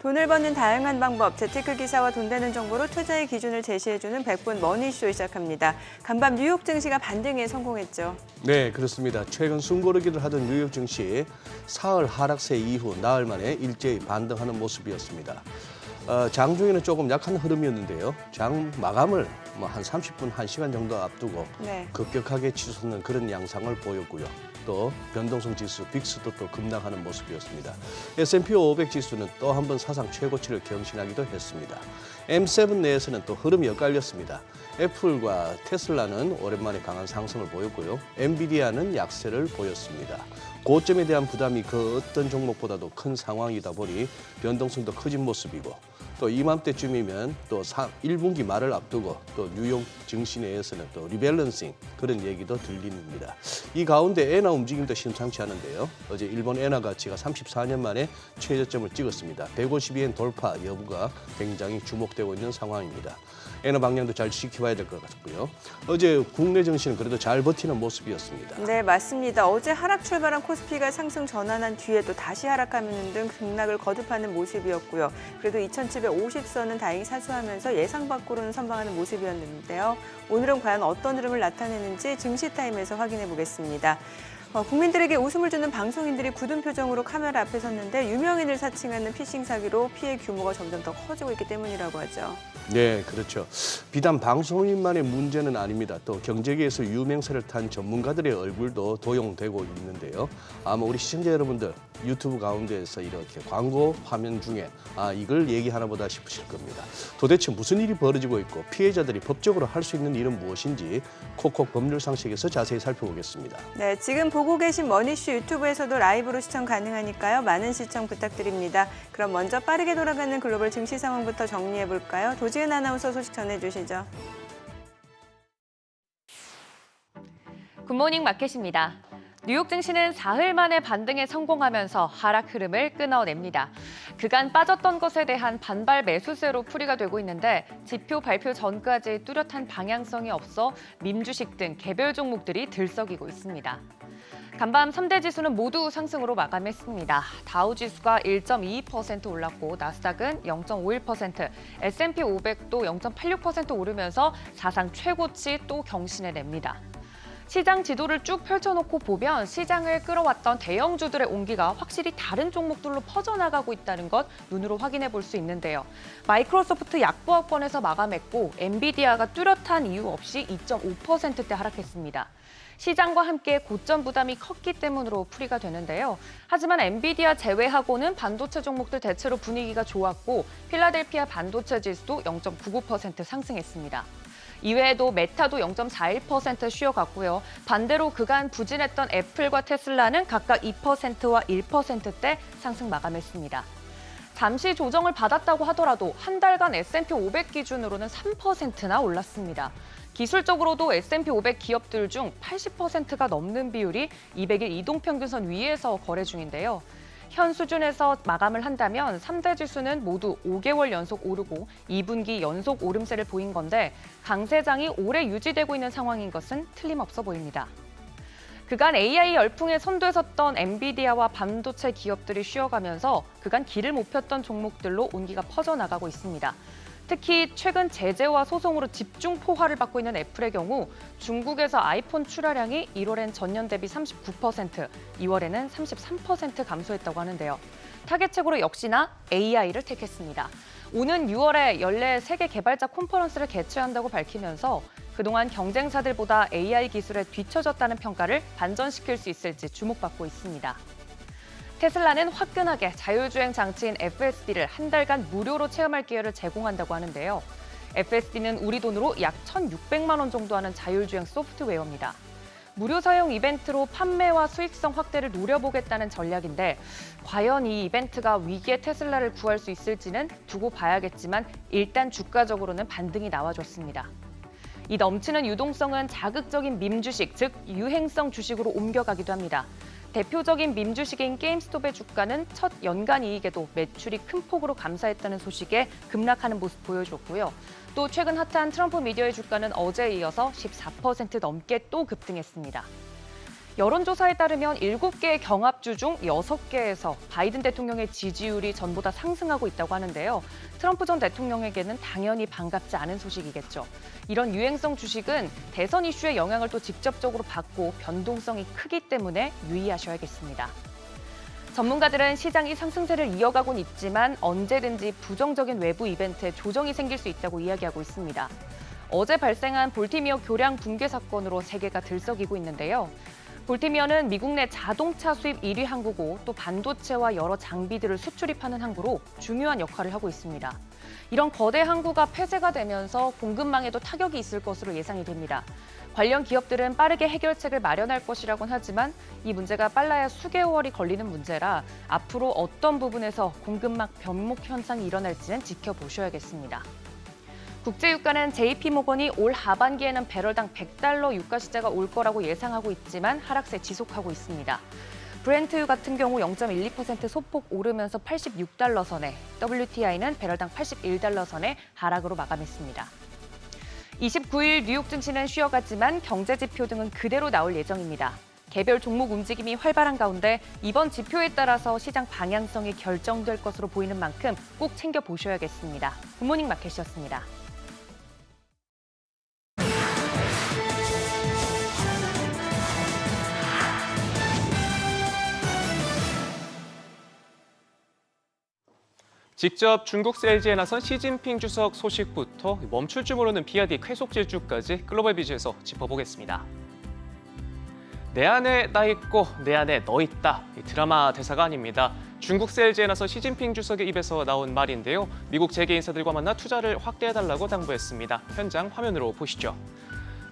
돈을 버는 다양한 방법, 재테크 기사와 돈 되는 정보로 투자의 기준을 제시해주는 100분 머니쇼 시작합니다. 간밤 뉴욕 증시가 반등에 성공했죠. 네, 그렇습니다. 최근 숨고르기를 하던 뉴욕 증시 사흘 하락세 이후 나흘 만에 일제히 반등하는 모습이었습니다. 장중에는 조금 약한 흐름이었는데요. 장 마감을 한 30분, 1시간 정도 앞두고 급격하게 치솟는 그런 양상을 보였고요. 또 변동성 지수 빅스도 또 급락하는 모습이었습니다. S&P 500 지수는 또 한 번 사상 최고치를 경신하기도 했습니다. M7 내에서는 또 흐름이 엇갈렸습니다. 애플과 테슬라는 오랜만에 강한 상승을 보였고요. 엔비디아는 약세를 보였습니다. 고점에 대한 부담이 그 어떤 종목보다도 큰 상황이다 보니 변동성도 커진 모습이고 또 이맘때쯤이면 또 1분기 말을 앞두고 또 뉴욕 증시 내에서는 또 리밸런싱 그런 얘기도 들립니다. 이 가운데 엔화 움직임도 심상치 않은데요. 어제 일본 엔화 가치가 34년 만에 최저점을 찍었습니다. 152엔 돌파 여부가 굉장히 주목되고 있는 상황입니다. 엔화 방향도 잘 지켜봐야 될 것 같고요. 어제 국내 증시는 그래도 잘 버티는 모습이었습니다. 네, 맞습니다. 어제 하락 출발한 코스피가 상승 전환한 뒤에 또 다시 하락하는 등 등락을 거듭하는 모습이었고요. 그래도 2750선은 다행히 사수하면서 예상 밖으로는 선방하는 모습이었는데요. 오늘은 과연 어떤 흐름을 나타내는지 증시타임에서 확인해 보겠습니다. 국민들에게 웃음을 주는 방송인들이 굳은 표정으로 카메라 앞에 섰는데 유명인을 사칭하는 피싱 사기로 피해 규모가 점점 더 커지고 있기 때문이라고 하죠. 네, 그렇죠. 비단 방송인만의 문제는 아닙니다. 또 경제계에서 유명세를 탄 전문가들의 얼굴도 도용되고 있는데요. 아마 우리 시청자 여러분들 유튜브 가운데에서 이렇게 광고 화면 중에 이걸 얘기하나 보다 싶으실 겁니다. 도대체 무슨 일이 벌어지고 있고 피해자들이 법적으로 할 수 있는 일은 무엇인지 콕콕 법률 상식에서 자세히 살펴보겠습니다. 네, 지금 보고 계신 머니쇼 유튜브에서도 라이브로 시청 가능하니까요. 많은 시청 부탁드립니다. 그럼 먼저 빠르게 돌아가는 글로벌 증시 상황부터 정리해 볼까요? 도지은 아나운서 소식 전해주시죠. 굿모닝 마켓입니다. 뉴욕 증시는 사흘 만에 반등에 성공하면서 하락 흐름을 끊어냅니다. 그간 빠졌던 것에 대한 반발 매수세로 풀이가 되고 있는데 지표 발표 전까지 뚜렷한 방향성이 없어 밈주식 등 개별 종목들이 들썩이고 있습니다. 간밤 3대 지수는 모두 상승으로 마감했습니다. 다우지수가 1.22% 올랐고 나스닥은 0.51%, S&P 500도 0.86% 오르면서 사상 최고치 또 경신해냅니다. 시장 지도를 쭉 펼쳐놓고 보면 시장을 끌어왔던 대형주들의 온기가 확실히 다른 종목들로 퍼져나가고 있다는 것 눈으로 확인해 볼 수 있는데요. 마이크로소프트 약보합권에서 마감했고 엔비디아가 뚜렷한 이유 없이 2.5%대 하락했습니다. 시장과 함께 고점 부담이 컸기 때문으로 풀이가 되는데요. 하지만 엔비디아 제외하고는 반도체 종목들 대체로 분위기가 좋았고 필라델피아 반도체 지수도 0.99% 상승했습니다. 이외에도 메타도 0.41% 쉬어갔고요. 반대로 그간 부진했던 애플과 테슬라는 각각 2%와 1%대 상승 마감했습니다. 잠시 조정을 받았다고 하더라도 한 달간 S&P 500 기준으로는 3%나 올랐습니다. 기술적으로도 S&P 500 기업들 중 80%가 넘는 비율이 200일 이동평균선 위에서 거래 중인데요. 현 수준에서 마감을 한다면 3대 지수는 모두 5개월 연속 오르고 2분기 연속 오름세를 보인 건데 강세장이 오래 유지되고 있는 상황인 것은 틀림없어 보입니다. 그간 AI 열풍에 선두에 섰던 엔비디아와 반도체 기업들이 쉬어가면서 그간 길을 못 폈던 종목들로 온기가 퍼져나가고 있습니다. 특히 최근 제재와 소송으로 집중 포화를 받고 있는 애플의 경우 중국에서 아이폰 출하량이 1월엔 전년 대비 39%, 2월에는 33% 감소했다고 하는데요. 타겟책으로 역시나 AI를 택했습니다. 오는 6월에 연례 세계 개발자 컨퍼런스를 개최한다고 밝히면서 그동안 경쟁사들보다 AI 기술에 뒤처졌다는 평가를 반전시킬 수 있을지 주목받고 있습니다. 테슬라는 화끈하게 자율주행 장치인 FSD를 한 달간 무료로 체험할 기회를 제공한다고 하는데요. FSD는 우리 돈으로 약 1,600만 원 정도 하는 자율주행 소프트웨어입니다. 무료 사용 이벤트로 판매와 수익성 확대를 노려보겠다는 전략인데 과연 이 이벤트가 위기의 테슬라를 구할 수 있을지는 두고 봐야겠지만 일단 주가적으로는 반등이 나와줬습니다. 이 넘치는 유동성은 자극적인 밈 주식, 즉 유행성 주식으로 옮겨가기도 합니다. 대표적인 밈 주식인 게임스톱의 주가는 첫 연간 이익에도 매출이 큰 폭으로 감사했다는 소식에 급락하는 모습 보여줬고요. 또 최근 핫한 트럼프 미디어의 주가는 어제에 이어서 14% 넘게 또 급등했습니다. 여론조사에 따르면 7개의 경합주 중 6개에서 바이든 대통령의 지지율이 전보다 상승하고 있다고 하는데요. 트럼프 전 대통령에게는 당연히 반갑지 않은 소식이겠죠. 이런 유행성 주식은 대선 이슈의 영향을 또 직접적으로 받고 변동성이 크기 때문에 유의하셔야겠습니다. 전문가들은 시장이 상승세를 이어가곤 있지만 언제든지 부정적인 외부 이벤트에 조정이 생길 수 있다고 이야기하고 있습니다. 어제 발생한 볼티미어 교량 붕괴 사건으로 세계가 들썩이고 있는데요. 볼티미어는 미국 내 자동차 수입 1위 항구고 또 반도체와 여러 장비들을 수출입하는 항구로 중요한 역할을 하고 있습니다. 이런 거대 항구가 폐쇄가 되면서 공급망에도 타격이 있을 것으로 예상이 됩니다. 관련 기업들은 빠르게 해결책을 마련할 것이라고는 하지만 이 문제가 빨라야 수개월이 걸리는 문제라 앞으로 어떤 부분에서 공급망 변목 현상이 일어날지는 지켜보셔야겠습니다. 국제유가는 JP모건이 올 하반기에는 배럴당 $100 유가 시세가 올 거라고 예상하고 있지만 하락세 지속하고 있습니다. 브렌트유 같은 경우 0.12% 소폭 오르면서 $86 선에, WTI는 배럴당 $81 선에 하락으로 마감했습니다. 29일 뉴욕 증시는 쉬어갔지만 경제 지표 등은 그대로 나올 예정입니다. 개별 종목 움직임이 활발한 가운데 이번 지표에 따라서 시장 방향성이 결정될 것으로 보이는 만큼 꼭 챙겨보셔야겠습니다. 굿모닝 마켓이었습니다. 직접 중국 셀지에 나선 시진핑 주석 소식부터 멈출 줄 모르는 비아디 쾌속 질주까지 글로벌 비즈에서 짚어보겠습니다. 내 안에 나 있고 내 안에 너 있다. 이 드라마 대사가 아닙니다. 중국 셀지에 나서 시진핑 주석의 입에서 나온 말인데요. 미국 재계 인사들과 만나 투자를 확대해달라고 당부했습니다. 현장 화면으로 보시죠.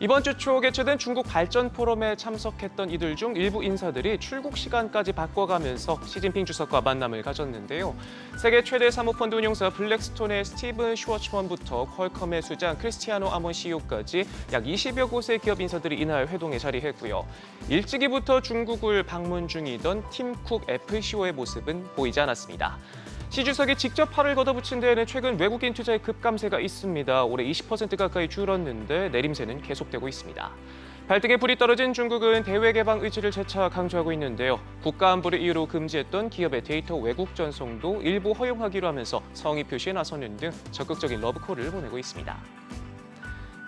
이번 주 초 개최된 중국 발전 포럼에 참석했던 이들 중 일부 인사들이 출국 시간까지 바꿔가면서 시진핑 주석과 만남을 가졌는데요. 세계 최대 사모펀드 운용사 블랙스톤의 스티븐 슈워츠먼부터 퀄컴의 수장 크리스티아노 아몬 CEO까지 약 20여 곳의 기업 인사들이 이날 회동에 자리했고요. 일찍이부터 중국을 방문 중이던 팀 쿡 FCO의 모습은 보이지 않았습니다. 시 주석이 직접 팔을 걷어붙인 데에는 최근 외국인 투자의 급감세가 있습니다. 올해 20% 가까이 줄었는데 내림세는 계속되고 있습니다. 발등에 불이 떨어진 중국은 대외 개방 의지를 재차 강조하고 있는데요. 국가 안보를 이유로 금지했던 기업의 데이터 외국 전송도 일부 허용하기로 하면서 성의 표시에 나서는 등 적극적인 러브콜을 보내고 있습니다.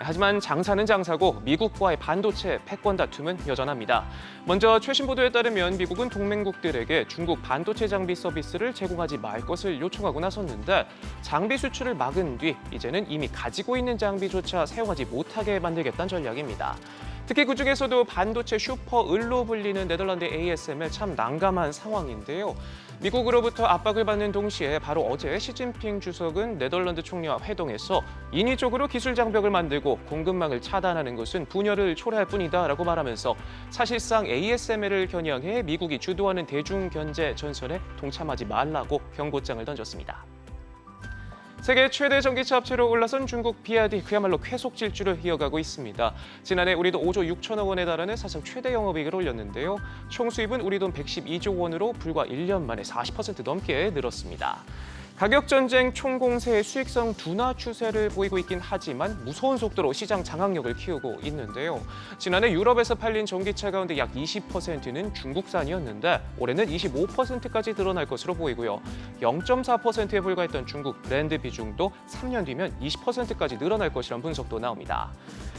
하지만 장사는 장사고 미국과의 반도체 패권 다툼은 여전합니다. 먼저 최신 보도에 따르면 미국은 동맹국들에게 중국 반도체 장비 서비스를 제공하지 말 것을 요청하고 나섰는데 장비 수출을 막은 뒤 이제는 이미 가지고 있는 장비조차 사용하지 못하게 만들겠다는 전략입니다. 특히 그중에서도 반도체 슈퍼을로 불리는 네덜란드 ASML 참 난감한 상황인데요. 미국으로부터 압박을 받는 동시에 바로 어제 시진핑 주석은 네덜란드 총리와 회동에서 인위적으로 기술 장벽을 만들고 공급망을 차단하는 것은 분열을 초래할 뿐이다라고 말하면서 사실상 ASML을 겨냥해 미국이 주도하는 대중견제 전선에 동참하지 말라고 경고장을 던졌습니다. 세계 최대 전기차 업체로 올라선 중국 비아디 그야말로 쾌속 질주를 이어가고 있습니다. 지난해 우리 돈 5조 6천억 원에 달하는 사상 최대 영업이익을 올렸는데요. 총 수입은 우리 돈 112조 원으로 불과 1년 만에 40% 넘게 늘었습니다. 가격 전쟁 총공세의 수익성 둔화 추세를 보이고 있긴 하지만 무서운 속도로 시장 장악력을 키우고 있는데요. 지난해 유럽에서 팔린 전기차 가운데 약 20%는 중국산이었는데 올해는 25%까지 늘어날 것으로 보이고요. 0.4%에 불과했던 중국 브랜드 비중도 3년 뒤면 20%까지 늘어날 것이란 분석도 나옵니다.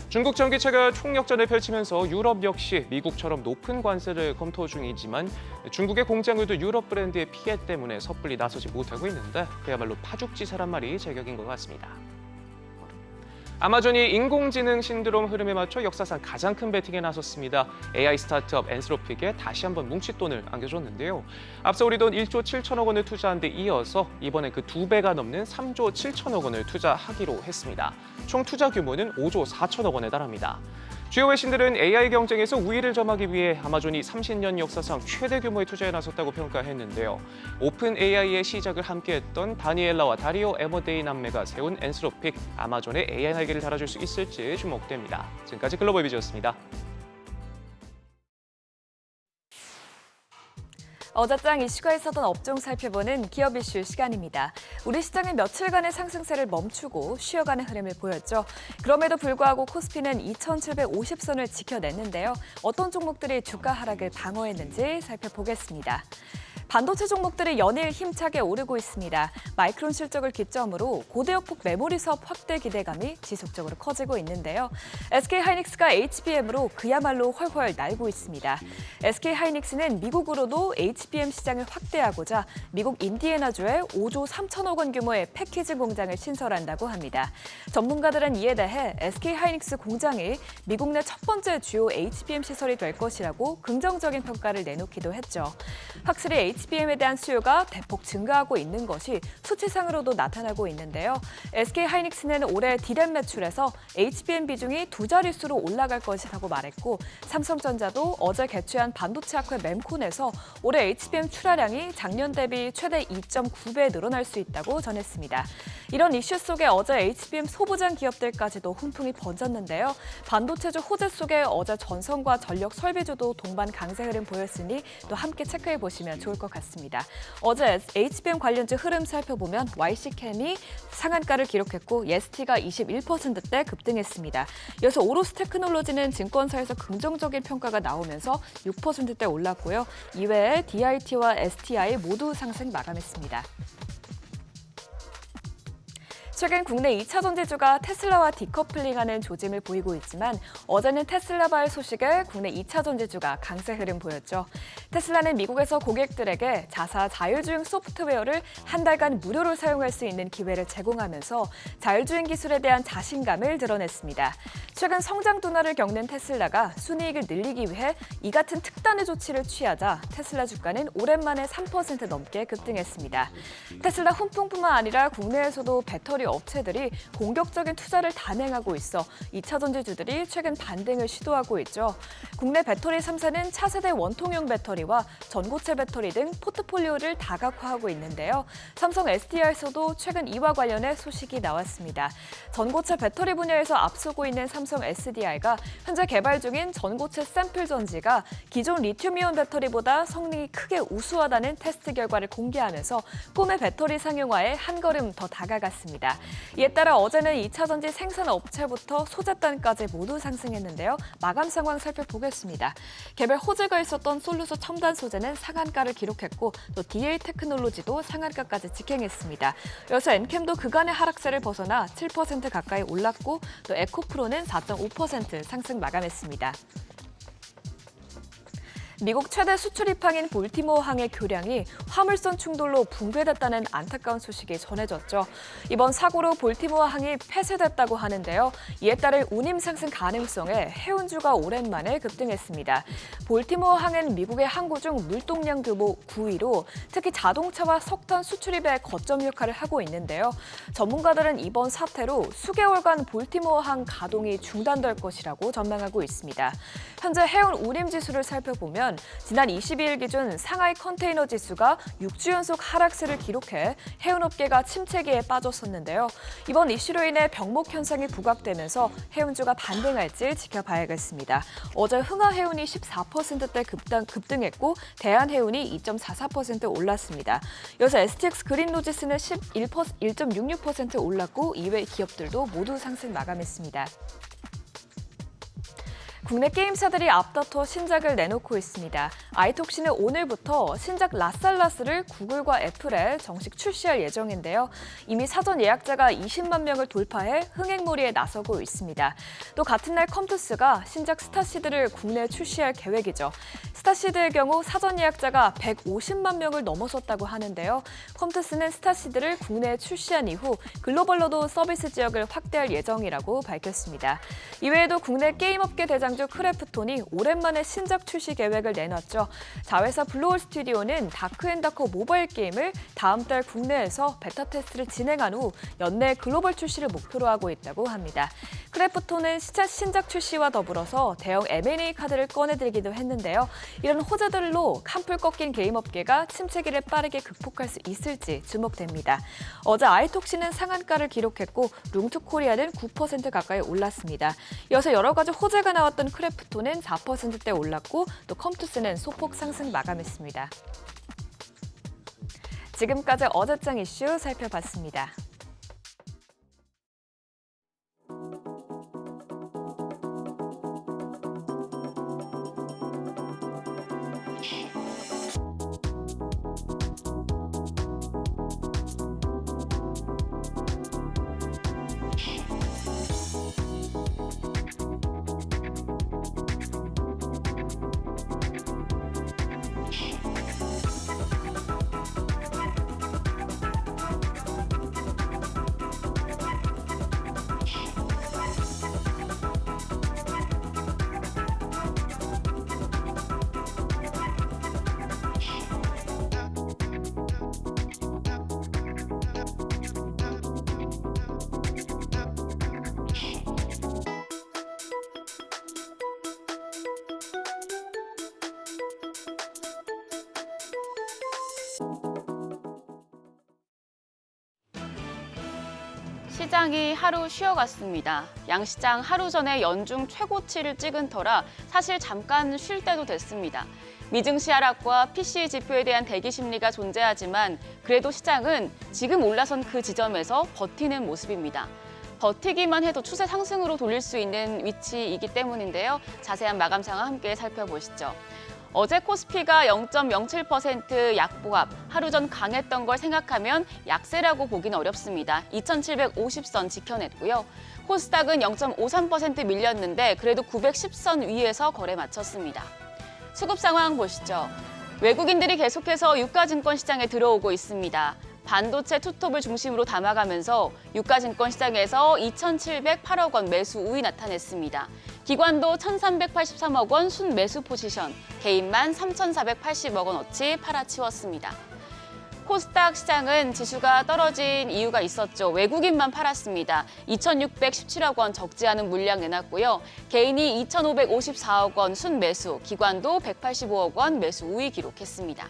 중국 전기차가 총력전을 펼치면서 유럽 역시 미국처럼 높은 관세를 검토 중이지만 중국의 공장들도 유럽 브랜드의 피해 때문에 섣불리 나서지 못하고 있는데 그야말로 파죽지세란 말이 제격인 것 같습니다. 아마존이 인공지능 신드롬 흐름에 맞춰 역사상 가장 큰 베팅에 나섰습니다. AI 스타트업 엔스로픽에 다시 한번 뭉칫돈을 안겨줬는데요. 앞서 우리 돈 1조 7천억 원을 투자한 데 이어서 이번에 그 2배가 넘는 3조 7천억 원을 투자하기로 했습니다. 총 투자 규모는 5조 4천억 원에 달합니다. 주요 외신들은 AI 경쟁에서 우위를 점하기 위해 아마존이 30년 역사상 최대 규모의 투자에 나섰다고 평가했는데요. 오픈 AI의 시작을 함께했던 다니엘라와 다리오 에머데이 남매가 세운 엔스로픽, 아마존의 AI 날개를 달아줄 수 있을지 주목됩니다. 지금까지 글로벌 비즈였습니다. 어제장 이슈가 있었던 업종 살펴보는 기업 이슈 시간입니다. 우리 시장은 며칠간의 상승세를 멈추고 쉬어가는 흐름을 보였죠. 그럼에도 불구하고 코스피는 2,750선을 지켜냈는데요. 어떤 종목들이 주가 하락을 방어했는지 살펴보겠습니다. 반도체 종목들이 연일 힘차게 오르고 있습니다. 마이크론 실적을 기점으로 고대역폭 메모리 사업 확대 기대감이 지속적으로 커지고 있는데요. SK하이닉스가 HBM으로 그야말로 훨훨 날고 있습니다. SK하이닉스는 미국으로도 HBM 시장을 확대하고자 미국 인디애나주에 5조 3천억 원 규모의 패키징 공장을 신설한다고 합니다. 전문가들은 이에 대해 SK하이닉스 공장이 미국 내 첫 번째 주요 HBM 시설이 될 것이라고 긍정적인 평가를 내놓기도 했죠. 확실히 HBM에 대한 수요가 대폭 증가하고 있는 것이 수치상으로도 나타나고 있는데요. SK하이닉스는 올해 D램 매출에서 HBM 비중이 두 자릿수로 올라갈 것이라고 말했고 삼성전자도 어제 개최한 반도체 학회 mem콘에서 올해 HBM 출하량이 작년 대비 최대 2.9배 늘어날 수 있다고 전했습니다. 이런 이슈 속에 어제 HBM 소부장 기업들까지도 훈풍이 번졌는데요. 반도체주 호재 속에 어제 전선과 전력 설비주도 동반 강세 흐름 보였으니 또 함께 체크해 보시면 좋을 것 같습니다. 어제 HBM 관련주 흐름 살펴보면 YC캠이 상한가를 기록했고 예스티가 21%대 급등했습니다. 이어서 오로스 테크놀로지는 증권사에서 긍정적인 평가가 나오면서 6%대 올랐고요. 이외에 DIT와 STI 모두 상승 마감했습니다. 최근 국내 2차 전지주가 테슬라와 디커플링하는 조짐을 보이고 있지만 어제는 테슬라 발 소식에 국내 2차 전지주가 강세 흐름 보였죠. 테슬라는 미국에서 고객들에게 자사 자율주행 소프트웨어를 한 달간 무료로 사용할 수 있는 기회를 제공하면서 자율주행 기술에 대한 자신감을 드러냈습니다. 최근 성장 둔화를 겪는 테슬라가 순이익을 늘리기 위해 이 같은 특단의 조치를 취하자 테슬라 주가는 오랜만에 3% 넘게 급등했습니다. 테슬라 훈풍뿐만 아니라 국내에서도 배터리 업체들이 공격적인 투자를 단행하고 있어 2차 전지주들이 최근 반등을 시도하고 있죠. 국내 배터리 3사는 차세대 원통형 배터리와 전고체 배터리 등 포트폴리오를 다각화하고 있는데요. 삼성 SDI에서도 최근 이와 관련해 소식이 나왔습니다. 전고체 배터리 분야에서 앞서고 있는 삼성 SDI가 현재 개발 중인 전고체 샘플 전지가 기존 리튬이온 배터리보다 성능이 크게 우수하다는 테스트 결과를 공개하면서 꿈의 배터리 상용화에 한 걸음 더 다가갔습니다. 이에 따라 어제는 2차 전지 생산 업체부터 소재단까지 모두 상승했는데요. 마감 상황 살펴보겠습니다. 개별 호재가 있었던 솔루서 첨단 소재는 상한가를 기록했고 또 DA 테크놀로지도 상한가까지 직행했습니다. 이어서 엔캠도 그간의 하락세를 벗어나 7% 가까이 올랐고 또 에코프로는 4.5% 상승 마감했습니다. 미국 최대 수출 입항인 볼티모어항의 교량이 화물선 충돌로 붕괴됐다는 안타까운 소식이 전해졌죠. 이번 사고로 볼티모어항이 폐쇄됐다고 하는데요. 이에 따른 운임 상승 가능성에 해운주가 오랜만에 급등했습니다. 볼티모어항은 미국의 항구 중 물동량 규모 9위로 특히 자동차와 석탄 수출입에 거점 역할을 하고 있는데요. 전문가들은 이번 사태로 수개월간 볼티모어항 가동이 중단될 것이라고 전망하고 있습니다. 현재 해운 운임 지수를 살펴보면 지난 22일 기준 상하이 컨테이너 지수가 6주 연속 하락세를 기록해 해운업계가 침체기에 빠졌었는데요. 이번 이슈로 인해 병목 현상이 부각되면서 해운주가 반등할지 지켜봐야겠습니다. 어제 흥하해운이 14%대 급등했고 대한해운이 2.44% 올랐습니다. 이어서 STX 그린로지스는 1.66% 올랐고 이외 기업들도 모두 상승 마감했습니다. 국내 게임사들이 앞다퉈 신작을 내놓고 있습니다. 아이톡시는 오늘부터 신작 라살라스를 구글과 애플에 정식 출시할 예정인데요. 이미 사전 예약자가 20만 명을 돌파해 흥행몰이에 나서고 있습니다. 또 같은 날 컴투스가 신작 스타시드를 국내에 출시할 계획이죠. 스타시드의 경우 사전 예약자가 150만 명을 넘어섰다고 하는데요. 컴투스는 스타시드를 국내에 출시한 이후 글로벌로도 서비스 지역을 확대할 예정이라고 밝혔습니다. 이외에도 국내 게임업계 대장주 크래프톤이 오랜만에 신작 출시 계획을 내놨죠. 자회사 블루홀 스튜디오는 다크앤다커 모바일 게임을 다음 달 국내에서 베타 테스트를 진행한 후 연내 글로벌 출시를 목표로 하고 있다고 합니다. 크래프톤은 신작 출시와 더불어서 대형 M&A 카드를 꺼내들기도 했는데요. 이런 호재들로 한풀 꺾인 게임업계가 침체기를 빠르게 극복할 수 있을지 주목됩니다. 어제 아이톡시는 상한가를 기록했고 룽투코리아는 9% 가까이 올랐습니다. 이어서 여러 가지 호재가 나왔던 크래프톤은 4%대 올랐고 또 컴투스는 소폭 상승 마감했습니다. 지금까지 어제장 이슈 살펴봤습니다. 시장이 하루 쉬어갔습니다. 양시장 하루 전에 연중 최고치를 찍은 터라 사실 잠깐 쉴 때도 됐습니다. 미증시 하락과 PCE 지표에 대한 대기 심리가 존재하지만 그래도 시장은 지금 올라선 그 지점에서 버티는 모습입니다. 버티기만 해도 추세 상승으로 돌릴 수 있는 위치이기 때문인데요. 자세한 마감 상황 함께 살펴보시죠. 어제 코스피가 0.07% 약보합, 하루 전 강했던 걸 생각하면 약세라고 보긴 어렵습니다. 2,750선 지켜냈고요. 코스닥은 0.53% 밀렸는데 그래도 910선 위에서 거래 마쳤습니다. 수급 상황 보시죠. 외국인들이 계속해서 유가증권 시장에 들어오고 있습니다. 반도체 투톱을 중심으로 담아가면서 유가증권 시장에서 2,708억 원 매수 우위 나타냈습니다. 기관도 1,383억 원 순매수 포지션, 개인만 3,480억 원어치 팔아치웠습니다. 코스닥 시장은 지수가 떨어진 이유가 있었죠. 외국인만 팔았습니다. 2,617억 원 적지 않은 물량 내놨고요. 개인이 2,554억 원 순매수, 기관도 185억 원 매수 우위 기록했습니다.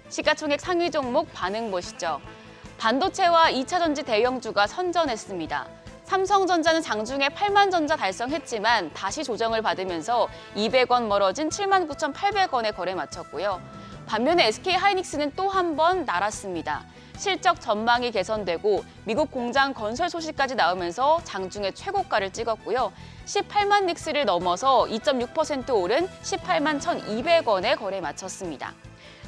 시가총액 상위 종목 반응 보시죠. 반도체와 2차 전지 대형주가 선전했습니다. 삼성전자는 장중에 8만 전자 달성했지만 다시 조정을 받으면서 200원 멀어진 79,800원에 거래 마쳤고요. 반면에 SK하이닉스는 또 한 번 날았습니다. 실적 전망이 개선되고 미국 공장 건설 소식까지 나오면서 장중에 최고가를 찍었고요. 18만 닉스를 넘어서 2.6% 오른 18만 1,200원에 거래 마쳤습니다.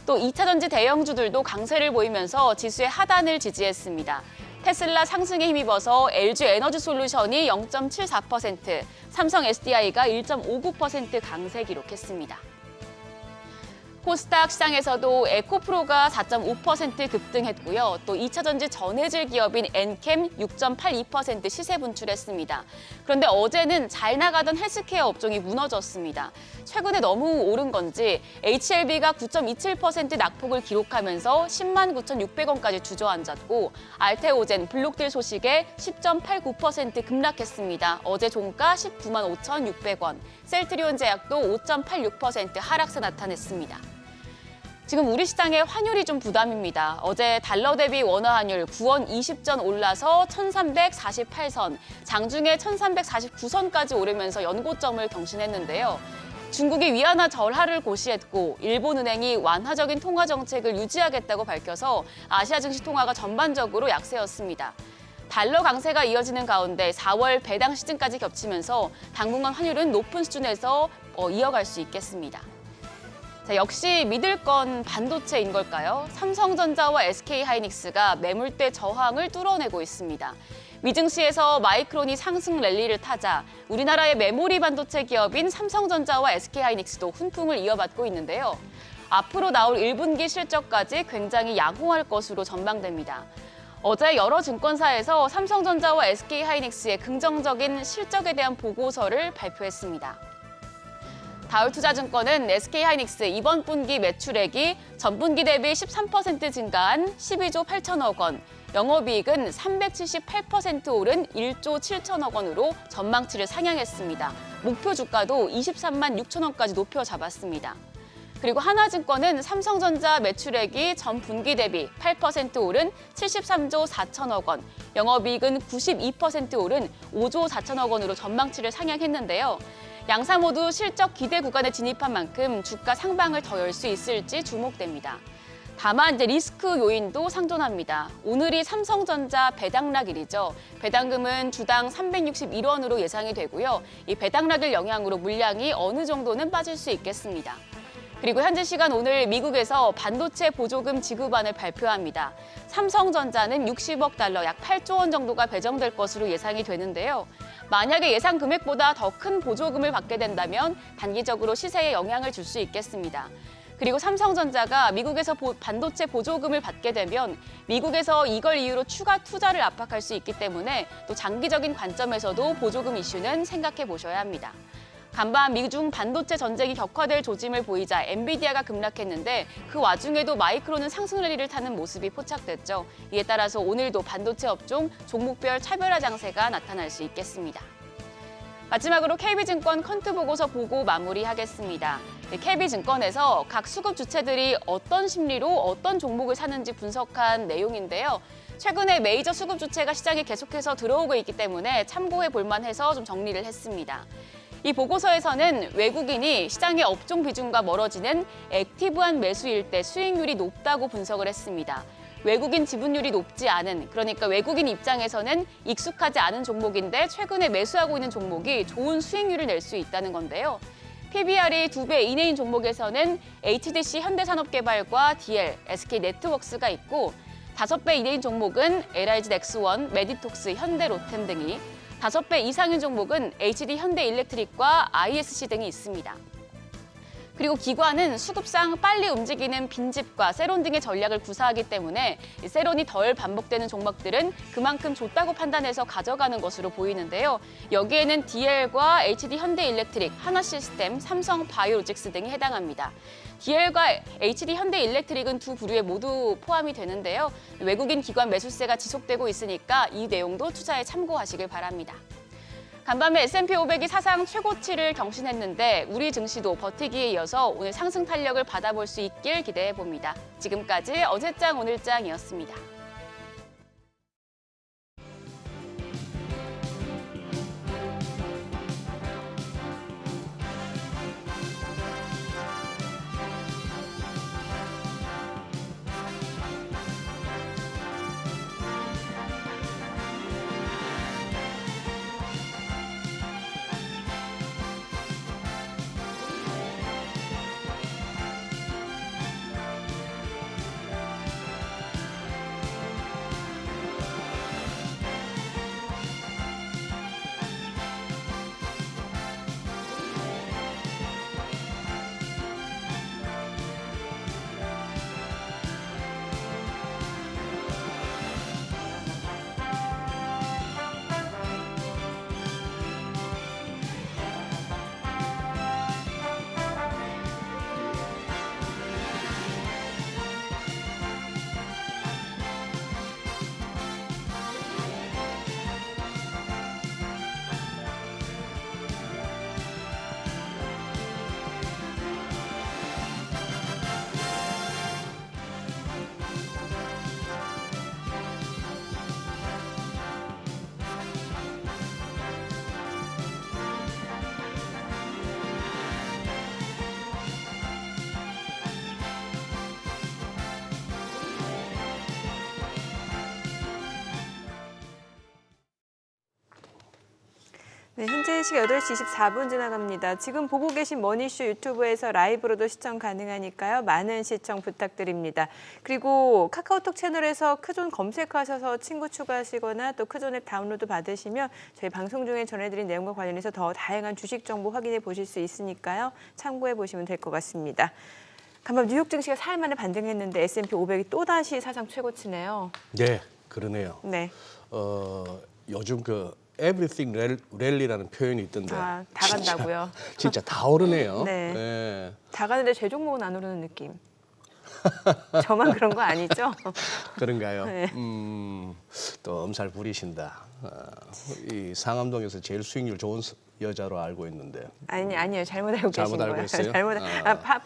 또 2차 전지 대형주들도 강세를 보이면서 지수의 하단을 지지했습니다. 테슬라 상승에 힘입어서 LG 에너지 솔루션이 0.74%, 삼성 SDI가 1.59% 강세 기록했습니다. 코스닥 시장에서도 에코프로가 4.5% 급등했고요. 또 2차 전지 전해질 기업인 엔캠 6.82% 시세 분출했습니다. 그런데 어제는 잘 나가던 헬스케어 업종이 무너졌습니다. 최근에 너무 오른 건지 HLB가 9.27% 낙폭을 기록하면서 10만 9,600원까지 주저앉았고 알테오젠, 블록딜 소식에 10.89% 급락했습니다. 어제 종가 19만 5,600원, 셀트리온 제약도 5.86% 하락세 나타냈습니다. 지금 우리 시장의 환율이 좀 부담입니다. 어제 달러 대비 원화 환율 9원 20전 올라서 1,348선, 장중에 1,349선까지 오르면서 연고점을 경신했는데요. 중국이 위안화 절하를 고시했고 일본은행이 완화적인 통화 정책을 유지하겠다고 밝혀서 아시아 증시 통화가 전반적으로 약세였습니다. 달러 강세가 이어지는 가운데 4월 배당 시즌까지 겹치면서 당분간 환율은 높은 수준에서 이어갈 수 있겠습니다. 자, 역시 믿을 건 반도체인 걸까요? 삼성전자와 SK하이닉스가 매물대 저항을 뚫어내고 있습니다. 미증시에서 마이크론이 상승 랠리를 타자 우리나라의 메모리 반도체 기업인 삼성전자와 SK하이닉스도 훈풍을 이어받고 있는데요. 앞으로 나올 1분기 실적까지 굉장히 양호할 것으로 전망됩니다. 어제 여러 증권사에서 삼성전자와 SK하이닉스의 긍정적인 실적에 대한 보고서를 발표했습니다. 다울투자증권은 SK하이닉스 이번 분기 매출액이 전분기 대비 13% 증가한 12조 8천억 원, 영업이익은 378% 오른 1조 7천억 원으로 전망치를 상향했습니다. 목표 주가도 23만 6천 원까지 높여 잡았습니다. 그리고 하나증권은 삼성전자 매출액이 전 분기 대비 8% 오른 73조 4천억 원, 영업이익은 92% 오른 5조 4천억 원으로 전망치를 상향했는데요. 양사 모두 실적 기대 구간에 진입한 만큼 주가 상방을 더 열 수 있을지 주목됩니다. 다만 이제 리스크 요인도 상존합니다. 오늘이 삼성전자 배당락일이죠. 배당금은 주당 361원으로 예상이 되고요. 이 배당락일 영향으로 물량이 어느 정도는 빠질 수 있겠습니다. 그리고 현지 시간 오늘 미국에서 반도체 보조금 지급안을 발표합니다. 삼성전자는 60억 달러, 약 8조 원 정도가 배정될 것으로 예상이 되는데요. 만약에 예상 금액보다 더 큰 보조금을 받게 된다면 단기적으로 시세에 영향을 줄 수 있겠습니다. 그리고 삼성전자가 미국에서 반도체 보조금을 받게 되면 미국에서 이걸 이유로 추가 투자를 압박할 수 있기 때문에 또 장기적인 관점에서도 보조금 이슈는 생각해 보셔야 합니다. 간밤 미중 반도체 전쟁이 격화될 조짐을 보이자 엔비디아가 급락했는데 그 와중에도 마이크론은 상승 랠리를 타는 모습이 포착됐죠. 이에 따라서 오늘도 반도체 업종 종목별 차별화 장세가 나타날 수 있겠습니다. 마지막으로 KB증권 컨트 보고서 보고 마무리하겠습니다. KB증권에서 각 수급 주체들이 어떤 심리로 어떤 종목을 사는지 분석한 내용인데요. 최근에 메이저 수급 주체가 시장에 계속해서 들어오고 있기 때문에 참고해 볼 만해서 좀 정리를 했습니다. 이 보고서에서는 외국인이 시장의 업종 비중과 멀어지는 액티브한 매수일 때 수익률이 높다고 분석을 했습니다. 외국인 지분율이 높지 않은, 그러니까 외국인 입장에서는 익숙하지 않은 종목인데 최근에 매수하고 있는 종목이 좋은 수익률을 낼 수 있다는 건데요. PBR이 2배 이내인 종목에서는 HDC 현대산업개발과 DL, SK네트워크스가 있고 5배 이내인 종목은 LIG 넥스원, 메디톡스, 현대로템 등이 5배 이상인 종목은 HD 현대일렉트릭과 ISC 등이 있습니다. 그리고 기관은 수급상 빨리 움직이는 빈집과 세론 등의 전략을 구사하기 때문에 세론이 덜 반복되는 종목들은 그만큼 좋다고 판단해서 가져가는 것으로 보이는데요. 여기에는 DL과 HD 현대일렉트릭, 하나시스템, 삼성바이오로직스 등이 해당합니다. DL과 HD 현대일렉트릭은 두 부류에 모두 포함이 되는데요. 외국인 기관 매수세가 지속되고 있으니까 이 내용도 투자에 참고하시길 바랍니다. 간밤에 S&P 500이 사상 최고치를 경신했는데 우리 증시도 버티기에 이어서 오늘 상승 탄력을 받아볼 수 있길 기대해 봅니다. 지금까지 어제장 오늘장이었습니다. 네, 현재 시각 8시 24분 지나갑니다. 지금 보고 계신 머니쇼 유튜브에서 라이브로도 시청 가능하니까요. 많은 시청 부탁드립니다. 그리고 카카오톡 채널에서 크존 검색하셔서 친구 추가하시거나 또 크존 앱 다운로드 받으시면 저희 방송 중에 전해드린 내용과 관련해서 더 다양한 주식 정보 확인해 보실 수 있으니까요. 참고해 보시면 될 것 같습니다. 간밤 뉴욕 증시가 사흘 만에 반등했는데 S&P 500이 또다시 사상 최고치네요. 네, 그러네요. 네. 요즘 그 everything 랠리라는 표현이 있던데. 다 간다고요? 진짜 다 오르네요. 네. 네. 다 가는데 제 종목은 안 오르는 느낌. 저만 그런 거 아니죠? 그런가요? 네. 또 엄살 부리신다. 이 상암동에서 제일 수익률 좋은 여자로 알고 있는데. 아니요. 잘못 알고 계신 잘못 알고 거예요. 있어요?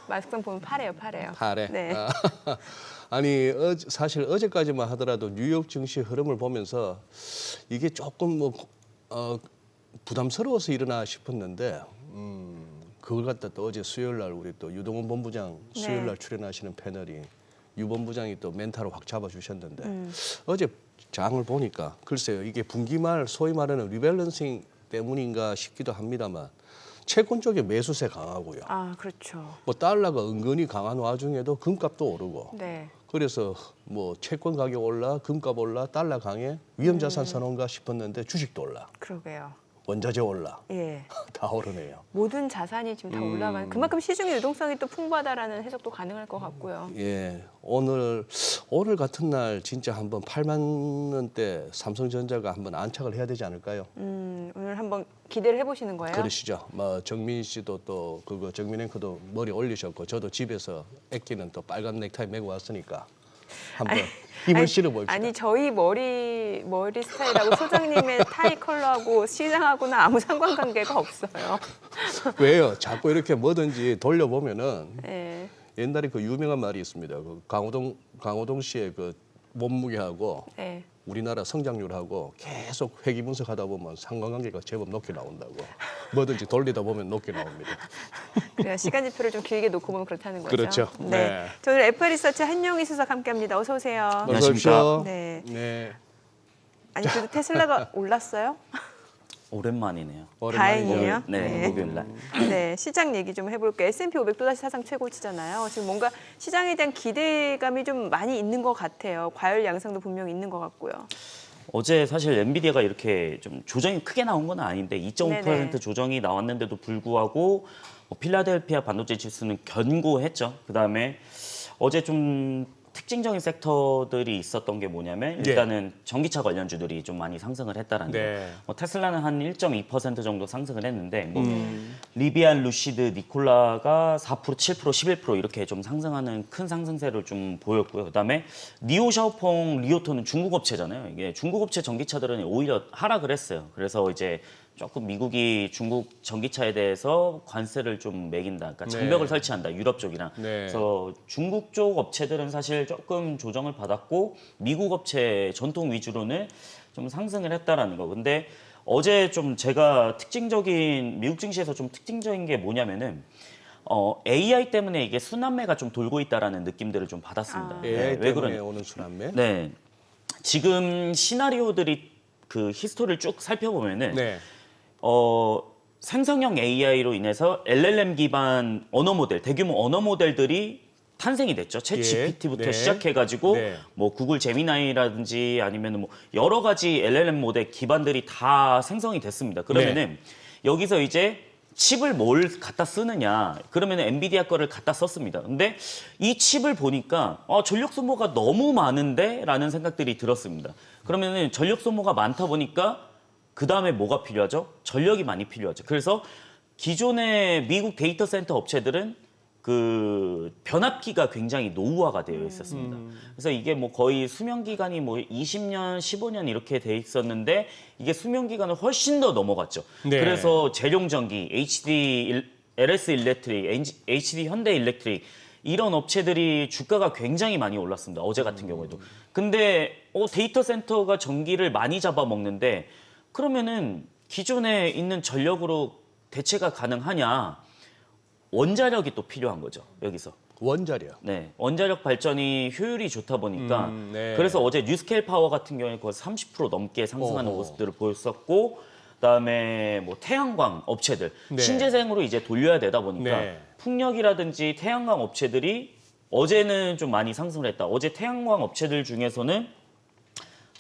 막상 보면 파래요. 파래. 네. 아니 사실 어제까지만 하더라도 뉴욕 증시 흐름을 보면서 이게 조금 부담스러워서 일어나 싶었는데 그걸 갖다 또 어제 수요일 날 우리 또 유동훈 본부장 수요일 날 출연하시는 패널이 유본 부장이 또 멘탈을 확 잡아주셨는데 어제 장을 보니까 글쎄요 이게 분기말 소위 말하는 리밸런싱 때문인가 싶기도 합니다만 채권 쪽에 매수세 강하고요. 아, 그렇죠. 뭐 달러가 은근히 강한 와중에도 금값도 오르고 네. 그래서 뭐 채권 가격 올라 금값 올라 달러 강해 위험자산 선호인가 싶었는데 주식도 올라 그러게요. 원자재 올라 예. 다 오르네요. 모든 자산이 지금 다 올라가는 그만큼 시중의 유동성이 또 풍부하다라는 해석도 가능할 것 같고요. 예, 오늘 같은 날 진짜 한번 8만 원대 삼성전자가 한번 안착을 해야 되지 않을까요? 오늘 한번 기대를 해보시는 거예요? 그러시죠. 뭐 정민 씨도 또 그거 정민 앵커도 머리 올리셨고 저도 집에서 애끼는 또 빨간 넥타이 메고 왔으니까 한번 힘을 실어봅시다. 아니 저희 머리 스타일하고 소장님의 타이 컬러하고 시장하고는 아무 상관관계가 없어요. 왜요? 자꾸 이렇게 뭐든지 돌려보면은 예. 옛날에 그 유명한 말이 있습니다. 그 강호동 씨의 그 몸무게하고 예. 우리나라 성장률하고 계속 회귀 분석하다 보면 상관관계가 제법 높게 나온다고. 뭐든지 돌리다 보면 높게 나옵니다. 그래요. 시간 지표를 좀 길게 놓고 보면 그렇다는 거죠. 그렇죠. 네. 네. 저 오늘 FR리서치 한용희 수석 함께합니다. 어서 오세요. 어서 오십시오. 네. 네. 아니 그래도 테슬라가 올랐어요? 오랜만이네요. 다행이에요. 네, 목요일 날. 네, 시장 얘기 좀 해볼게요. S&P 500 또다시 사상 최고치잖아요. 지금 뭔가 시장에 대한 기대감이 좀 많이 있는 것 같아요. 과열 양상도 분명히 있는 것 같고요. 어제 사실 엔비디아가 이렇게 좀 조정이 크게 나온 건 아닌데 2.5% 네네. 조정이 나왔는데도 불구하고 필라델피아 반도체 지수는 견고했죠. 그다음에 어제 좀 특징적인 섹터들이 있었던 게 뭐냐면 일단은 전기차 관련주들이 좀 많이 상승을 했다라는 네. 거. 테슬라는 한 1.2% 정도 상승을 했는데 뭐 리비안, 루시드, 니콜라가 4%, 7%, 11% 이렇게 좀 상승하는 큰 상승세를 좀 보였고요. 그다음에 니오 샤오퐁, 리오토는 중국 업체잖아요. 이게 중국 업체 전기차들은 오히려 하락을 했어요. 그래서 이제 조금 미국이 중국 전기차에 대해서 관세를 좀 매긴다. 그러니까 장벽을 네. 설치한다. 유럽 쪽이랑. 네. 그래서 중국 쪽 업체들은 사실 조금 조정을 받았고 미국 업체 전통 위주로는 좀 상승을 했다라는 거. 근데 어제 좀 제가 특징적인 미국 증시에서 좀 특징적인 게 뭐냐면은 AI 때문에 이게 순환매가 좀 돌고 있다라는 느낌들을 좀 받았습니다. AI 왜 때문에 그러냐? 오는 순환매. 네. 지금 시나리오들이 그 히스토리를 쭉 살펴보면은 네. 생성형 AI로 인해서 LLM 기반 언어 모델, 대규모 언어 모델들이 탄생이 됐죠. 챗 GPT부터 네. 시작해가지고 네. 뭐 구글 제미나이라든지 아니면 뭐 여러 가지 LLM 모델 기반들이 다 생성이 됐습니다. 그러면은 여기서 이제 칩을 뭘 갖다 쓰느냐? 그러면은 엔비디아 거를 갖다 썼습니다. 근데 이 칩을 보니까 전력 소모가 너무 많은데라는 생각들이 들었습니다. 그러면은 전력 소모가 많다 보니까 그 다음에 뭐가 필요하죠? 전력이 많이 필요하죠. 그래서 기존의 미국 데이터 센터 업체들은 그 변압기가 굉장히 노후화가 되어 있었습니다. 그래서 이게 뭐 거의 수명 기간이 뭐 20년, 15년 이렇게 돼 있었는데 이게 수명 기간을 훨씬 더 넘어갔죠. 네. 그래서 재룡전기, LS 일렉트릭, HD 현대 일렉트릭 이런 업체들이 주가가 굉장히 많이 올랐습니다. 어제 같은 경우에도. 근데 데이터 센터가 전기를 많이 잡아먹는데 그러면은 기존에 있는 전력으로 대체가 가능하냐? 원자력이 또 필요한 거죠, 여기서. 원자력. 네, 원자력 발전이 효율이 좋다 보니까 네. 그래서 어제 뉴스케일 파워 같은 경우에 거의 30% 넘게 상승하는 어허. 모습들을 보였었고 그다음에 뭐 태양광 업체들 네. 신재생으로 이제 돌려야 되다 보니까 네. 풍력이라든지 태양광 업체들이 어제는 좀 많이 상승을 했다. 어제 태양광 업체들 중에서는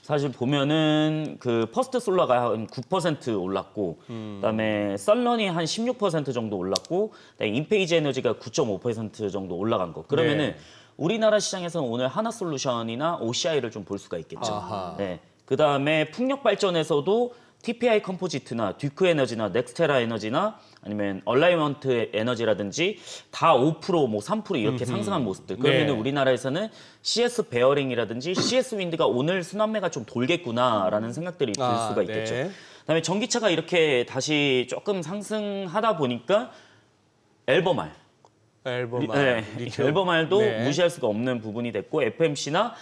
사실 보면은 그 퍼스트 솔라가 한 9% 올랐고 그다음에 썰런이 한 16% 정도 올랐고 그다음에 인페이지 에너지가 9.5% 정도 올라간 거. 그러면은 네. 우리나라 시장에서는 오늘 하나솔루션이나 OCI를 좀 볼 수가 있겠죠. 아하. 네. 그다음에 풍력 발전에서도 TPI 컴포지트나 듀크 에너지나 넥스테라 에너지나 아니면 얼라이먼트 에너지라든지 다 5%, 뭐 3% 이렇게 상승한 모습들. 그러면은 네. 우리나라에서는 CS 베어링이라든지 CS 윈드가 오늘 순환매가 좀 돌겠구나라는 생각들이 들 수가 있겠죠. 네. 그다음에 전기차가 이렇게 다시 조금 상승하다 보니까 앨범알, 앨범알. 리튬. 앨범알도 네. 무시할 수가 없는 부분이 됐고 FMC나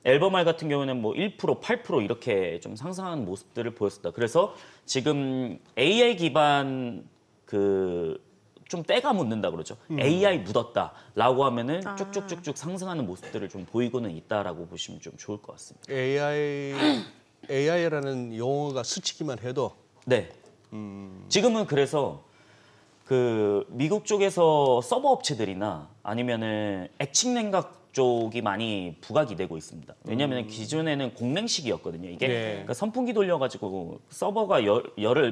앨범알 같은 경우는 뭐 1%, 8% 이렇게 좀 상승하는 모습들을 보였습니다. 그래서 지금 AI 기반 그 좀 때가 묻는다 그러죠. AI 묻었다라고 하면은 쭉쭉쭉쭉 상승하는 모습들을 좀 보이고는 있다라고 보시면 좀 좋을 것 같습니다. AI라는 용어가 스치기만 해도 네. 지금은 그래서 그 미국 쪽에서 서버 업체들이나 아니면은 액침냉각 쪽이 많이 부각이 되고 있습니다. 왜냐하면 기존에는 공냉식이었거든요. 이게 네. 그러니까 선풍기 돌려가지고 서버가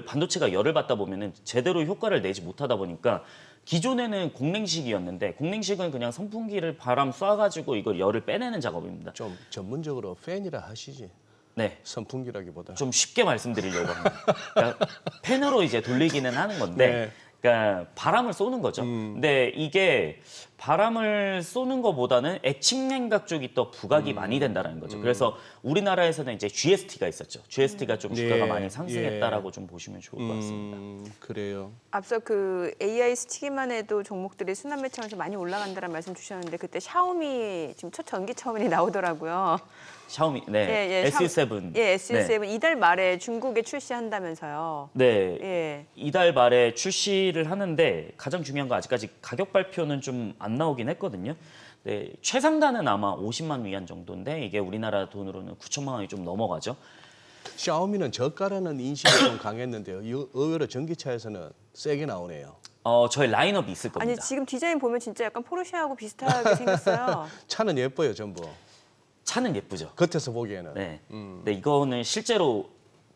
반도체가 열을 받다 보면은 제대로 효과를 내지 못하다 보니까 기존에는 공냉식이었는데 공냉식은 그냥 선풍기를 바람 쏴가지고 이걸 열을 빼내는 작업입니다. 좀 전문적으로 팬이라 하시지. 네. 선풍기라기보다. 좀 쉽게 말씀드리려고 합니다. 그러니까 팬으로 이제 돌리기는 하는 건데, 네. 그러니까 바람을 쏘는 거죠. 근데 이게 바람을 쏘는 것보다는 액침냉각 쪽이 더 부각이 많이 된다는 거죠. 그래서 우리나라에서는 이제 GST가 있었죠. GST가 좀 주가가 예. 많이 상승했다라고 좀 보시면 좋을 것 같습니다. 그래요. 앞서 그 AI 스치기만 해도 종목들이 순환 매차원에서 많이 올라간다는 말씀 주셨는데 그때 샤오미 지금 첫 전기차원이 나오더라고요. 샤오미, 네, SU7. 예, SU7 네. 이달 말에 중국에 출시한다면서요. 네, 예. 이달 말에 출시를 하는데 가장 중요한 거 아직까지 가격 발표는 좀 안 나오긴 했거든요. 네, 최상단은 아마 50만 위안 정도인데 이게 우리나라 돈으로는 9천만 원이 좀 넘어가죠. 샤오미는 저가라는 인식이 좀 강했는데요. 의외로 전기차에서는 세게 나오네요. 저희 라인업이 있을 겁니다. 아니 지금 디자인 보면 진짜 약간 포르쉐하고 비슷하게 생겼어요. 차는 예뻐요, 전부. 차는 예쁘죠. 겉에서 보기에는. 네. 근데 이거는 실제로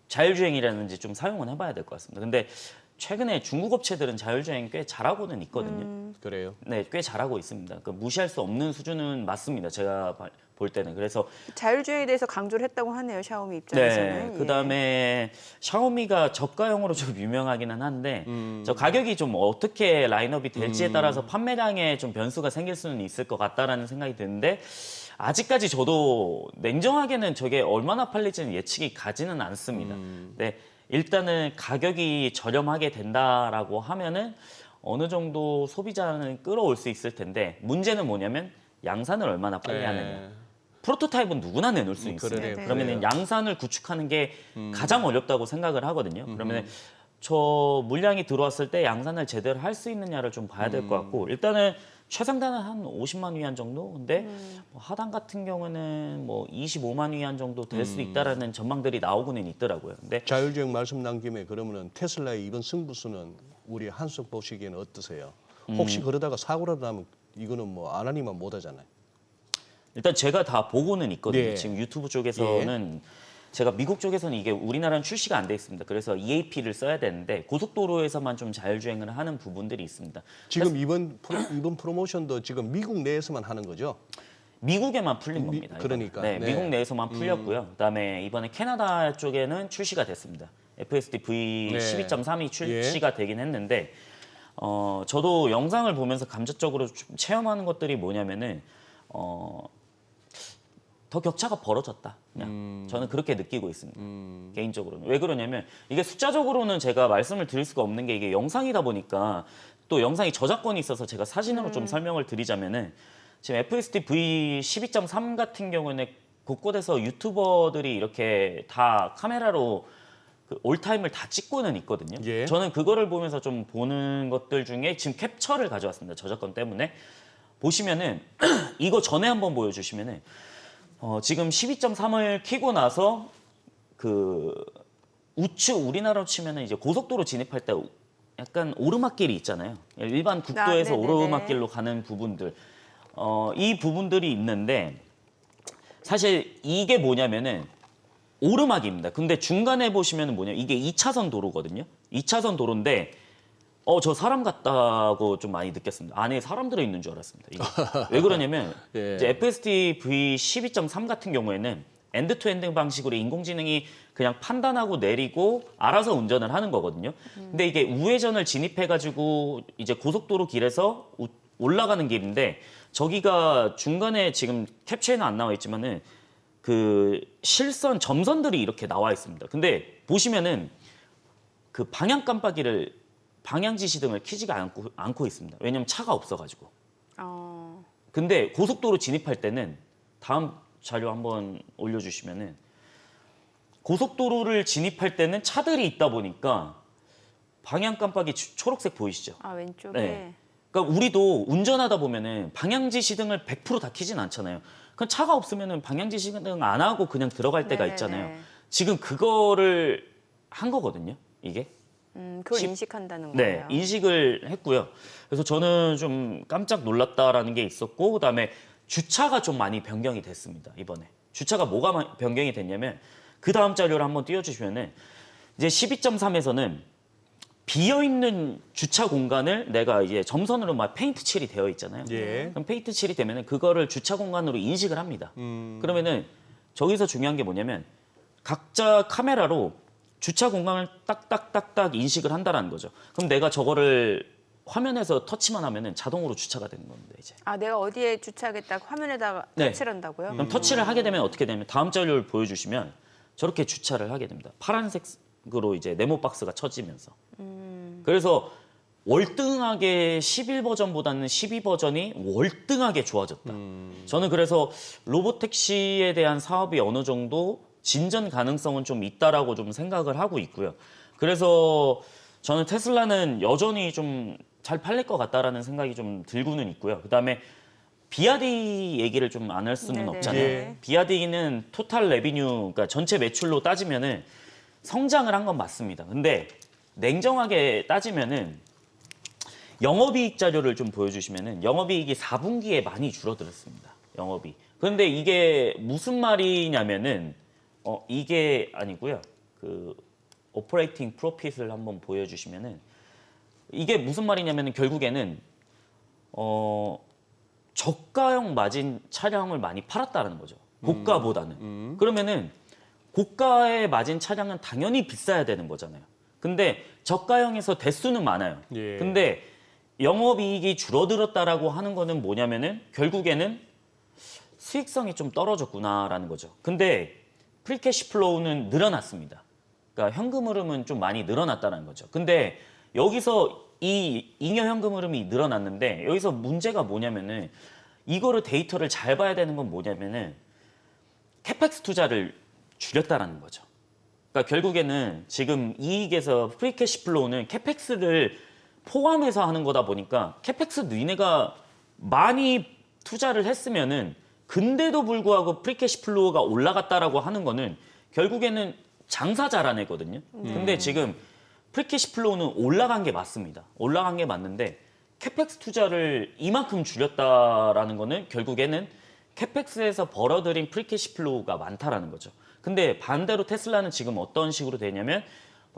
자율주행이라든지 좀 사용은 해봐야 될 것 같습니다. 근데 최근에 중국 업체들은 자율주행 꽤 잘하고는 있거든요. 그래요. 네, 꽤 잘하고 있습니다. 그 무시할 수 없는 수준은 맞습니다. 제가 볼 때는. 그래서 자율주행에 대해서 강조를 했다고 하네요. 샤오미 입장에서는. 네, 그다음에 샤오미가 저가형으로 좀 유명하기는 한데 저 가격이 좀 어떻게 라인업이 될지에 따라서 판매량에 좀 변수가 생길 수는 있을 것 같다라는 생각이 드는데 아직까지 저도 냉정하게는 저게 얼마나 팔릴지는 예측이 가지는 않습니다. 네, 일단은 가격이 저렴하게 된다라고 하면은 어느 정도 소비자는 끌어올 수 있을 텐데 문제는 뭐냐면 양산을 얼마나 빨리 네. 하느냐. 프로토타입은 누구나 내놓을 수 있어요. 그러네요. 그러면은 양산을 구축하는 게 가장 어렵다고 생각을 하거든요. 그러면은 저 물량이 들어왔을 때 양산을 제대로 할 수 있느냐를 좀 봐야 될 것 같고 일단은 최상단은 한 50만 위안 정도. 근데 뭐 하단 같은 경우는 뭐 25만 위안 정도 될 수 있다라는 전망들이 나오고는 있더라고요. 근데 자율주행 말씀 나온 김에 그러면은 테슬라의 이번 승부수는 우리 한석 보시기에는 어떠세요? 혹시 그러다가 사고라도 나면 이거는 뭐 안 하니만 못 하잖아요. 일단 제가 다 보고는 있거든요. 네. 지금 유튜브 쪽에서는 제가 미국 쪽에서는 이게 우리나라는 출시가 안 돼 있습니다. 그래서 EAP를 써야 되는데 고속도로에서만 좀 자율주행을 하는 부분들이 있습니다. 지금 이번 프로모션도 지금 미국 내에서만 하는 거죠? 미국에만 풀린 겁니다. 그러니까. 네, 네. 미국 내에서만 풀렸고요. 그다음에 이번에 캐나다 쪽에는 출시가 됐습니다. FSD V12.3이 출시가 되긴 했는데 저도 영상을 보면서 감정적으로 좀 체험하는 것들이 뭐냐면은 더 격차가 벌어졌다. 그냥 저는 그렇게 느끼고 있습니다. 개인적으로는. 왜 그러냐면 이게 숫자적으로는 제가 말씀을 드릴 수가 없는 게 이게 영상이다 보니까 또 영상이 저작권이 있어서 제가 사진으로 좀 설명을 드리자면은 지금 FSD V12.3 같은 경우는 곳곳에서 유튜버들이 이렇게 다 카메라로 그 올타임을 다 찍고는 있거든요. 예. 저는 그거를 보면서 좀 보는 것들 중에 지금 캡처를 가져왔습니다. 저작권 때문에. 보시면은 이거 전에 한번 보여주시면은 지금 12.3을 키고 나서 그 우측 우리나라로 치면은 이제 고속도로 진입할 때 약간 오르막길이 있잖아요. 일반 국도에서 네네네. 오르막길로 가는 부분들. 이 부분들이 있는데 사실 이게 뭐냐면은 오르막입니다. 근데 중간에 보시면은 뭐냐 이게 2차선 도로거든요. 2차선 도로인데 저 사람 같다고 좀 많이 느꼈습니다. 안에 사람 들어있는 줄 알았습니다. 이게. 왜 그러냐면 예. 이제 FSD V12.3 같은 경우에는 엔드-투-엔드 방식으로 인공지능이 그냥 판단하고 내리고 알아서 운전을 하는 거거든요. 근데 이게 우회전을 진입해가지고 이제 고속도로 길에서 올라가는 길인데 저기가 중간에 지금 캡처에는 안 나와 있지만은 그 실선 점선들이 이렇게 나와 있습니다. 근데 보시면은 그 방향 깜빡이를 방향 지시등을 켜지가 않고 있습니다. 왜냐면 차가 없어가지고. 근데 고속도로 진입할 때는 다음 자료 한번 올려주시면은 고속도로를 진입할 때는 차들이 있다 보니까 방향 깜빡이 초록색 보이시죠? 아, 왼쪽에. 네. 그러니까 우리도 운전하다 보면은 방향지 시등을 100% 다 켜진 않잖아요. 그럼 차가 없으면은 방향지 시등 안 하고 그냥 들어갈 때가 네네네. 있잖아요. 지금 그거를 한 거거든요. 이게. 그걸 시- 인식한다는 네, 거예요. 인식을 했고요. 그래서 저는 좀 깜짝 놀랐다라는 게 있었고, 그다음에 주차가 좀 많이 변경이 됐습니다. 이번에 주차가 뭐가 변경이 됐냐면 그 다음 자료를 한번 띄워주시면은 이제 12.3에서는 비어 있는 주차 공간을 내가 이제 점선으로 막 페인트 칠이 되어 있잖아요. 예. 그럼 페인트 칠이 되면은 그거를 주차 공간으로 인식을 합니다. 그러면은 저기서 중요한 게 뭐냐면 각자 카메라로 주차 공간을 딱딱딱딱 인식을 한다라는 거죠. 그럼 내가 저거를 화면에서 터치만 하면은 자동으로 주차가 되는 겁니다, 이제. 아, 내가 어디에 주차하겠다 화면에다가 네. 터치를 한다고요? 그럼 터치를 하게 되면 어떻게 되냐면 다음 자료를 보여주시면 저렇게 주차를 하게 됩니다. 파란색으로 이제 네모 박스가 쳐지면서. 그래서 월등하게 11버전보다는 12버전이 월등하게 좋아졌다. 저는 그래서 로보택시에 대한 사업이 어느 정도 진전 가능성은 좀 있다라고 좀 생각을 하고 있고요. 그래서 저는 테슬라는 여전히 좀 잘 팔릴 것 같다라는 생각이 좀 들고는 있고요. 그다음에 비아디 얘기를 좀 안 할 수는 네네. 없잖아요. 예. 비아디는 토탈 레비뉴, 그러니까 전체 매출로 따지면은 성장을 한 건 맞습니다. 근데 냉정하게 따지면은 영업이익 자료를 좀 보여주시면은 영업이익이 4분기에 많이 줄어들었습니다. 영업이익. 그런데 이게 무슨 말이냐면은 이게 아니고요. 그 오퍼레이팅 프로핏을 한번 보여주시면은 이게 무슨 말이냐면은 결국에는 저가형 마진 차량을 많이 팔았다는 거죠. 고가보다는. 그러면은 고가의 마진 차량은 당연히 비싸야 되는 거잖아요. 근데 저가형에서 대수는 많아요. 예. 근데 영업이익이 줄어들었다라고 하는 거는 뭐냐면은 결국에는 수익성이 좀 떨어졌구나라는 거죠. 근데 프리캐시 플로우는 늘어났습니다. 그러니까 현금 흐름은 좀 많이 늘어났다는 거죠. 근데 여기서 이 잉여 현금 흐름이 늘어났는데 여기서 문제가 뭐냐면은 이거를 데이터를 잘 봐야 되는 건 뭐냐면은 캐펙스 투자를 줄였다라는 거죠. 그러니까 결국에는 지금 이익에서 프리캐시 플로우는 캐펙스를 포함해서 하는 거다 보니까 캐펙스 니네가 많이 투자를 했으면은 근데도 불구하고 프리캐시 플로우가 올라갔다라고 하는 거는 결국에는 장사 잘한 애거든요. 근데 지금 프리캐시 플로우는 올라간 게 맞습니다. 올라간 게 맞는데 캐펙스 투자를 이만큼 줄였다라는 거는 결국에는 캐펙스에서 벌어들인 프리캐시 플로우가 많다라는 거죠. 근데 반대로 테슬라는 지금 어떤 식으로 되냐면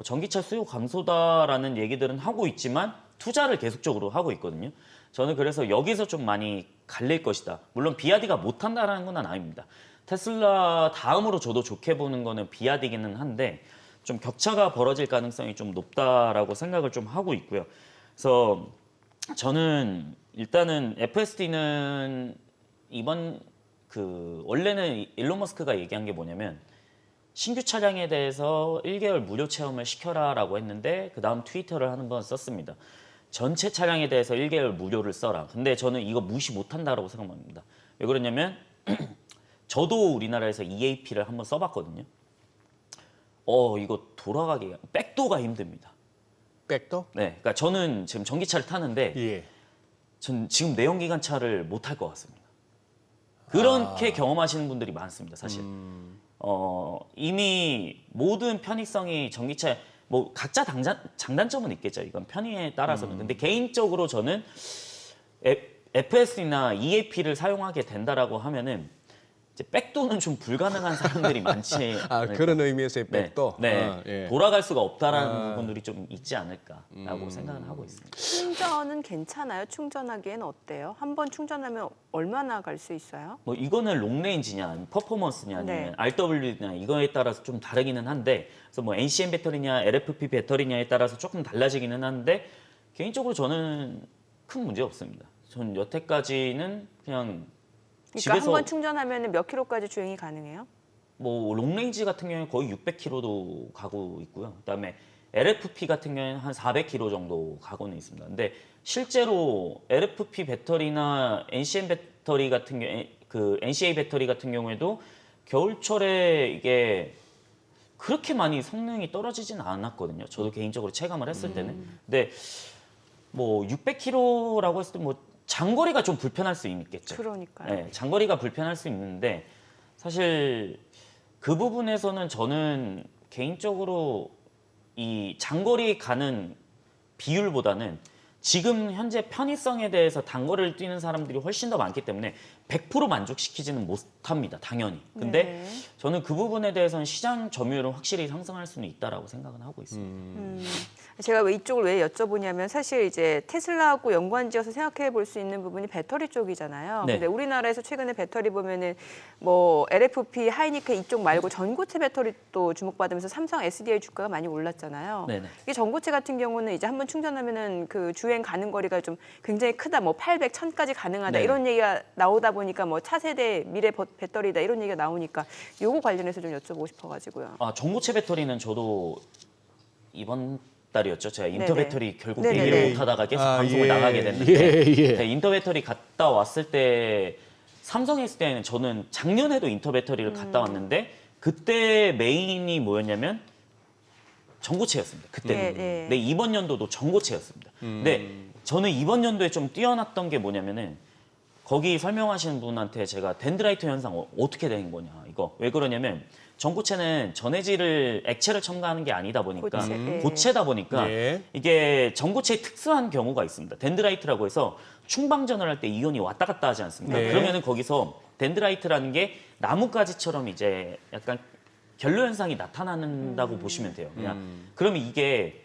전기차 수요 감소다라는 얘기들은 하고 있지만 투자를 계속적으로 하고 있거든요. 저는 그래서 여기서 좀 많이 갈릴 것이다. 물론 비아디가 못한다라는 건 아닙니다. 테슬라 다음으로 저도 좋게 보는 거는 비아디기는 한데 좀 격차가 벌어질 가능성이 좀 높다라고 생각을 좀 하고 있고요. 그래서 저는 일단은 FSD는 이번 원래는 일론 머스크가 얘기한 게 뭐냐면 신규 차량에 대해서 1개월 무료 체험을 시켜라라고 했는데 그 다음 트위터를 한 번 썼습니다. 전체 차량에 대해서 1개월 무료를 써라. 근데 저는 이거 무시 못한다라고 생각합니다. 왜 그러냐면 저도 우리나라에서 EAP를 한번 써봤거든요. 이거 돌아가기가 백도가 힘듭니다. 백도? 네, 그러니까 저는 지금 전기차를 타는데 예. 전 지금 내연기관차를 못 탈 것 같습니다. 그렇게 경험하시는 분들이 많습니다, 사실. 이미 모든 편의성이 전기차 뭐 각자 장단점은 있겠죠. 이건 편의에 따라서는. 근데 개인적으로 저는 FS나 EAP를 사용하게 된다라고 하면은 이제 백도는 좀 불가능한 사람들이 많지. 그런 의미에서의 네, 백도? 네. 예. 돌아갈 수가 없다라는 부분들이 좀 있지 않을까라고 생각을 하고 있습니다. 충전은 괜찮아요? 충전하기엔 어때요? 한 번 충전하면 얼마나 갈 수 있어요? 뭐 이거는 롱레인지냐, 퍼포먼스냐, 아니면 네. RW냐 이거에 따라서 좀 다르기는 한데, 그래서 뭐 NCM 배터리냐, LFP 배터리냐에 따라서 조금 달라지기는 하는데 개인적으로 저는 큰 문제 없습니다. 전 여태까지는 그냥 그러니까 집에서 한 번 충전하면 몇 킬로까지 주행이 가능해요? 뭐 롱레인지 같은 경우에 거의 600km도 가고 있고요. 그다음에 LFP 같은 경우에는 한 400km 정도 가고는 있습니다. 근데 실제로 LFP 배터리나 NCM 배터리 같은 경우에 NCA 배터리 같은 경우에도 겨울철에 이게 그렇게 많이 성능이 떨어지진 않았거든요. 저도 개인적으로 체감을 했을 때는. 근데 뭐 600km라고 했을 때 뭐 장거리가 좀 불편할 수 있겠죠. 그러니까요. 네, 장거리가 불편할 수 있는데 사실 그 부분에서는 저는 개인적으로 이 장거리 가는 비율보다는 지금 현재 편의성에 대해서 단거리를 뛰는 사람들이 훨씬 더 많기 때문에 100% 만족시키지는 못합니다. 당연히. 근데 네. 저는 그 부분에 대해서는 시장 점유율은 확실히 상승할 수는 있다라고 생각은 하고 있습니다. 제가 왜 이쪽을 왜 여쭤보냐면 사실 이제 테슬라하고 연관지어서 생각해 볼 수 있는 부분이 배터리 쪽이잖아요. 네. 근데 우리나라에서 최근에 배터리 보면은 뭐 LFP, 하이니케 이쪽 말고 전고체 배터리 또 주목받으면서 삼성 SDI 주가가 많이 올랐잖아요. 네네. 이게 전고체 같은 경우는 이제 한번 충전하면은 그 주행 가는 거리가 좀 굉장히 크다. 뭐 800, 1000까지 가능하다. 네. 이런 얘기가 나오다 보니까 뭐 차세대 미래 배터리다 이런 얘기가 나오니까 요거 관련해서 좀 여쭤보고 싶어 가지고요. 아, 전고체 배터리는 저도 이번 달이었죠. 제가 인터 네네. 배터리 결국 네네네. 얘기를 못하다가 계속 아, 방송을 예. 나가게 됐는데 예, 예. 제가 인터 배터리 갔다 왔을 때 삼성 SDI는 저는 작년에도 인터 배터리를 갔다 왔는데 그때 메인이 뭐였냐면 전고체였습니다. 그때는. 네, 네. 근데 이번 연도도 전고체였습니다. 근데 저는 이번 연도에 좀 뛰어났던 게 뭐냐면은 거기 설명하시는 분한테 제가 덴드라이트 현상 어떻게 된 거냐 이거 왜 그러냐면 전고체는 전해질을 액체를 첨가하는 게 아니다 보니까 고체다 보니까 예. 이게 전고체의 특수한 경우가 있습니다. 덴드라이트라고 해서 충방전을 할 때 이온이 왔다 갔다 하지 않습니까? 네. 그러면은 거기서 덴드라이트라는 게 나뭇가지처럼 이제 약간 결로 현상이 나타난다고 보시면 돼요. 그냥 그러면 이게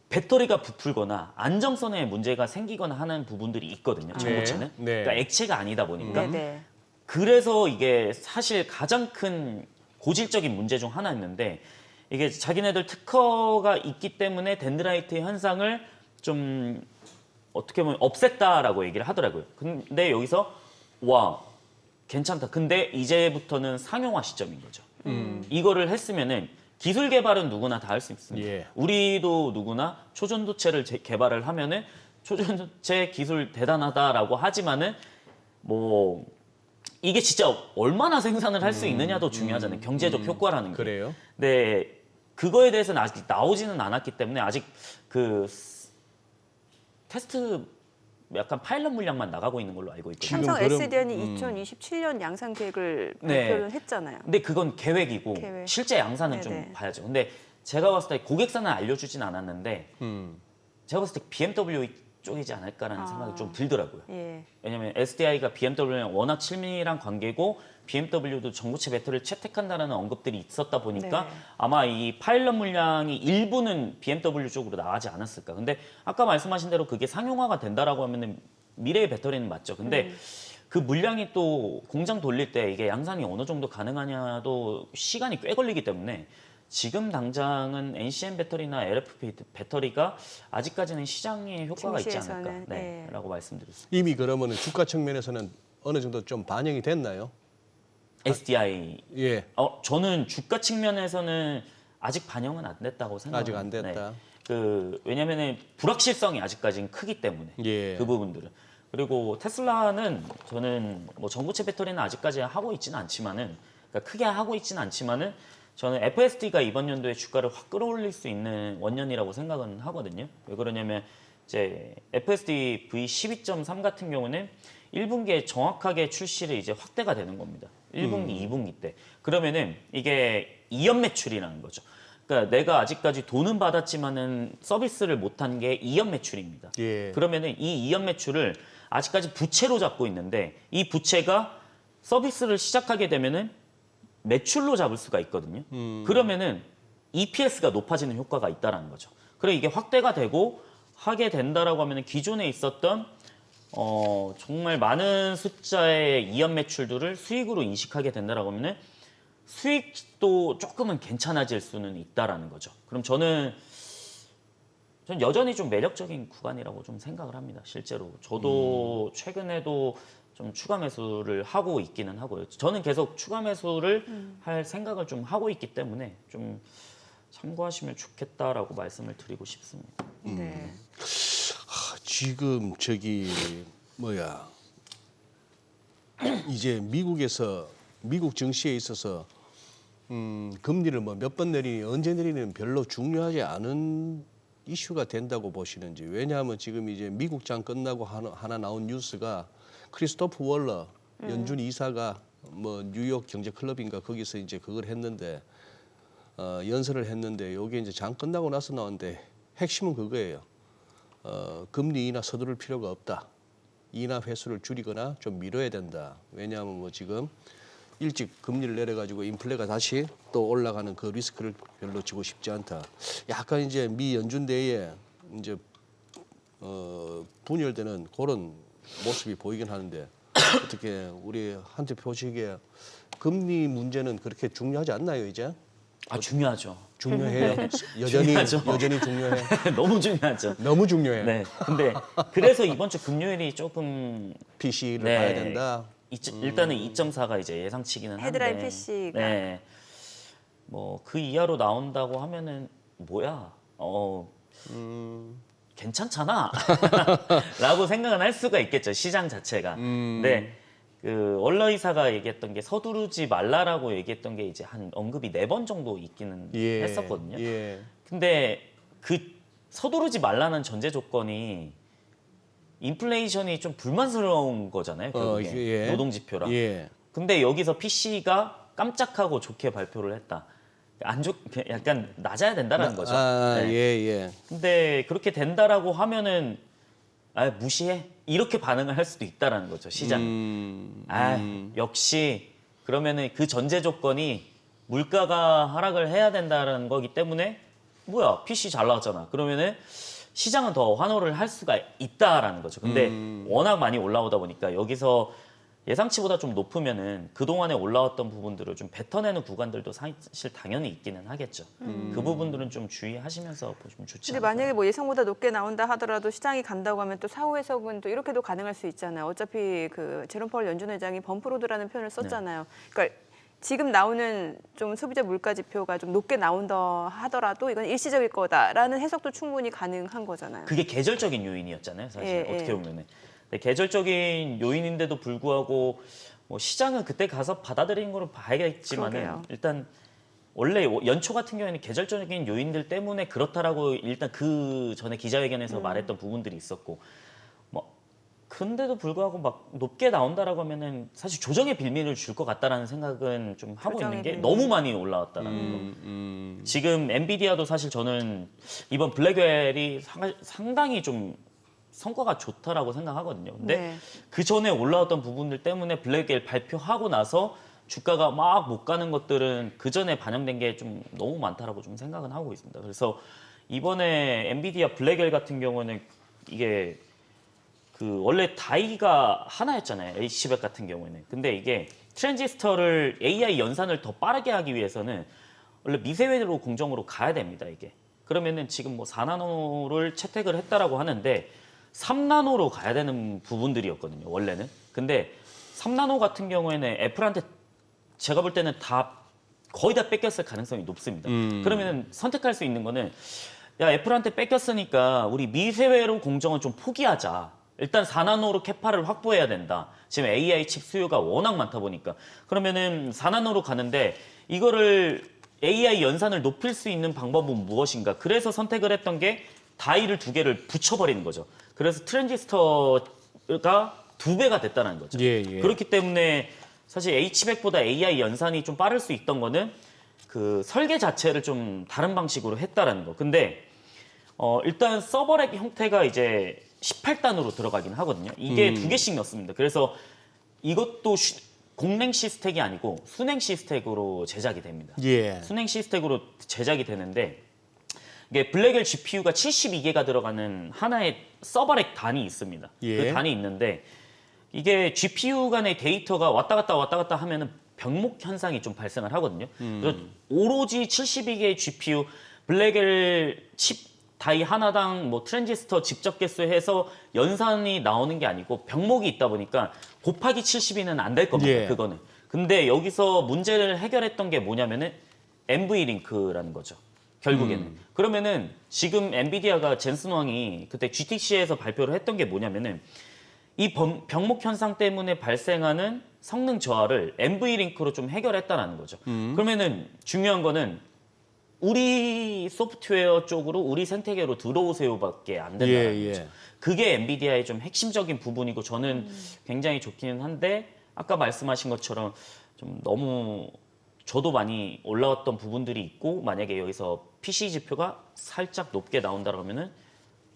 배터리가 부풀거나 안정성에 문제가 생기거나 하는 부분들이 있거든요. 전고체는. 네. 그러니까 액체가 아니다 보니까. 네네. 그래서 이게 사실 가장 큰 고질적인 문제 중 하나였는데 이게 자기네들 특허가 있기 때문에 덴드라이트 현상을 좀 어떻게 보면 없앴다라고 얘기를 하더라고요. 근데 여기서 와 괜찮다. 근데 이제부터는 상용화 시점인 거죠. 이거를 했으면은 기술 개발은 누구나 다 할 수 있습니다. 예. 우리도 누구나 초전도체를 개발을 하면은 초전도체 기술 대단하다라고 하지만은 뭐 이게 진짜 얼마나 생산을 할 수 있느냐도 중요하잖아요. 경제적 효과라는 게. 그래요? 네, 그거에 대해서는 아직 나오지는 않았기 때문에 아직 그 테스트 약간 파일럿 물량만 나가고 있는 걸로 알고 있거든요. 삼성 지금 그럼- SDI는 2027년 양산 계획을 네. 발표를 했잖아요. 근데 그건 계획이고 계획. 실제 양산은 네네. 좀 봐야죠. 근데 제가 봤을 때 고객사는 알려주진 않았는데 제가 봤을 때 BMW 쪽이지 않을까라는 생각이 좀 들더라고요. 예. 왜냐면 SDI가 BMW랑 워낙 친밀한 관계고 BMW도 전고체 배터리를 채택한다는 언급들이 있었다 보니까 네. 아마 이 파일럿 물량이 일부는 BMW 쪽으로 나가지 않았을까. 근데 아까 말씀하신 대로 그게 상용화가 된다라고 하면은 미래의 배터리는 맞죠. 근데 그 물량이 또 공장 돌릴 때 이게 양산이 어느 정도 가능하냐도 시간이 꽤 걸리기 때문에 지금 당장은 NCM 배터리나 LFP 배터리가 아직까지는 시장에 효과가 있지 증시에서는, 않을까 네, 네. 라고 말씀드렸습니다. 이미 그러면 주가 측면에서는 어느 정도 좀 반영이 됐나요? SDI 예. 저는 주가 측면에서는 아직 반영은 안 됐다고 아직 생각합니다. 안 됐다. 왜냐면은 불확실성이 아직까지는 크기 때문에 예. 그 부분들은. 그리고 테슬라는 저는 뭐 전고체 배터리는 아직까지 하고 있지는 않지만은 그러니까 크게 하고 있지는 않지만은 저는 FSD가 이번 연도에 주가를 확 끌어올릴 수 있는 원년이라고 생각은 하거든요. 왜 그러냐면 이제 FSD V12.3 같은 경우는 1분기에 정확하게 출시를 이제 확대가 되는 겁니다. 1분기, 2분기 때. 그러면은 이게 이연 매출이라는 거죠. 그러니까 내가 아직까지 돈은 받았지만은 서비스를 못한 게 이연 매출입니다. 예. 그러면은 이 이연 매출을 아직까지 부채로 잡고 있는데 이 부채가 서비스를 시작하게 되면은 매출로 잡을 수가 있거든요. 그러면은 EPS가 높아지는 효과가 있다라는 거죠. 그래 이게 확대가 되고 하게 된다라고 하면은 기존에 있었던 정말 많은 숫자의 이연 매출들을 수익으로 인식하게 된다라고 하면은 수익도 조금은 괜찮아질 수는 있다라는 거죠. 그럼 저는 여전히 좀 매력적인 구간이라고 좀 생각을 합니다. 실제로 저도 최근에도 좀 추가 매수를 하고 있기는 하고요. 저는 계속 추가 매수를 할 생각을 좀 하고 있기 때문에 좀 참고하시면 좋겠다라고 말씀을 드리고 싶습니다. 네. 지금 저기 뭐야 이제 미국 증시에 있어서 금리를 뭐 몇 번 내리니 언제 내리는 별로 중요하지 않은 이슈가 된다고 보시는지. 왜냐하면 지금 이제 미국장 끝나고 하나 나온 뉴스가 크리스토프 월러 연준 이사가 뭐 뉴욕 경제 클럽인가 거기서 이제 그걸 했는데 연설을 했는데 요게 이제 장 끝나고 나서 나왔는데 핵심은 그거예요. 금리 인하 서두를 필요가 없다. 인하 횟수를 줄이거나 좀 미뤄야 된다. 왜냐하면 뭐 지금 일찍 금리를 내려가지고 인플레가 다시 또 올라가는 그 리스크를 별로 지고 싶지 않다. 약간 이제 미 연준 내에 이제 분열되는 그런 모습이 보이긴 하는데 어떻게 우리 한테 보시기에 금리 문제는 그렇게 중요하지 않나요 이제? 중요하죠. 중요해요. 여전히 중요하죠. 여전히 중요해. 너무 중요하죠. 너무 중요해. 네. 근데 그래서 이번 주 금요일이 조금 PC를 네. 봐야 된다. 일단은 2.4가 이제 예상치기는 한데. 헤드라인 PC가. 네. 뭐 그 이하로 나온다고 하면은 뭐야? 괜찮잖아. 라고 생각은 할 수가 있겠죠. 시장 자체가. 근데 그 월러 이사가 얘기했던 게 서두르지 말라라고 얘기했던 게 이제 한 언급이 4번 정도 있기는 예. 했었거든요. 예. 근데 그 서두르지 말라는 전제 조건이 인플레이션이 좀 불만스러운 거잖아요. 결국에. 예. 노동 지표랑. 예. 근데 여기서 PC가 깜짝하고 좋게 발표를 했다. 약간 낮아야 된다라는 거죠. 네. 예. 근데 그렇게 된다라고 하면은 무시해 이렇게 반응을 할 수도 있다라는 거죠 시장. 역시 그러면은 그 전제 조건이 물가가 하락을 해야 된다는 거기 때문에 뭐야 PC 잘 나왔잖아. 그러면은 시장은 더 환호를 할 수가 있다라는 거죠. 근데 워낙 많이 올라오다 보니까 여기서 예상치보다 좀 높으면은 그동안에 올라왔던 부분들을 좀 뱉어내는 구간들도 사실 당연히 있기는 하겠죠. 그 부분들은 좀 주의하시면서 보시면 좋지 근데 않을까. 만약에 뭐 예상보다 높게 나온다 하더라도 시장이 간다고 하면 또 사후 해석은 또 이렇게도 가능할 수 있잖아요. 어차피 그 제롬 파월 연준 회장이 범프로드라는 표현을 썼잖아요. 그러니까 지금 나오는 좀 소비자 물가 지표가 좀 높게 나온다 하더라도 이건 일시적일 거다라는 해석도 충분히 가능한 거잖아요. 그게 계절적인 요인이었잖아요. 사실 예, 어떻게 예. 보면은. 네, 계절적인 요인인데도 불구하고 뭐 시장은 그때 가서 받아들이는 거로 봐야겠지만은 그러게요. 일단 원래 연초 같은 경우에는 계절적인 요인들 때문에 그렇다라고 일단 그 전에 기자회견에서 말했던 부분들이 있었고 뭐 근데도 불구하고 막 높게 나온다라고 하면은 사실 조정의 빌미를 줄 것 같다라는 생각은 좀 하고 있는 조정의 게 빌미. 너무 많이 올라왔다라는 거. 지금 엔비디아도 사실 저는 이번 블랙웰이 상당히 좀 성과가 좋다라고 생각하거든요. 근데 네. 그 전에 올라왔던 부분들 때문에 블랙웰 발표하고 나서 주가가 막 못 가는 것들은 그 전에 반영된 게 좀 너무 많다라고 좀 생각은 하고 있습니다. 그래서 이번에 엔비디아 블랙웰 같은 경우는 이게 그 원래 다이가 하나였잖아요. H100 같은 경우에는. 근데 이게 트랜지스터를 AI 연산을 더 빠르게 하기 위해서는 원래 미세외로 공정으로 가야 됩니다. 이게. 그러면은 지금 뭐 4나노를 채택을 했다라고 하는데 3나노로 가야 되는 부분들이었거든요. 원래는. 근데 3나노 같은 경우에는 애플한테 제가 볼 때는 거의 다 뺏겼을 가능성이 높습니다. 그러면 선택할 수 있는 거는 야 애플한테 뺏겼으니까 우리 미세외로 공정은 좀 포기하자. 일단 4나노로 캐파를 확보해야 된다. 지금 AI 칩 수요가 워낙 많다 보니까. 그러면은 4나노로 가는데 이거를 AI 연산을 높일 수 있는 방법은 무엇인가? 그래서 선택을 했던 게 다이를 2개를 붙여버리는 거죠. 그래서 트랜지스터가 2배가 됐다는 거죠. 예. 그렇기 때문에 사실 H100보다 AI 연산이 좀 빠를 수 있던 거는 그 설계 자체를 좀 다른 방식으로 했다라는 거. 근데 일단 서버렉 형태가 이제 18단으로 들어가긴 하거든요. 이게 2개씩 넣습니다. 그래서 이것도 공랭 시스택이 아니고 순행 시스택으로 제작이 됩니다. 예. 순행 시스택으로 제작이 되는데 이게 블랙웰 GPU가 72개가 들어가는 하나의 서버렉 단이 있습니다. 예. 그 단이 있는데 이게 GPU 간의 데이터가 왔다 갔다 하면은 병목 현상이 좀 발생을 하거든요. 그래서 오로지 72개의 GPU 블랙웰 칩 다이 하나당 뭐 트랜지스터 집적 개수 해서 연산이 나오는 게 아니고 병목이 있다 보니까 곱하기 72는 안 될 겁니다. 예. 그거는. 근데 여기서 문제를 해결했던 게 뭐냐면은 NV링크라는 거죠. 결국에는. 그러면은 지금 엔비디아가 젠슨 왕이 그때 GTC에서 발표를 했던 게 뭐냐면은 이 병목 현상 때문에 발생하는 성능 저하를 NV링크로 좀 해결했다라는 거죠. 그러면은 중요한 거는 우리 소프트웨어 쪽으로 우리 생태계로 들어오세요밖에 안 된다는 예, 거죠. 예. 그게 엔비디아의 좀 핵심적인 부분이고 저는 굉장히 좋기는 한데 아까 말씀하신 것처럼 좀 너무 저도 많이 올라왔던 부분들이 있고 만약에 여기서 PC 지표가 살짝 높게 나온다 그러면은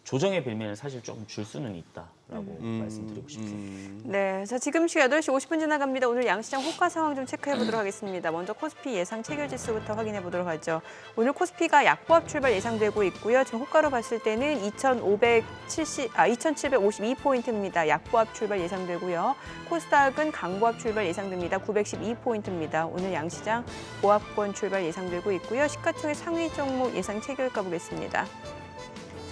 조정의 빌미를 사실 조금 줄 수는 있다라고 말씀드리고 싶습니다. 네, 자 지금 시각 8시 50분 지나갑니다. 오늘 양시장 호가 상황 좀 체크해 보도록 하겠습니다. 먼저 코스피 예상 체결 지수부터 확인해 보도록 하죠. 오늘 코스피가 약보합 출발 예상되고 있고요. 지금 호가로 봤을 때는 2,752포인트입니다. 약보합 출발 예상되고요. 코스닥은 강보합 출발 예상됩니다. 912포인트입니다. 오늘 양시장 보합권 출발 예상되고 있고요. 시가총액 상위 종목 예상 체결가 보겠습니다.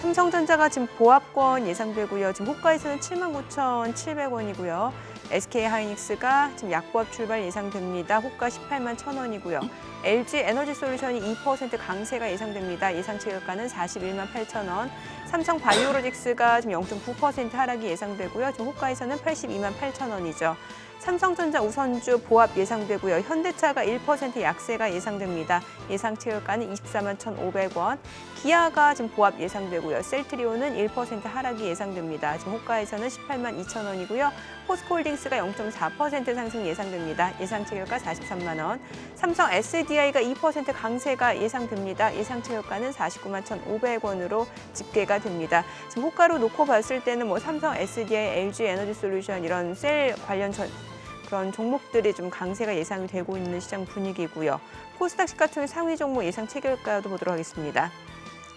삼성전자가 지금 보합권 예상되고요. 지금 호가에서는 79,700원이고요. SK하이닉스가 지금 약보합 출발 예상됩니다. 호가 181,100원이고요. LG에너지솔루션이 2% 강세가 예상됩니다. 예상 체결가는 418,000원. 삼성바이오로직스가 지금 0.9% 하락이 예상되고요. 지금 호가에서는 828,000원이죠. 삼성전자 우선주 보합 예상되고요. 현대차가 1% 약세가 예상됩니다. 예상 체결가는 241,500원. 기아가 지금 보합 예상되고요. 셀트리온은 1% 하락이 예상됩니다. 지금 호가에서는 182,000원이고요. 포스코홀딩스가 0.4% 상승 예상됩니다. 예상 체결가 43만 원. 삼성 SDI가 2% 강세가 예상됩니다. 예상 체결가는 491,500원으로 집계가 됩니다. 지금 호가로 놓고 봤을 때는 뭐 삼성 SDI, LG에너지솔루션 이런 셀 관련 그런 종목들이 좀 강세가 예상이 되고 있는 시장 분위기고요. 코스닥 시가총액 상위 종목 예상 체결가도 보도록 하겠습니다.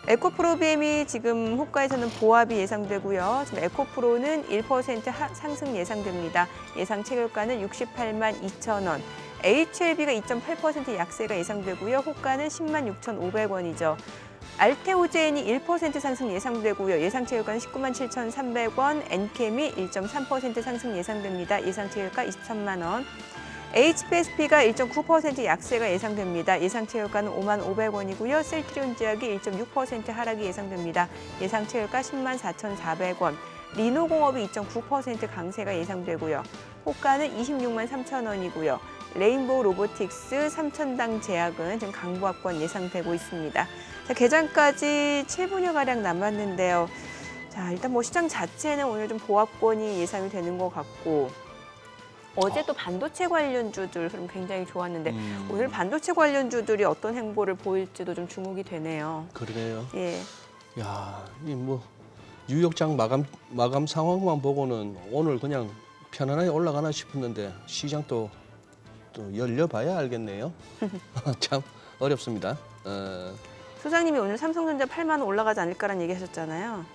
에코프로비엠이 지금 호가에서는 보합이 예상되고요. 지금 에코프로는 1% 상승 예상됩니다. 예상 체결가는 682,000원. HLB가 2.8% 약세가 예상되고요. 호가는 106,500원이죠. 알테오제인이 1% 상승 예상되고요. 예상 체결가는 197,300원. 엔캠이 1.3% 상승 예상됩니다. 예상 체결가 23만 원. HPSP가 1.9% 약세가 예상됩니다. 예상 체결가는 55,500원이고요. 셀트리온제약이 1.6% 하락이 예상됩니다. 예상 체결가 104,400원. 리노공업이 2.9% 강세가 예상되고요. 호가는 263,000원이고요. 레인보우 로보틱스, 삼천당 제약은 지금 강보합권 예상되고 있습니다. 자, 개장까지 7분여가량 남았는데요. 자, 일단 뭐 시장 자체는 오늘 좀 보합권이 예상이 되는 것 같고 어제 또 반도체 관련주들 흐름 굉장히 좋았는데 오늘 반도체 관련주들이 어떤 행보를 보일지도 좀 주목이 되네요. 그러네요. 예. 야, 이 뭐 뉴욕장 마감 상황만 보고는 오늘 그냥 편안하게 올라가나 싶었는데 시장 또 열려봐야 알겠네요. 참 어렵습니다. 소장님이 오늘 삼성전자 8만 원 올라가지 않을까라는 얘기하셨잖아요.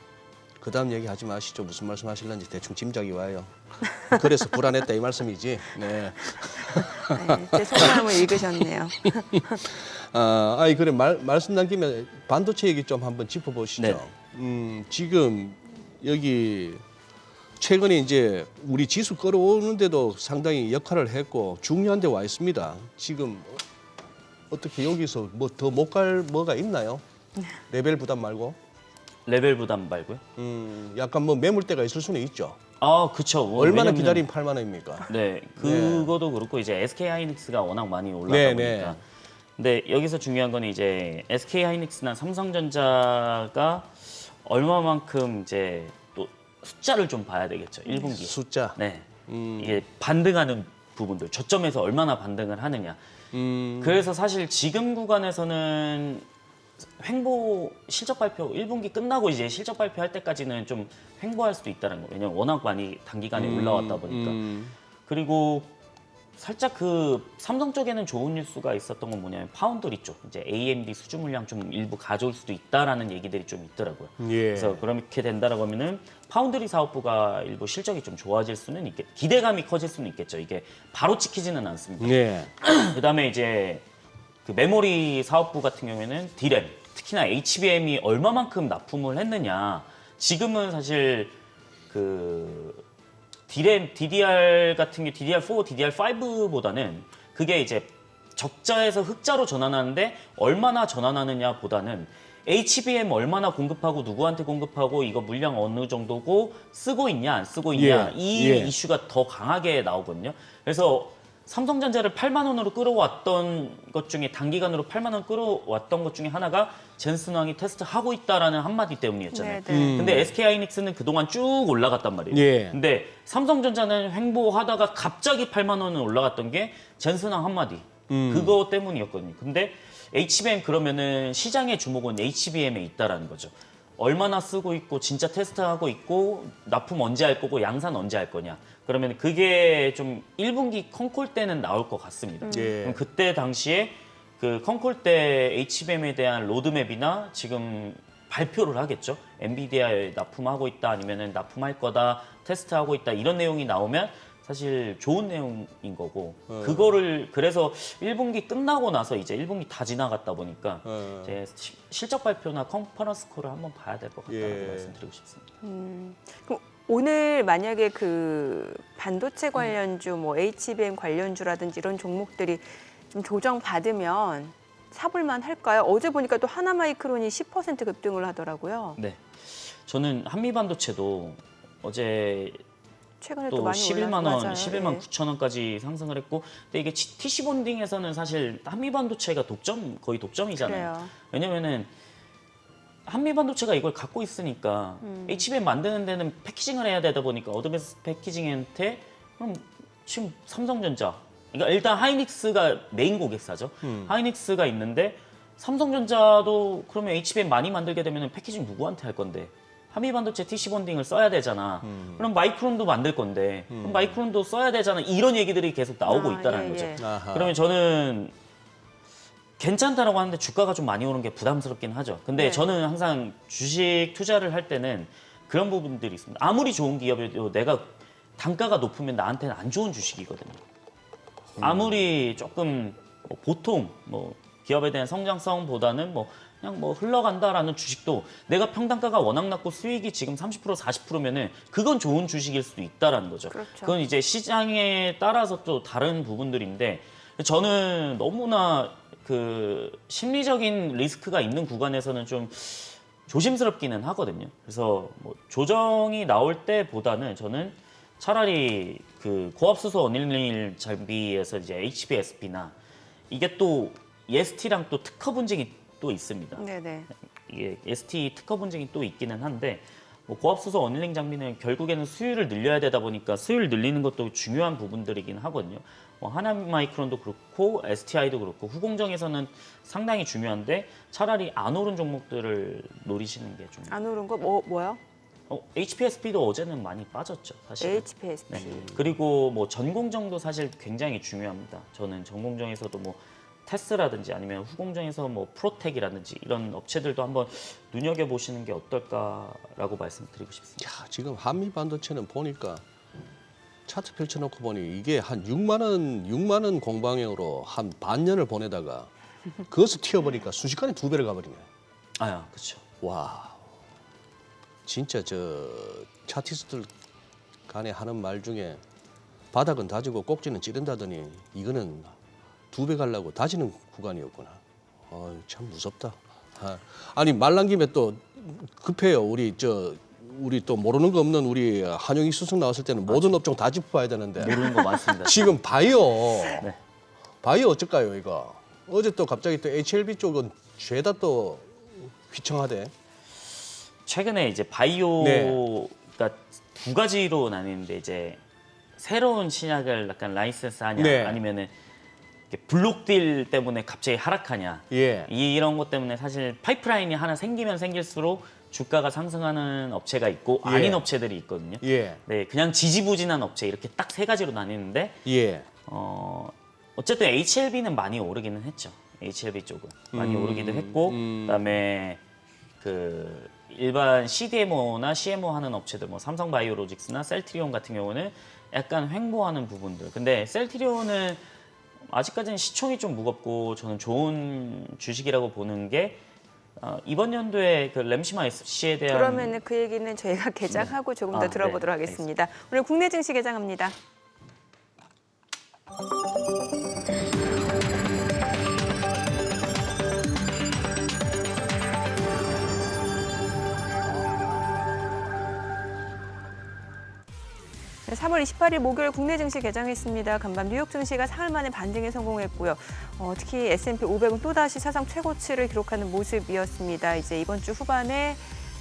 그다음 얘기하지 마시죠. 무슨 말씀하실런지 대충 짐작이 와요. 그래서 불안했다 이 말씀이지. 네. 네, 제 속마음을 읽으셨네요. 아니 그래 말씀 난 김에 반도체 얘기 좀 한번 짚어보시죠. 네. 지금 여기 최근에 이제 우리 지수 끌어오는데도 상당히 역할을 했고 중요한 데 와 있습니다. 지금 어떻게 여기서 뭐 더 못 갈 뭐가 있나요? 레벨 부담 말고? 레벨 부담 말고요? 약간 뭐 매물대가 있을 수는 있죠. 아, 그쵸. 얼마나 왜냐면은- 기다린 8만 원입니까? 네, 그거도 그렇고 이제 SK하이닉스가 워낙 많이 올라다 네, 보니까. 네. 근데 여기서 중요한 건 이제 SK하이닉스나 삼성전자가 얼마만큼 이제 또 숫자를 좀 봐야 되겠죠. 1분기. 숫자. 네. 이게 반등하는 부분들, 저점에서 얼마나 반등을 하느냐. 그래서 사실 지금 구간에서는 횡보 실적 발표 1분기 끝나고 이제 실적 발표할 때까지는 좀 횡보할 수도 있다는 거예요. 왜냐면 워낙 많이 단기간에 올라왔다 보니까. 그리고 살짝 그 삼성 쪽에는 좋은 뉴스가 있었던 건 뭐냐면 파운드리 쪽 이제 AMD 수주 물량 좀 일부 가져올 수도 있다라는 얘기들이 좀 있더라고요. 예. 그래서 그렇게 된다라고 하면은 파운드리 사업부가 일부 실적이 좀 좋아질 수는 기대감이 커질 수는 있겠죠. 이게 바로 찍히지는 않습니다. 네. 그다음에 이제 그 메모리 사업부 같은 경우에는 D램, 특히나 HBM이 얼마만큼 납품을 했느냐. 지금은 사실 그 D램, DDR 같은 게 DDR4, DDR5보다는 그게 이제 적자에서 흑자로 전환하는데 얼마나 전환하느냐보다는 HBM 얼마나 공급하고 누구한테 공급하고 이거 물량 어느 정도고 쓰고 있냐 안 쓰고 있냐 예, 이 예. 이슈가 더 강하게 나오거든요. 그래서 삼성전자를 8만 원으로 끌어왔던 것 중에 단기간으로 8만 원 끌어왔던 것 중에 하나가 젠슨왕이 테스트하고 있다라는 한마디 때문이었잖아요. 네, 네. 근데 SK하이닉스는 그동안 쭉 올라갔단 말이에요. 예. 근데 삼성전자는 횡보하다가 갑자기 8만 원은 올라갔던 게 젠슨왕 한마디. 그거 때문이었거든요. 근데 HBM 그러면은 시장의 주목은 HBM에 있다라는 거죠. 얼마나 쓰고 있고 진짜 테스트하고 있고 납품 언제 할 거고 양산 언제 할 거냐. 그러면 그게 좀 1분기 컨콜 때는 나올 것 같습니다. 예. 그럼 그때 당시에 그 컨콜 때 HBM에 대한 로드맵이나 지금 발표를 하겠죠. 엔비디아에 납품하고 있다 아니면은 납품할 거다 테스트하고 있다 이런 내용이 나오면 사실 좋은 내용인 거고 그거를 그래서 1분기 끝나고 나서 이제 1분기 다 지나갔다 보니까 이제 실적 발표나 컨퍼런스 콜을 한번 봐야 될 것 같다는 예. 말씀드리고 싶습니다. 그럼 오늘 만약에 그 반도체 관련주, 뭐 HBM 관련주라든지 이런 종목들이 좀 조정 받으면 사볼만 할까요? 어제 보니까 또 하나마이크론이 10% 급등을 하더라고요. 네, 저는 한미반도체도 어제 최근에 또 많이 11만 원, 맞아요. 11만 예. 9천 원까지 상승을 했고, 근데 이게 TC 본딩에서는 사실 한미반도체가 거의 독점이잖아요. 그래요. 왜냐면은 한미반도체가 이걸 갖고 있으니까 HBM 만드는 데는 패키징을 해야 되다 보니까 어드밴스 패키징한테 그럼 지금 삼성전자, 그러니까 일단 하이닉스가 메인 고객사죠. 하이닉스가 있는데 삼성전자도 그러면 HBM 많이 만들게 되면 패키징 누구한테 할 건데? 한미반도체 TC 본딩을 써야 되잖아. 그럼 마이크론도 만들 건데 그럼 마이크론도 써야 되잖아. 이런 얘기들이 계속 나오고 있다는 거죠. 예. 아하. 그러면 저는 괜찮다라고 하는데 주가가 좀 많이 오른 게 부담스럽긴 하죠. 근데 네. 저는 항상 주식 투자를 할 때는 그런 부분들이 있습니다. 아무리 좋은 기업이어도 내가 단가가 높으면 나한테는 안 좋은 주식이거든요. 아무리 조금 보통 기업에 대한 성장성보다는 그냥 흘러간다라는 주식도 내가 평단가가 워낙 낮고 수익이 지금 30% 40%면은 그건 좋은 주식일 수도 있다라는 거죠. 그렇죠. 그건 이제 시장에 따라서 또 다른 부분들인데 저는 너무나 그 심리적인 리스크가 있는 구간에서는 좀 조심스럽기는 하거든요. 그래서 조정이 나올 때보다는 저는 차라리 그 고압수소 어닐릴 장비에서 이제 HBSP나 이게 또 ST랑 또 특허 분쟁이 또 있습니다. 네네. 이게 ST 특허 분쟁이 또 있기는 한데 고압수소 어닐링 장비는 결국에는 수율을 늘려야 되다 보니까 수율 늘리는 것도 중요한 부분들이긴 하거든요. 하나마이크론도 그렇고 STI도 그렇고 후공정에서는 상당히 중요한데 차라리 안 오른 종목들을 노리시는 게 좀. 안 오른 거 뭐요? HPSP도 어제는 많이 빠졌죠, 사실. HPSP. 네. 그리고 전공정도 사실 굉장히 중요합니다. 저는 전공정에서도 테스라든지 아니면 후공정에서 프로텍이라든지 이런 업체들도 한번 눈여겨 보시는 게 어떨까라고 말씀드리고 싶습니다. 야, 지금 한미 반도체는 보니까 차트 펼쳐놓고 보니 이게 한 6만 원 공방형으로 한 반년을 보내다가 그것을 튀어버리니까 순식간에 2배를 가버리네. 아, 그렇죠. 와, 진짜 저 차티스트들 간에 하는 말 중에 바닥은 다지고 꼭지는 찌른다더니 이거는 2배 가려고 다지는 구간이었구나. 참 무섭다. 아니 말난 김에 또 급해요. 우리 또 모르는 거 없는 우리 한용희 수석 나왔을 때는 모든 업종 다 짚어봐야 되는데 모르는 거 많습니다. 지금 바이오 네. 바이오 어쩔까요 이거? 어제 또 갑자기 또 HLB 쪽은 죄다 또 휘청하대. 최근에 이제 바이오가 네. 두 가지로 나뉘는데 이제 새로운 신약을 약간 라이센스 하냐 네. 아니면은 블록딜 때문에 갑자기 하락하냐 예. 이런 것 때문에 사실 파이프라인이 하나 생기면 생길수록 주가가 상승하는 업체가 있고 예. 아닌 업체들이 있거든요. 예. 네, 그냥 지지부진한 업체 이렇게 딱 세 가지로 나뉘는데 예. 어쨌든 HLB는 많이 오르기는 했죠. HLB 쪽은 많이 오르기도 했고 그다음에 그 일반 CDMO나 CMO 하는 업체들 삼성바이오로직스나 셀트리온 같은 경우는 약간 횡보하는 부분들. 근데 셀트리온은 아직까지는 시총이 좀 무겁고 저는 좋은 주식이라고 보는 게 이번 연도에 그 램시마 SC에 대한 그러면은 그 얘기는 저희가 개장하고 조금 더 네, 들어보도록 하겠습니다. 오늘 국내 증시 개장합니다. 네, 3월 28일 목요일 국내 증시 개장했습니다. 간밤 뉴욕 증시가 사흘 만에 반등에 성공했고요. 특히 S&P 500은 또다시 사상 최고치를 기록하는 모습이었습니다. 이제 이번 주 후반에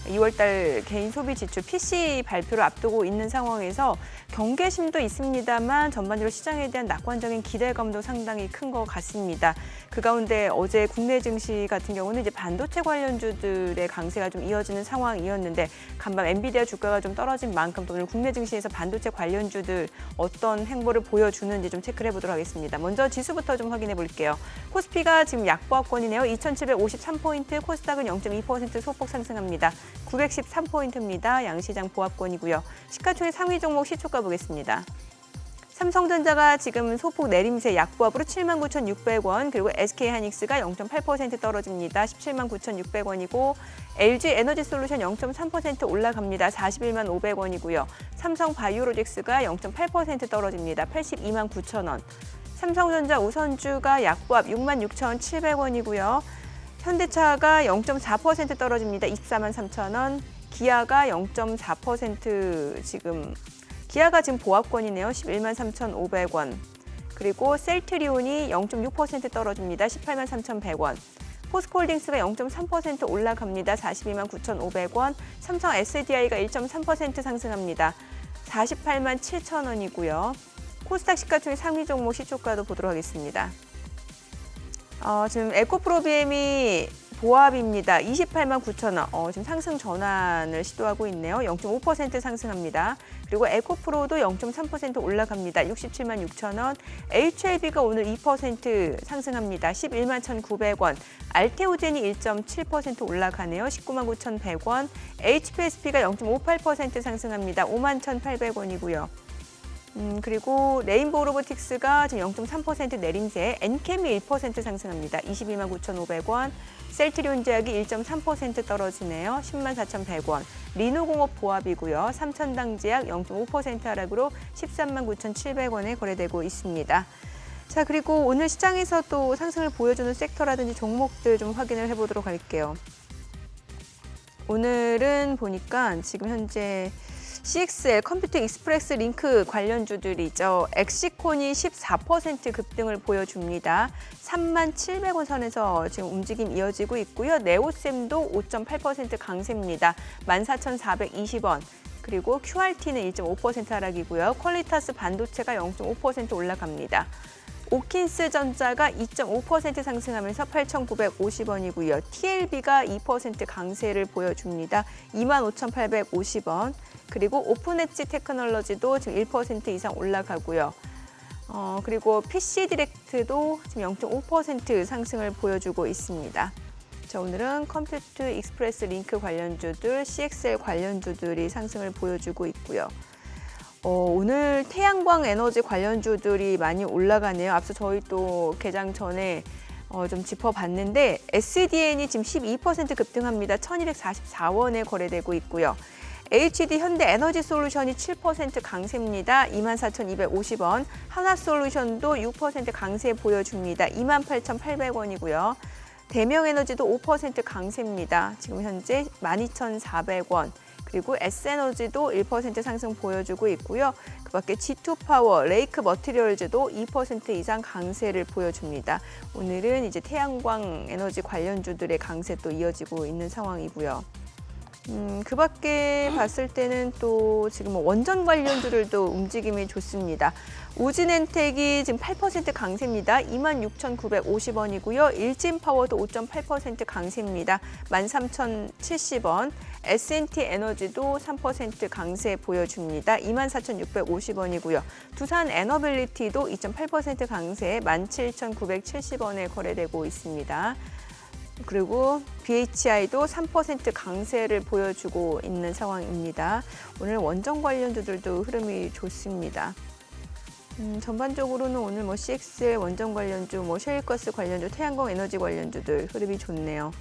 2월달 개인 소비 지출 PCE 발표를 앞두고 있는 상황에서 경계심도 있습니다만 전반적으로 시장에 대한 낙관적인 기대감도 상당히 큰 것 같습니다. 그 가운데 어제 국내 증시 같은 경우는 이제 반도체 관련주들의 강세가 좀 이어지는 상황이었는데 간밤 엔비디아 주가가 좀 떨어진 만큼 또 오늘 국내 증시에서 반도체 관련주들 어떤 행보를 보여주는지 좀 체크를 해보도록 하겠습니다. 먼저 지수부터 좀 확인해 볼게요. 코스피가 지금 약보합권이네요. 2,753포인트, 코스닥은 0.2% 소폭 상승합니다. 913포인트입니다. 양시장 보합권이고요. 시가총액 상위 종목 시초가 보겠습니다. 삼성전자가 지금 소폭 내림세 약보합으로 79,600원, 그리고 SK하이닉스가 0.8% 떨어집니다. 179,600원이고 LG에너지솔루션 0.3% 올라갑니다. 415,500원이고요. 삼성바이오로직스가 0.8% 떨어집니다. 829,000원. 삼성전자 우선주가 약보합 66,700원이고요. 현대차가 0.4% 떨어집니다. 243,000원. 기아가 0.4% 기아가 지금 보합권이네요. 113,500원. 그리고 셀트리온이 0.6% 떨어집니다. 183,100원. 포스코홀딩스가 0.3% 올라갑니다. 429,500원. 삼성 SDI가 1.3% 상승합니다. 487,000원이고요. 코스닥 시가총액 상위 종목 시초가도 보도록 하겠습니다. 지금 에코프로비엠이 보합입니다. 289,000원. 지금 상승 전환을 시도하고 있네요. 0.5% 상승합니다. 그리고 에코프로도 0.3% 올라갑니다. 676,000원. HLB가 오늘 2% 상승합니다. 111,900원. 알테오젠이 1.7% 올라가네요. 199,100원. HPSP가 0.58% 상승합니다. 51,800원이고요. 그리고 레인보우 로보틱스가 지금 0.3% 내림세, 엔캠이 1% 상승합니다. 229,500원. 셀트리온제약이 1.3% 떨어지네요. 104,100원. 리노공업 보합이고요. 삼천당제약 0.5% 하락으로 139,700원에 거래되고 있습니다. 자, 그리고 오늘 시장에서 또 상승을 보여주는 섹터라든지 종목들 좀 확인을 해보도록 할게요. 오늘은 보니까 지금 현재 CXL 컴퓨터 익스프레스 링크 관련주들이죠. 엑시콘이 14% 급등을 보여줍니다. 37,700원 선에서 지금 움직임 이어지고 있고요. 네오셈도 5.8% 강세입니다. 14,420원. 그리고 QRT는 1.5% 하락이고요. 퀄리타스 반도체가 0.5% 올라갑니다. 오킨스 전자가 2.5% 상승하면서 8,950원이고요. TLB가 2% 강세를 보여줍니다. 25,850원. 그리고 오픈엣지 테크놀로지도 지금 1% 이상 올라가고요. 그리고 PC 디렉트도 지금 0.5% 상승을 보여주고 있습니다. 자, 오늘은 컴퓨터 익스프레스 링크 관련주들, CXL 관련주들이 상승을 보여주고 있고요. 오늘 태양광 에너지 관련주들이 많이 올라가네요. 앞서 저희 또 개장 전에 좀 짚어봤는데 SDN이 지금 12% 급등합니다. 1,244원에 거래되고 있고요. HD 현대에너지솔루션이 7% 강세입니다. 24,250원. 하나솔루션도 6% 강세 보여줍니다. 28,800원이고요. 대명에너지도 5% 강세입니다. 지금 현재 12,400원. 그리고 S에너지도 1% 상승 보여주고 있고요. 그 밖에 G2파워, 레이크 머티리얼즈도 2% 이상 강세를 보여줍니다. 오늘은 이제 태양광 에너지 관련주들의 강세 또 이어지고 있는 상황이고요. 그 밖에 봤을 때는 또 지금 원전 관련주들도 움직임이 좋습니다. 우진엔텍이 지금 8% 강세입니다. 26,950원이고요. 일진파워도 5.8% 강세입니다. 13,070원. S&T 에너지도 3% 강세 보여줍니다. 24,650원이고요. 두산 에너빌리티도 2.8% 강세 17,970원에 거래되고 있습니다. 그리고 BHI도 3% 강세를 보여주고 있는 상황입니다. 오늘 원전 관련주들도 흐름이 좋습니다. 전반적으로는 오늘 CXL 원전 관련주, 셰일가스 관련주, 태양광 에너지 관련주들 흐름이 좋네요.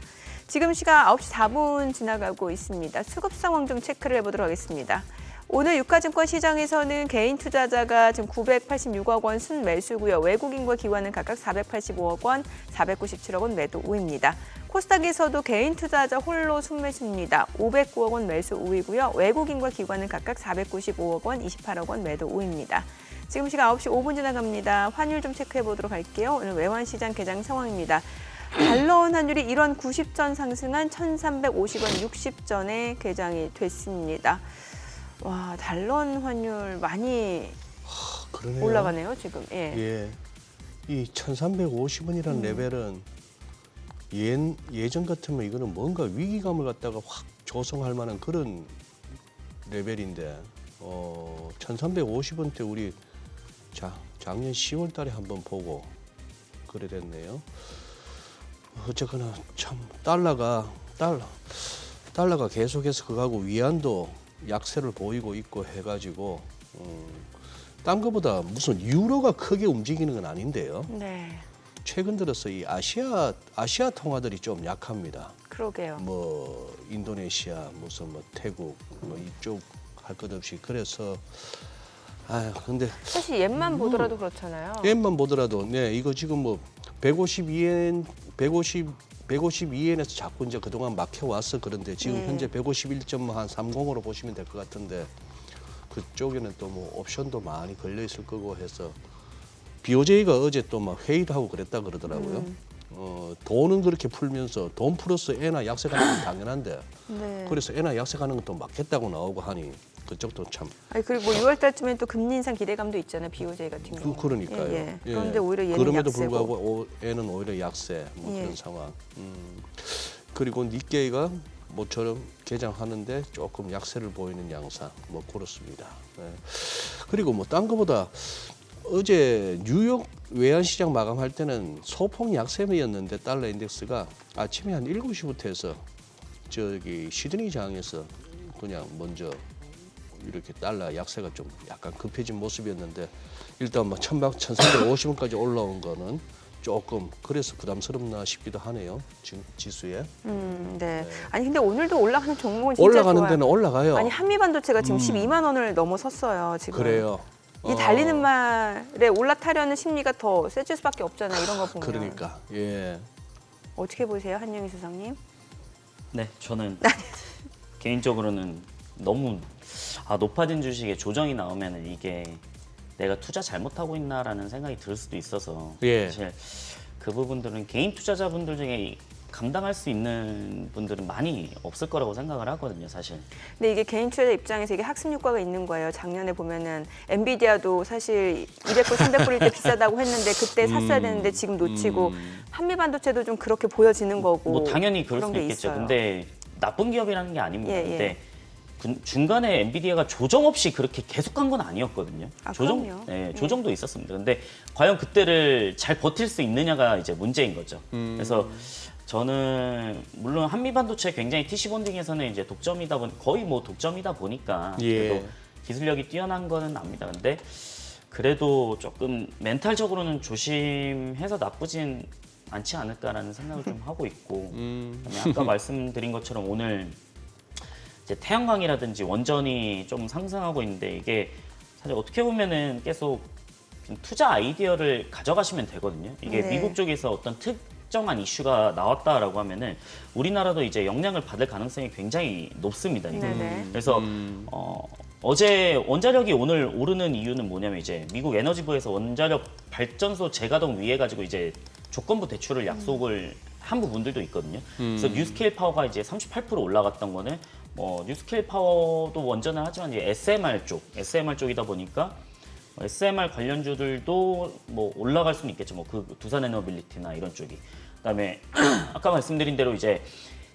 지금 시각 9시 4분 지나가고 있습니다. 수급 상황 좀 체크를 해보도록 하겠습니다. 오늘 유가증권 시장에서는 개인 투자자가 지금 986억 원 순매수고요. 외국인과 기관은 각각 485억 원, 497억 원 매도 우입니다. 코스닥에서도 개인 투자자 홀로 순매수입니다. 509억 원 매수 우위고요. 외국인과 기관은 각각 495억 원, 28억 원 매도 우위입니다. 지금 시각 9시 5분 지나갑니다. 환율 좀 체크해 보도록 할게요. 오늘 외환시장 개장 상황입니다. 달러원 환율이 1원 90전 상승한 1,350원 60전에 개장이 됐습니다. 와, 달러원 환율 많이 그러네요. 올라가네요, 지금. 예. 예. 이 1,350원이라는 레벨은 예전 같으면 이거는 뭔가 위기감을 갖다가 확 조성할 만한 그런 레벨인데 1,350원 때 우리 작년 10월 달에 한번 보고 그래 됐네요. 어쨌거나 참 달러가 계속해서 그거하고 위안도 약세를 보이고 있고 해가지고 딴 거보다 무슨 유로가 크게 움직이는 건 아닌데요. 네. 최근 들어서 이 아시아 통화들이 좀 약합니다. 그러게요. 뭐 인도네시아, 무슨 뭐 태국, 뭐 이쪽 할 것 없이 그래서 근데 사실 옛만 보더라도 그렇잖아요. 엔만 보더라도 네 이거 지금 뭐 152엔에서 자꾸 이제 그동안 막혀 왔어. 그런데 지금 현재 151.30으로 보시면 될 것 같은데 그쪽에는 또 뭐 옵션도 많이 걸려 있을 거고 해서 BOJ가 어제 또 막 회의도 하고 그랬다 그러더라고요. 돈은 그렇게 풀면서 돈 플러스 엔화 약세 가는 건 당연한데 네. 그래서 엔화 약세 가는 것도 맞겠다고 나오고 하니 그쪽도 참 아니 그리고 뭐 6월 달쯤엔 또 금리 인상 기대감도 있잖아요. BOJ 같은 경우. 그러니까요. 예. 그런데 오히려 얘는 그럼에도 약세고. 불구하고 엔은 오히려 약세 뭐 예. 그런 상황. 그리고 니케이가 모처럼 개장하는데 조금 약세를 보이는 양상 뭐 그렇습니다. 네. 그리고 뭐 딴 거보다 어제 뉴욕 외환시장 마감할 때는 소폭 약세였는데 달러 인덱스가 아침에 한 7시부터 해서 저기 시드니 장에서 그냥 먼저 이렇게 달러 약세가 좀 약간 급해진 모습이었는데 일단 뭐 1,350원까지 올라온 거는 조금 그래서 부담스럽나 싶기도 하네요. 지금 지수에. 네. 아니 근데 오늘도 올라가는 종목은 진짜 올라가는 좋아요. 데는 올라가요. 아니 한미반도체가 지금 12만 원을 넘어섰어요. 지금. 그래요. 이 달리는 말에 올라타려는 심리가 더 세질 수밖에 없잖아요. 이런 거 보면. 그러니까 예. 어떻게 보세요, 한영희 수석님? 네, 저는 개인적으로는 너무 높아진 주식에 조정이 나오면 이게 내가 투자 잘못하고 있나라는 생각이 들 수도 있어서 예. 사실 그 부분들은 개인 투자자분들 중에 감당할 수 있는 분들은 많이 없을 거라고 생각을 하거든요, 사실. 근데 이게 개인 투자자 입장에서 이게 학습 효과가 있는 거예요. 작년에 보면은 엔비디아도 사실 200불, 300불일 때 비싸다고 했는데 그때 샀어야 되는데 지금 놓치고 한미반도체도 좀 그렇게 보여지는 거고. 뭐 당연히 그럴 그런 수도 게 있겠죠. 있어요. 근데 나쁜 기업이라는 게 아닙니다. 예, 예. 근데 중간에 엔비디아가 조정 없이 그렇게 계속 간 건 아니었거든요. 그럼요. 네, 조정도 있었습니다. 근데 과연 그때를 잘 버틸 수 있느냐가 이제 문제인 거죠. 그래서 저는 물론 한미반도체 굉장히 TC본딩에서는 이제 독점이다 거의 뭐 독점이다 보니까 예. 그래도 기술력이 뛰어난 거는 압니다. 근데 그래도 조금 멘탈적으로는 조심해서 나쁘진 않지 않을까라는 생각을 좀 하고 있고 그다음에 아까 말씀드린 것처럼 오늘 이제 태양광이라든지 원전이 좀 상승하고 있는데 이게 사실 어떻게 보면은 계속 좀 투자 아이디어를 가져가시면 되거든요. 이게 네. 미국 쪽에서 어떤 특정한 이슈가 나왔다라고 하면은 우리나라도 이제 영향을 받을 가능성이 굉장히 높습니다. 이거. 네네. 그래서 어제 원자력이 오늘 오르는 이유는 뭐냐면 이제 미국 에너지부에서 원자력 발전소 재가동 위해 가지고 이제 조건부 대출을 약속을 한 부분들도 있거든요. 그래서 뉴스케일 파워가 이제 38% 올라갔던 거는 뉴스케일 파워도 원전을 하지만 이제 SMR 쪽이다 보니까 SMR 관련주들도 뭐 올라갈 수는 있겠죠. 뭐 그 두산 에너빌리티나 이런 쪽이. 그다음에 아까 말씀드린 대로 이제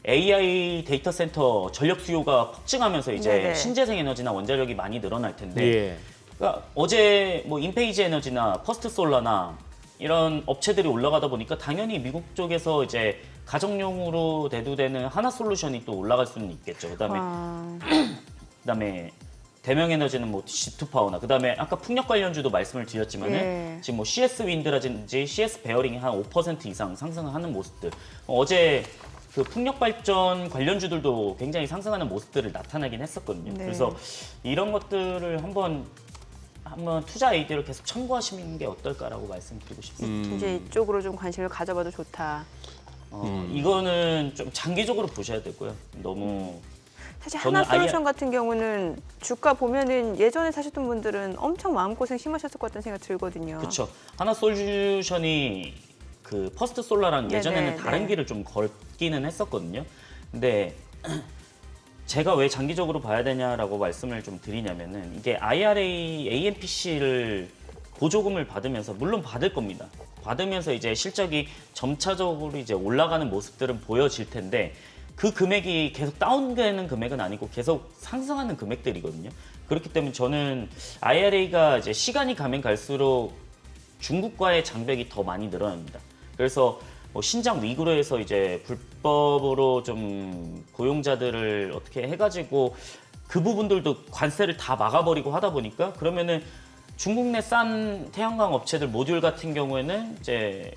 AI 데이터 센터 전력 수요가 폭증하면서 이제 네네. 신재생 에너지나 원자력이 많이 늘어날 텐데. 예. 그러니까 어제 뭐 인페이지 에너지나 퍼스트 솔라나 이런 업체들이 올라가다 보니까 당연히 미국 쪽에서 이제 가정용으로 대두되는 하나솔루션이 또 올라갈 수는 있겠죠. 그다음에 대명에너지는 뭐 G2 파워나 그다음에 아까 풍력 관련주도 말씀을 드렸지만은 예. 지금 뭐 CS 윈드라든지 CS 베어링이 한 5% 이상 상승하는 모습들. 어제 그 풍력 발전 관련주들도 굉장히 상승하는 모습들을 나타내긴 했었거든요. 네. 그래서 이런 것들을 한번 투자 아이디어를 계속 참고하시는 게 어떨까라고 말씀드리고 싶습니다. 이제 이쪽으로 좀 관심을 가져봐도 좋다. 이거는 좀 장기적으로 보셔야 되고요. 너무 사실 저는 하나솔루션 같은 경우는 주가 보면은 예전에 사셨던 분들은 엄청 마음고생 심하셨을 것 같다는 생각 들거든요. 그렇죠. 하나솔루션이 그 퍼스트 솔라랑 예전에는 네네, 다른 네. 길을 좀 걷기는 했었거든요. 근데 제가 왜 장기적으로 봐야 되냐라고 말씀을 좀 드리냐면은 이게 IRA, AMPC를 보조금을 받으면서 물론 받을 겁니다. 받으면서 이제 실적이 점차적으로 이제 올라가는 모습들은 보여질 텐데 그 금액이 계속 다운되는 금액은 아니고 계속 상승하는 금액들이거든요. 그렇기 때문에 저는 IRA가 이제 시간이 가면 갈수록 중국과의 장벽이 더 많이 늘어납니다. 그래서 뭐 신장 위구르 해서 이제 불법으로 좀 고용자들을 어떻게 해가지고 그 부분들도 관세를 다 막아버리고 하다 보니까 그러면은 중국 내 싼 태양광 업체들 모듈 같은 경우에는 이제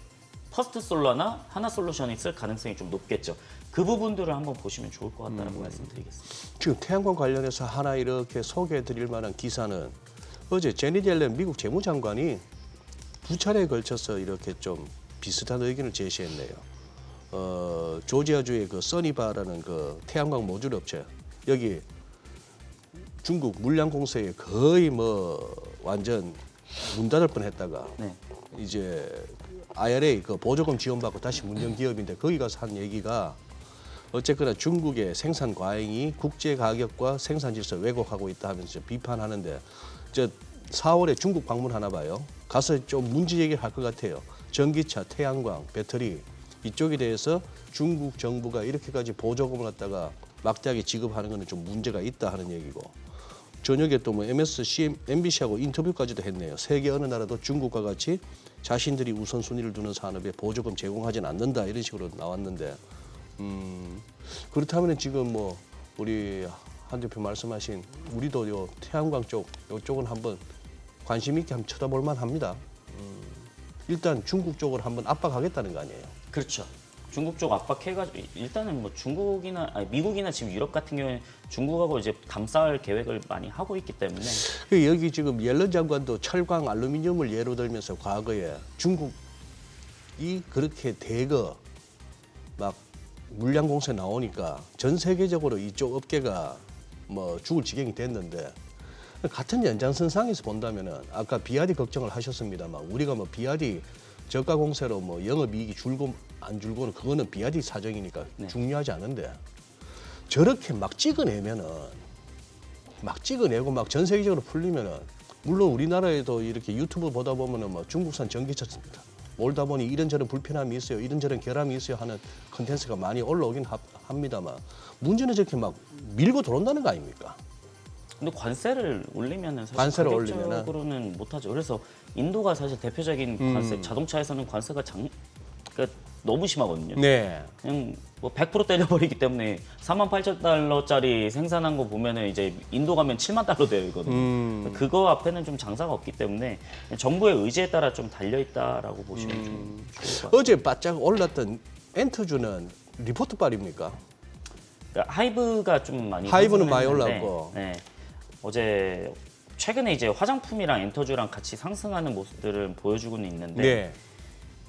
퍼스트 솔라나 하나솔루션이 쓸 가능성이 좀 높겠죠. 그 부분들을 한번 보시면 좋을 것 같다는 말씀드리겠습니다. 지금 태양광 관련해서 하나 이렇게 소개해드릴 만한 기사는 어제 제닛 옐런 미국 재무장관이 두 차례에 걸쳐서 이렇게 좀 비슷한 의견을 제시했네요. 조지아주의 그 써니바라는 그 태양광 모듈 업체 여기 중국 물량 공세에 거의 뭐 완전 문 닫을 뻔했다가 네. 이제 IRA 그 보조금 지원받고 다시 문연 기업인데 거기 가서 한 얘기가 어쨌거나 중국의 생산 과잉이 국제 가격과 생산 질서 왜곡하고 있다 하면서 비판하는데 저 4월에 중국 방문하나 봐요. 가서 좀 문제 얘기를 할 것 같아요. 전기차, 태양광, 배터리 이쪽에 대해서 중국 정부가 이렇게까지 보조금을 갖다가 막대하게 지급하는 것은 좀 문제가 있다 하는 얘기고 저녁에 또 뭐 MBC하고 인터뷰까지도 했네요. 세계 어느 나라도 중국과 같이 자신들이 우선순위를 두는 산업에 보조금 제공하지는 않는다 이런 식으로 나왔는데 그렇다면 지금 뭐 우리 한 대표 말씀하신 우리도 요 태양광 쪽 요쪽은 한번 관심 있게 한번 쳐다볼 만합니다. 일단 중국 쪽을 한번 압박하겠다는 거 아니에요? 그렇죠. 중국 쪽 압박해가지고 일단은 뭐 중국이나 아니 미국이나 지금 유럽 같은 경우에 중국하고 이제 감싸할 계획을 많이 하고 있기 때문에 여기 지금 옐런 장관도 철광, 알루미늄을 예로 들면서 과거에 중국이 그렇게 대거 막 물량 공세 나오니까 전 세계적으로 이쪽 업계가 뭐 죽을 지경이 됐는데 같은 연장선상에서 본다면은 아까 비아디 걱정을 하셨습니다만 우리가 뭐 비아디 저가 공세로 뭐 영업이익이 줄고 안 줄고는 그거는 비아디 사정이니까 중요하지 않은데 저렇게 막 찍어내면은 막 찍어내고 막 전 세계적으로 풀리면은 물론 우리나라에도 이렇게 유튜브 보다 보면은 뭐 중국산 전기차 몰다 보니 이런저런 불편함이 있어요, 이런저런 결함이 있어요 하는 컨텐츠가 많이 올라오긴 합니다만 문제는 저렇게 막 밀고 들어온다는 거 아닙니까? 근데 관세를 올리면은 사실 관세를 가격적으로는 못하죠. 그래서 인도가 사실 대표적인 관세, 자동차에서는 관세가 그러니까 너무 심하거든요. 네. 그냥 뭐 100% 때려버리기 때문에 48,000달러짜리 생산한 거 보면은 이제 인도 가면 7만 달러 되거든요. 그거 앞에는 좀 장사가 없기 때문에 정부의 의지에 따라 좀 달려 있다라고 보시면 좀 좋을 것 같아요. 어제 바짝 올랐던 엔터주는 리포트 발입니까? 그러니까 하이브가 좀 많이 하이브는 많이 상승했는데, 올랐고. 네. 어제 최근에 이제 화장품이랑 엔터주랑 같이 상승하는 모습들을 보여주고는 있는데 네.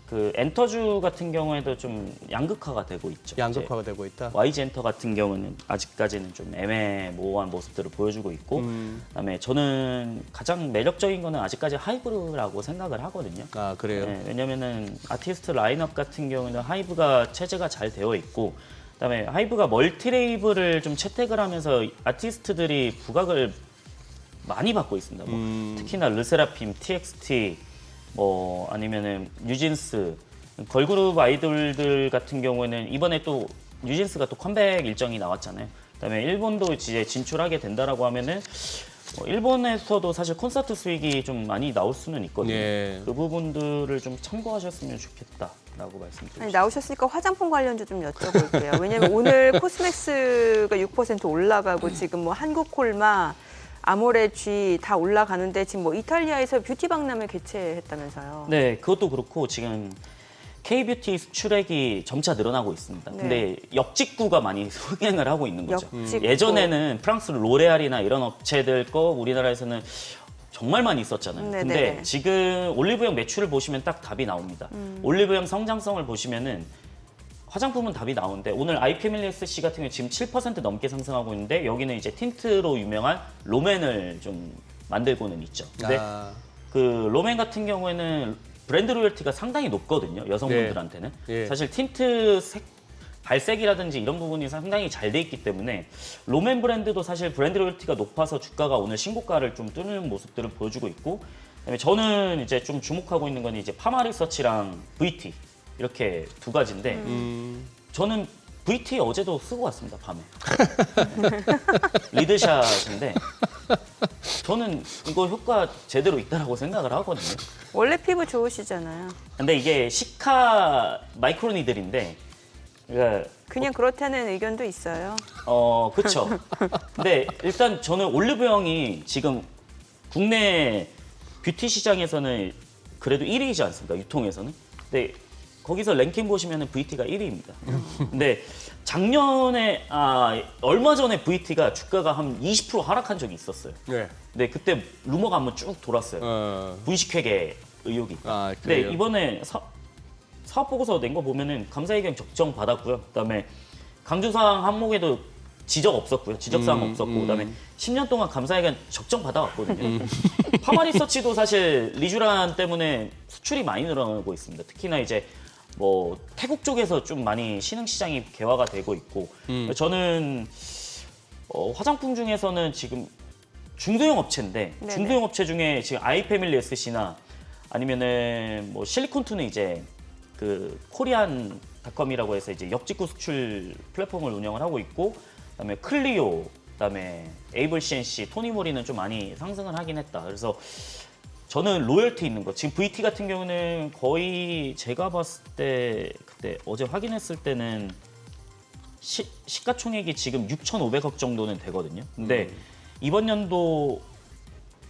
그 엔터주 같은 경우에도 좀 양극화가 되고 있죠. 양극화가 되고 있다. YG 엔터 같은 경우는 아직까지는 좀 애매모호한 모습들을 보여주고 있고 그다음에 저는 가장 매력적인 거는 아직까지 하이브라고 생각을 하거든요. 아 그래요? 네, 왜냐면은 아티스트 라인업 같은 경우는 하이브가 체제가 잘 되어 있고 그다음에 하이브가 멀티 레이블을 좀 채택을 하면서 아티스트들이 부각을 많이 받고 있습니다. 뭐 특히나 르세라핌, TXT 뭐 아니면은 뉴진스 걸그룹 아이돌들 같은 경우에는 이번에 또 뉴진스가 또 컴백 일정이 나왔잖아요. 그다음에 일본도 이제 진출하게 된다라고 하면은 일본에서도 사실 콘서트 수익이 좀 많이 나올 수는 있거든요. 예. 그 부분들을 좀 참고하셨으면 좋겠다라고 말씀드리고 아니, 나오셨으니까 화장품 관련주 좀 여쭤볼게요. 왜냐면 오늘 코스맥스가 6% 올라가고 지금 뭐 한국콜마, 아모레 G 다 올라가는데 지금 뭐 이탈리아에서 뷰티 박람회 개최했다면서요. 네, 그것도 그렇고 지금 K뷰티 수출액이 점차 늘어나고 있습니다. 네. 근데 역직구가 많이 흥행을 하고 있는 거죠. 역직구. 예전에는 프랑스 로레알이나 이런 업체들 거 우리나라에서는 정말 많이 있었잖아요. 네네. 근데 지금 올리브영 매출을 보시면 딱 답이 나옵니다. 올리브영 성장성을 보시면은 화장품은 답이 나오는데 오늘 아이패밀리SC 같은 경우 지금 7% 넘게 상승하고 있는데 여기는 이제 틴트로 유명한 롬앤을 좀 만들고는 있죠. 근데 그 롬앤 같은 경우에는 브랜드 로열티가 상당히 높거든요. 여성분들한테는. 예. 사실 틴트 발색이라든지 이런 부분이 상당히 잘 돼 있기 때문에 롬앤 브랜드도 사실 브랜드 로열티가 높아서 주가가 오늘 신고가를 좀 뚫는 모습들을 보여주고 있고, 그다음에 저는 이제 좀 주목하고 있는 건 이제 파마리서치랑 VT 이렇게 두 가지인데 저는 VT 어제도 쓰고 왔습니다, 밤에. 리드샷인데 저는 이거 효과 제대로 있다라고 생각을 하거든요. 원래 피부 좋으시잖아요. 근데 이게 시카 마이크로니들인데 그러니까 그냥 그렇다는 의견도 있어요. 그렇죠. 근데 일단 저는 올리브영이 지금 국내 뷰티 시장에서는 그래도 1위이지 않습니까? 유통에서는. 근데 거기서 랭킹 보시면은 VT가 1위입니다. 근데 작년에 얼마 전에 VT가 주가가 한 20% 하락한 적이 있었어요. 네. 근데 그때 루머가 한번 쭉 돌았어요. 분식회계 의혹이 있다. 근데 그래요? 이번에 사업 보고서 낸 거 보면은 감사의견 적정 받았고요. 그다음에 강조사항 항목에도 지적 없었고요. 지적사항 없었고, 그다음에 10년 동안 감사의견 적정 받아왔거든요. 파마리서치도 사실 리쥬란 때문에 수출이 많이 늘어나고 있습니다. 특히나 이제 뭐 태국 쪽에서 좀 많이 신흥 시장이 개화가 되고 있고, 저는 화장품 중에서는 지금 중소형 업체인데 네네. 중소형 업체 중에 지금 아이패밀리SC나 아니면은 뭐 실리콘투는 이제 그 코리안닷컴이라고 해서 이제 역직구 수출 플랫폼을 운영을 하고 있고, 그다음에 클리오, 그다음에 에이블 CNC, 토니모리는 좀 많이 상승을 하긴 했다. 그래서 저는 로열티 있는 거, 지금 VT 같은 경우는 거의 제가 봤을 때 그때 어제 확인했을 때는 시가총액이 지금 6,500억 정도는 되거든요. 근데 이번 연도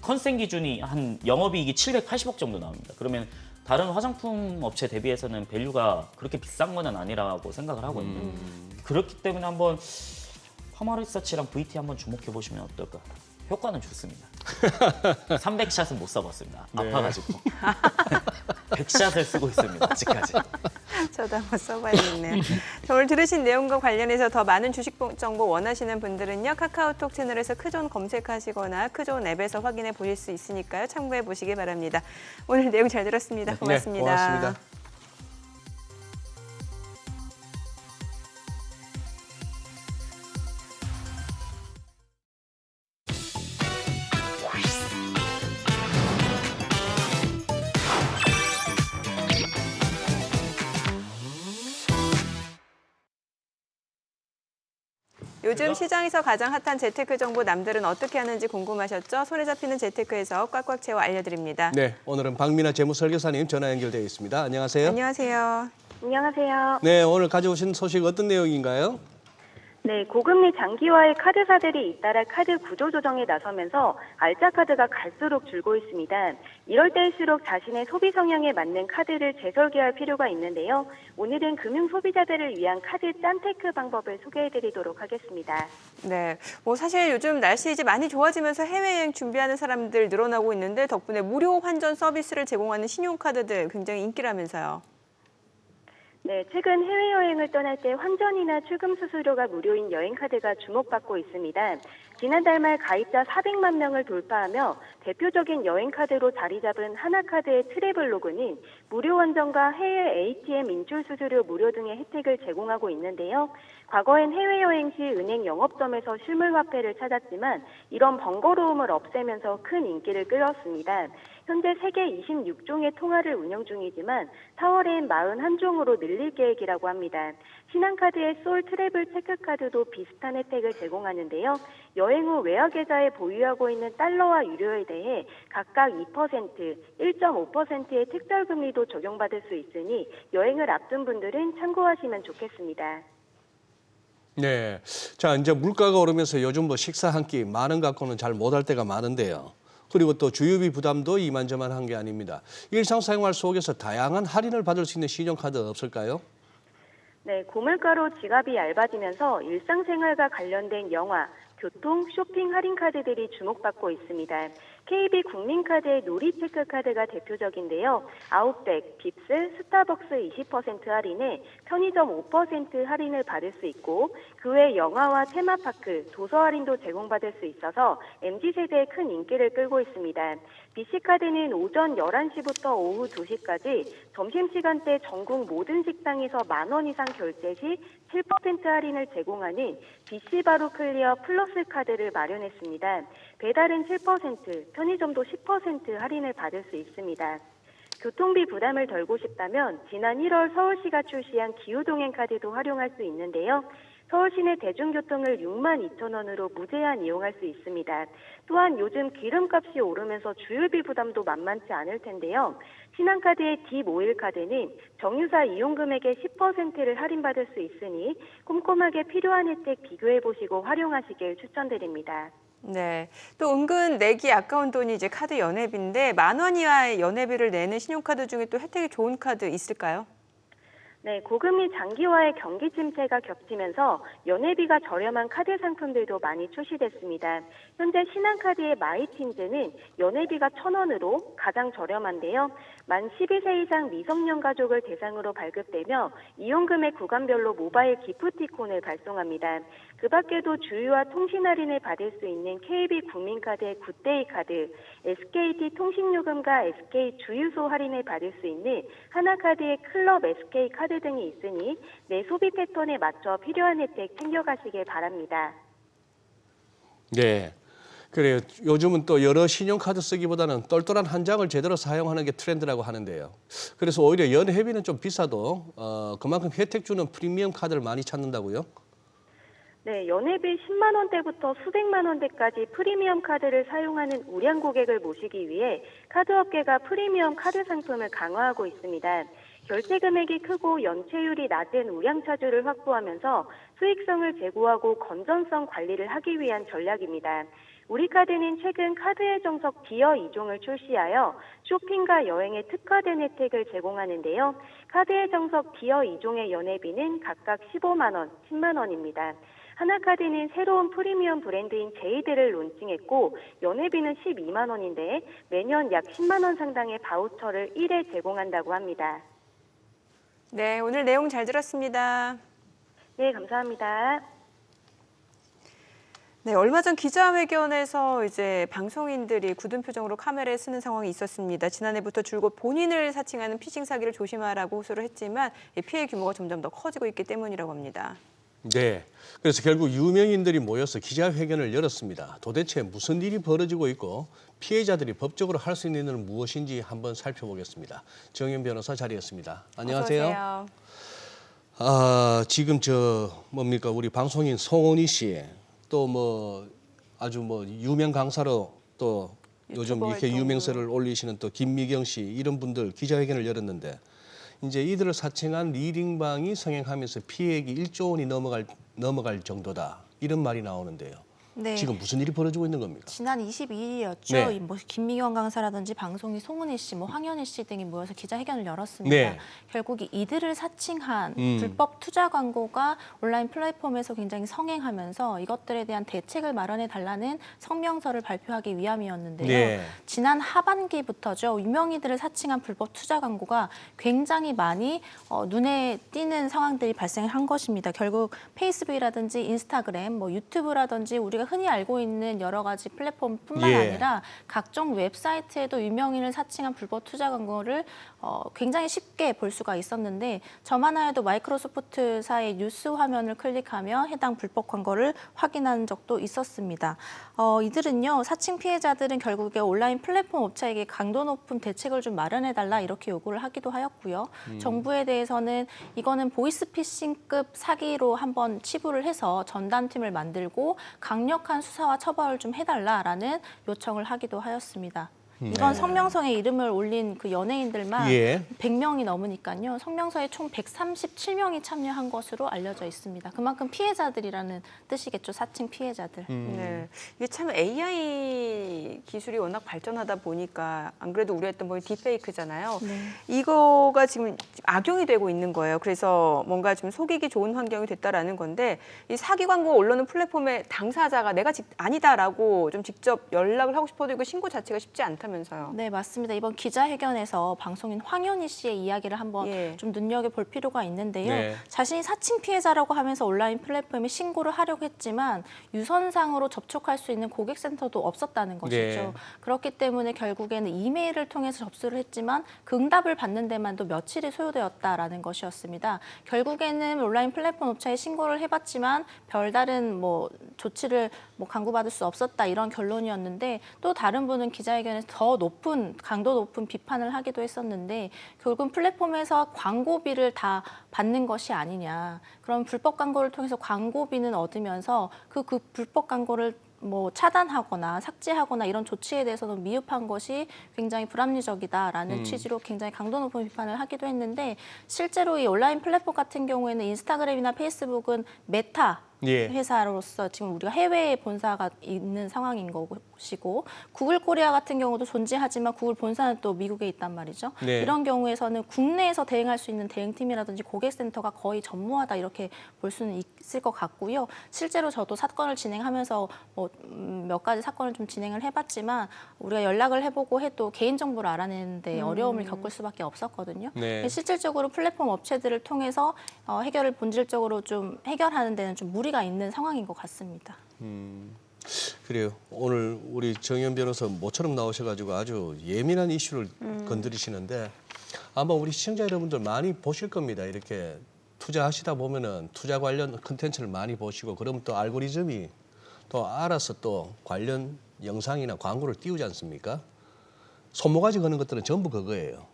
컨센 기준이 한 영업이익이 780억 정도 나옵니다. 그러면 다른 화장품 업체 대비해서는 밸류가 그렇게 비싼 건 아니라고 생각을 하거든요. 그렇기 때문에 한번 파마리서치랑 VT 한번 주목해 보시면 어떨까? 효과는 좋습니다. 300샷은 못 써봤습니다. 아파가지고. 100샷을 쓰고 있습니다. 아직까지. 저도 한번 써봐야겠네요. 오늘 들으신 내용과 관련해서 더 많은 주식 정보 원하시는 분들은요. 카카오톡 채널에서 크존 검색하시거나 크존 앱에서 확인해 보실 수 있으니까요. 참고해 보시기 바랍니다. 오늘 내용 잘 들었습니다. 고맙습니다. 네, 고맙습니다. 요즘 시장에서 가장 핫한 재테크 정보 남들은 어떻게 하는지 궁금하셨죠? 손에 잡히는 재테크에서 꽉꽉 채워 알려드립니다. 네, 오늘은 박민아 재무설계사님 전화 연결되어 있습니다. 안녕하세요. 안녕하세요. 안녕하세요. 네, 오늘 가져오신 소식 어떤 내용인가요? 네, 고금리 장기화의 카드사들이 잇따라 카드 구조 조정에 나서면서 알짜 카드가 갈수록 줄고 있습니다. 이럴 때일수록 자신의 소비 성향에 맞는 카드를 재설계할 필요가 있는데요. 오늘은 금융 소비자들을 위한 카드 짠테크 방법을 소개해드리도록 하겠습니다. 네, 뭐 사실 요즘 날씨 이제 많이 좋아지면서 해외여행 준비하는 사람들 늘어나고 있는데 덕분에 무료 환전 서비스를 제공하는 신용카드들 굉장히 인기라면서요. 네, 최근 해외여행을 떠날 때 환전이나 출금 수수료가 무료인 여행카드가 주목받고 있습니다. 지난달 말 가입자 400만 명을 돌파하며 대표적인 여행카드로 자리 잡은 하나카드의 트래블로그는 무료 환전과 해외 ATM 인출 수수료 무료 등의 혜택을 제공하고 있는데요. 과거엔 해외여행 시 은행 영업점에서 실물화폐를 찾았지만 이런 번거로움을 없애면서 큰 인기를 끌었습니다. 현재 세계 26종의 통화를 운영 중이지만 4월엔 41종으로 늘릴 계획이라고 합니다. 신한카드의 솔 트래블 체크카드도 비슷한 혜택을 제공하는데요. 여행 후 외화 계좌에 보유하고 있는 달러와 유료에 대해 각각 2%, 1.5%의 특별금리도 적용받을 수 있으니 여행을 앞둔 분들은 참고하시면 좋겠습니다. 네, 자 이제 물가가 오르면서 요즘 뭐 식사 한 끼 만 원 갖고는 잘 못할 때가 많은데요. 그리고 또 주유비 부담도 이만저만한 게 아닙니다. 일상생활 속에서 다양한 할인을 받을 수 있는 신용카드 없을까요? 네, 고물가로 지갑이 얇아지면서 일상생활과 관련된 영화, 교통, 쇼핑 할인 카드들이 주목받고 있습니다. KB 국민카드의 놀이체크 카드가 대표적인데요. 아웃백, 빕스, 스타벅스 20% 할인에 편의점 5% 할인을 받을 수 있고 그 외 영화와 테마파크, 도서 할인도 제공받을 수 있어서 MZ세대에 큰 인기를 끌고 있습니다. BC카드는 오전 11시부터 오후 2시까지 점심시간대 전국 모든 식당에서 10,000원 이상 결제 시 7% 할인을 제공하는 BC바로 클리어 플러스 카드를 마련했습니다. 배달은 7%, 편의점도 10% 할인을 받을 수 있습니다. 교통비 부담을 덜고 싶다면 지난 1월 서울시가 출시한 기후동행 카드도 활용할 수 있는데요. 서울 시내 대중교통을 62,000원으로 무제한 이용할 수 있습니다. 또한 요즘 기름값이 오르면서 주유비 부담도 만만치 않을 텐데요. 신한카드의 D51 카드는 정유사 이용 금액의 10%를 할인받을 수 있으니 꼼꼼하게 필요한 혜택 비교해보시고 활용하시길 추천드립니다. 네. 또 은근 내기 아까운 돈이 이제 카드 연회비인데 10,000원 이하의 연회비를 내는 신용카드 중에 또 혜택이 좋은 카드 있을까요? 네, 고금리 장기화의 경기 침체가 겹치면서 연회비가 저렴한 카드 상품들도 많이 출시됐습니다. 현재 신한카드의 마이틴즈는 연회비가 1,000원으로 가장 저렴한데요. 만 12세 이상 미성년 가족을 대상으로 발급되며 이용금액 구간별로 모바일 기프티콘을 발송합니다. 그 밖에도 주유와 통신 할인을 받을 수 있는 KB 국민카드의 굿데이 카드, SKT 통신요금과 SK 주유소 할인을 받을 수 있는 하나카드의 클럽 SK 카드 등이 있으니 내 소비 패턴에 맞춰 필요한 혜택 챙겨가시길 바랍니다. 네. 그래요. 요즘은 또 여러 신용카드 쓰기보다는 똘똘한 한 장을 제대로 사용하는 게 트렌드라고 하는데요. 그래서 오히려 연회비는 좀 비싸도 그만큼 혜택 주는 프리미엄 카드를 많이 찾는다고요? 네, 연회비 10만 원대부터 수백만 원대까지 프리미엄 카드를 사용하는 우량 고객을 모시기 위해 카드업계가 프리미엄 카드 상품을 강화하고 있습니다. 결제 금액이 크고 연체율이 낮은 우량 차주를 확보하면서 수익성을 제고하고 건전성 관리를 하기 위한 전략입니다. 우리카드는 최근 카드의 정석 디어 2종을 출시하여 쇼핑과 여행에 특화된 혜택을 제공하는데요. 카드의 정석 디어 2종의 연회비는 각각 15만 원, 10만 원입니다. 하나카드는 새로운 프리미엄 브랜드인 제이드를 론칭했고 연회비는 12만 원인데 매년 약 10만 원 상당의 바우처를 1회 제공한다고 합니다. 네, 오늘 내용 잘 들었습니다. 네, 감사합니다. 네, 얼마 전 기자회견에서 이제 방송인들이 굳은 표정으로 카메라에 쓰는 상황이 있었습니다. 지난해부터 줄곧 본인을 사칭하는 피싱 사기를 조심하라고 호소를 했지만 피해 규모가 점점 더 커지고 있기 때문이라고 합니다. 네. 그래서 결국 유명인들이 모여서 기자회견을 열었습니다. 도대체 무슨 일이 벌어지고 있고 피해자들이 법적으로 할 수 있는 일은 무엇인지 한번 살펴보겠습니다. 정현 변호사 자리였습니다. 안녕하세요. 어서 오세요. 지금 우리 방송인 송은희 씨, 또 아주 유명 강사로 또 요즘 유튜버 이렇게 활동으로. 유명세를 올리시는 또 김미경 씨 이런 분들 기자회견을 열었는데 이제 이들을 사칭한 리딩방이 성행하면서 피해액이 1조 원이 넘어갈 정도다 이런 말이 나오는데요. 네. 지금 무슨 일이 벌어지고 있는 겁니까? 지난 22일이었죠. 네. 김미경 강사라든지 방송인 송은희 씨, 황현희 씨 등이 모여서 기자회견을 열었습니다. 네. 결국 이들을 사칭한 불법 투자 광고가 온라인 플랫폼에서 굉장히 성행하면서 이것들에 대한 대책을 마련해 달라는 성명서를 발표하기 위함이었는데요. 네. 지난 하반기부터죠. 유명인들을 사칭한 불법 투자 광고가 굉장히 많이 눈에 띄는 상황들이 발생한 것입니다. 결국 페이스북이라든지 인스타그램, 유튜브라든지 우리가 흔히 알고 있는 여러 가지 플랫폼뿐만 예. 아니라 각종 웹사이트에도 유명인을 사칭한 불법 투자 광고를 굉장히 쉽게 볼 수가 있었는데 저만 하여도 마이크로소프트사의 뉴스 화면을 클릭하며 해당 불법 광고를 확인한 적도 있었습니다. 이들은요, 사칭 피해자들은 결국에 온라인 플랫폼 업체에게 강도 높은 대책을 좀 마련해달라 이렇게 요구를 하기도 하였고요. 정부에 대해서는 이거는 보이스피싱급 사기로 한번 치부를 해서 전담팀을 만들고 강력한 수사와 처벌을 좀 해달라라는 요청을 하기도 하였습니다. 이번 성명서에 이름을 올린 그 연예인들만 예. 100명이 넘으니까요. 성명서에 총 137명이 참여한 것으로 알려져 있습니다. 그만큼 피해자들이라는 뜻이겠죠. 사칭 피해자들. 네. 이게 참 AI 기술이 워낙 발전하다 보니까 안 그래도 우려했던 뭐 딥페이크잖아요. 네. 이거가 지금 악용이 되고 있는 거예요. 그래서 뭔가 좀 속이기 좋은 환경이 됐다라는 건데 이 사기 광고 올라오는 플랫폼의 당사자가 내가 아니다라고 좀 직접 연락을 하고 싶어도 이거 신고 자체가 쉽지 않다면서요. 네, 맞습니다. 이번 기자회견에서 방송인 황현희 씨의 이야기를 한번 예. 좀 눈여겨볼 필요가 있는데요. 네. 자신이 사칭 피해자라고 하면서 온라인 플랫폼에 신고를 하려고 했지만 유선상으로 접촉할 수 있는 고객센터도 없었다는 것이죠. 네. 그렇기 때문에 결국에는 이메일을 통해서 접수를 했지만 그 응답을 받는 데만도 며칠이 소요되었다라는 것이었습니다. 결국에는 온라인 플랫폼 업체에 신고를 해봤지만 별다른 뭐 조치를 뭐 강구받을 수 없었다 이런 결론이었는데 또 다른 분은 기자회견에서 더 높은 강도 높은 비판을 하기도 했었는데 결국은 플랫폼에서 광고비를 다 받는 것이 아니냐. 그럼 불법 광고를 통해서 광고비는 얻으면서 그 불법 광고를 뭐 차단하거나 삭제하거나 이런 조치에 대해서는 미흡한 것이 굉장히 불합리적이다라는 취지로 굉장히 강도 높은 비판을 하기도 했는데 실제로 이 온라인 플랫폼 같은 경우에는 인스타그램이나 페이스북은 메타 예. 회사로서 지금 우리가 해외에 본사가 있는 상황인 것이고 구글 코리아 같은 경우도 존재하지만 구글 본사는 또 미국에 있단 말이죠. 네. 이런 경우에서는 국내에서 대응할 수 있는 대응팀이라든지 고객센터가 거의 전무하다 이렇게 볼 수는 있을 것 같고요. 실제로 저도 사건을 진행하면서 뭐 몇 가지 사건을 좀 진행을 해봤지만 우리가 연락을 해보고 해도 개인정보를 알아내는데 어려움을 겪을 수밖에 없었거든요. 네. 실질적으로 플랫폼 업체들을 통해서 해결을 본질적으로 좀 해결하는 데는 좀 무리가 있는 상황인 것 같습니다. 그래요. 오늘 우리 정현 변호사 모처럼 나오셔가지고 아주 예민한 이슈를 건드리시는데 아마 우리 시청자 여러분들 많이 보실 겁니다. 이렇게 투자하시다 보면은 투자 관련 컨텐츠를 많이 보시고 그러면 또 알고리즘이 또 알아서 또 관련 영상이나 광고를 띄우지 않습니까? 손모가지 거는 것들은 전부 그거예요.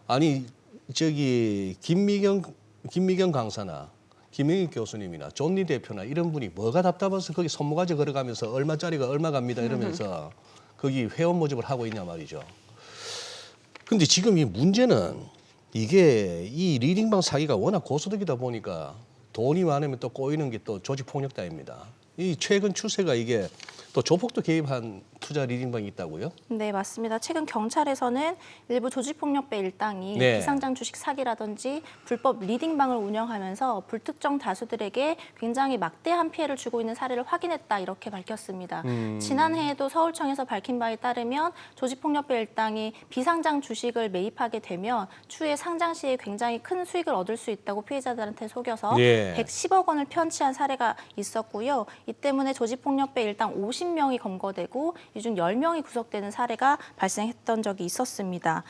아니 저기 김미경 강사나 김영익 교수님이나 존니 대표나 이런 분이 뭐가 답답해서 거기 손모가지 걸어가면서 얼마짜리가 얼마 갑니다 이러면서 거기 회원 모집을 하고 있냐 말이죠. 근데 지금 이 문제는 이게 이 리딩방 사기가 워낙 고소득이다 보니까 돈이 많으면 또 꼬이는 게 또 조직폭력단입니다. 이 최근 추세가 이게 또 조폭도 개입한 투자 리딩방이 있다고요? 네, 맞습니다. 최근 경찰에서는 일부 조직폭력배 일당이 네. 비상장 주식 사기라든지 불법 리딩방을 운영하면서 불특정 다수들에게 굉장히 막대한 피해를 주고 있는 사례를 확인했다 이렇게 밝혔습니다. 지난해에도 서울청에서 밝힌 바에 따르면 조직폭력배 일당이 비상장 주식을 매입하게 되면 추후에 상장 시에 굉장히 큰 수익을 얻을 수 있다고 피해자들한테 속여서 예. 110억 원을 편취한 사례가 있었고요. 이 때문에 조직폭력배 일당 50명이 검거되고 이 중 10명이 구속되는 사례가 발생했던 적이 있었습니다.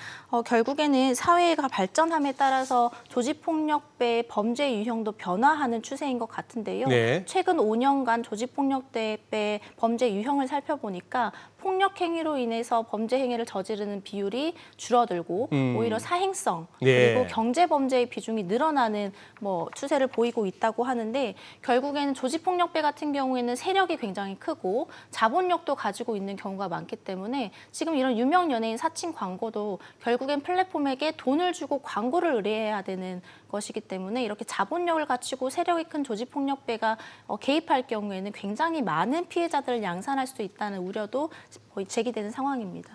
결국에는 사회가 발전함에 따라서 조직폭력배의 범죄 유형도 변화하는 추세인 것 같은데요. 네. 최근 5년간 조직폭력배의 범죄 유형을 살펴보니까 폭력 행위로 인해서 범죄 행위를 저지르는 비율이 줄어들고 오히려 사행성 네. 그리고 경제 범죄의 비중이 늘어나는 뭐 추세를 보이고 있다고 하는데 결국에는 조직폭력배 같은 경우에는 세력이 굉장히 크고 자본력도 가지고 있는 경우가 많기 때문에 지금 이런 유명 연예인 사칭 광고도 결국엔 플랫폼에게 돈을 주고 광고를 의뢰해야 되는 것이기 때문에 이렇게 자본력을 갖추고 세력이 큰 조직폭력배가 개입할 경우에는 굉장히 많은 피해자들을 양산할 수 있다는 우려도 거의 제기되는 상황입니다.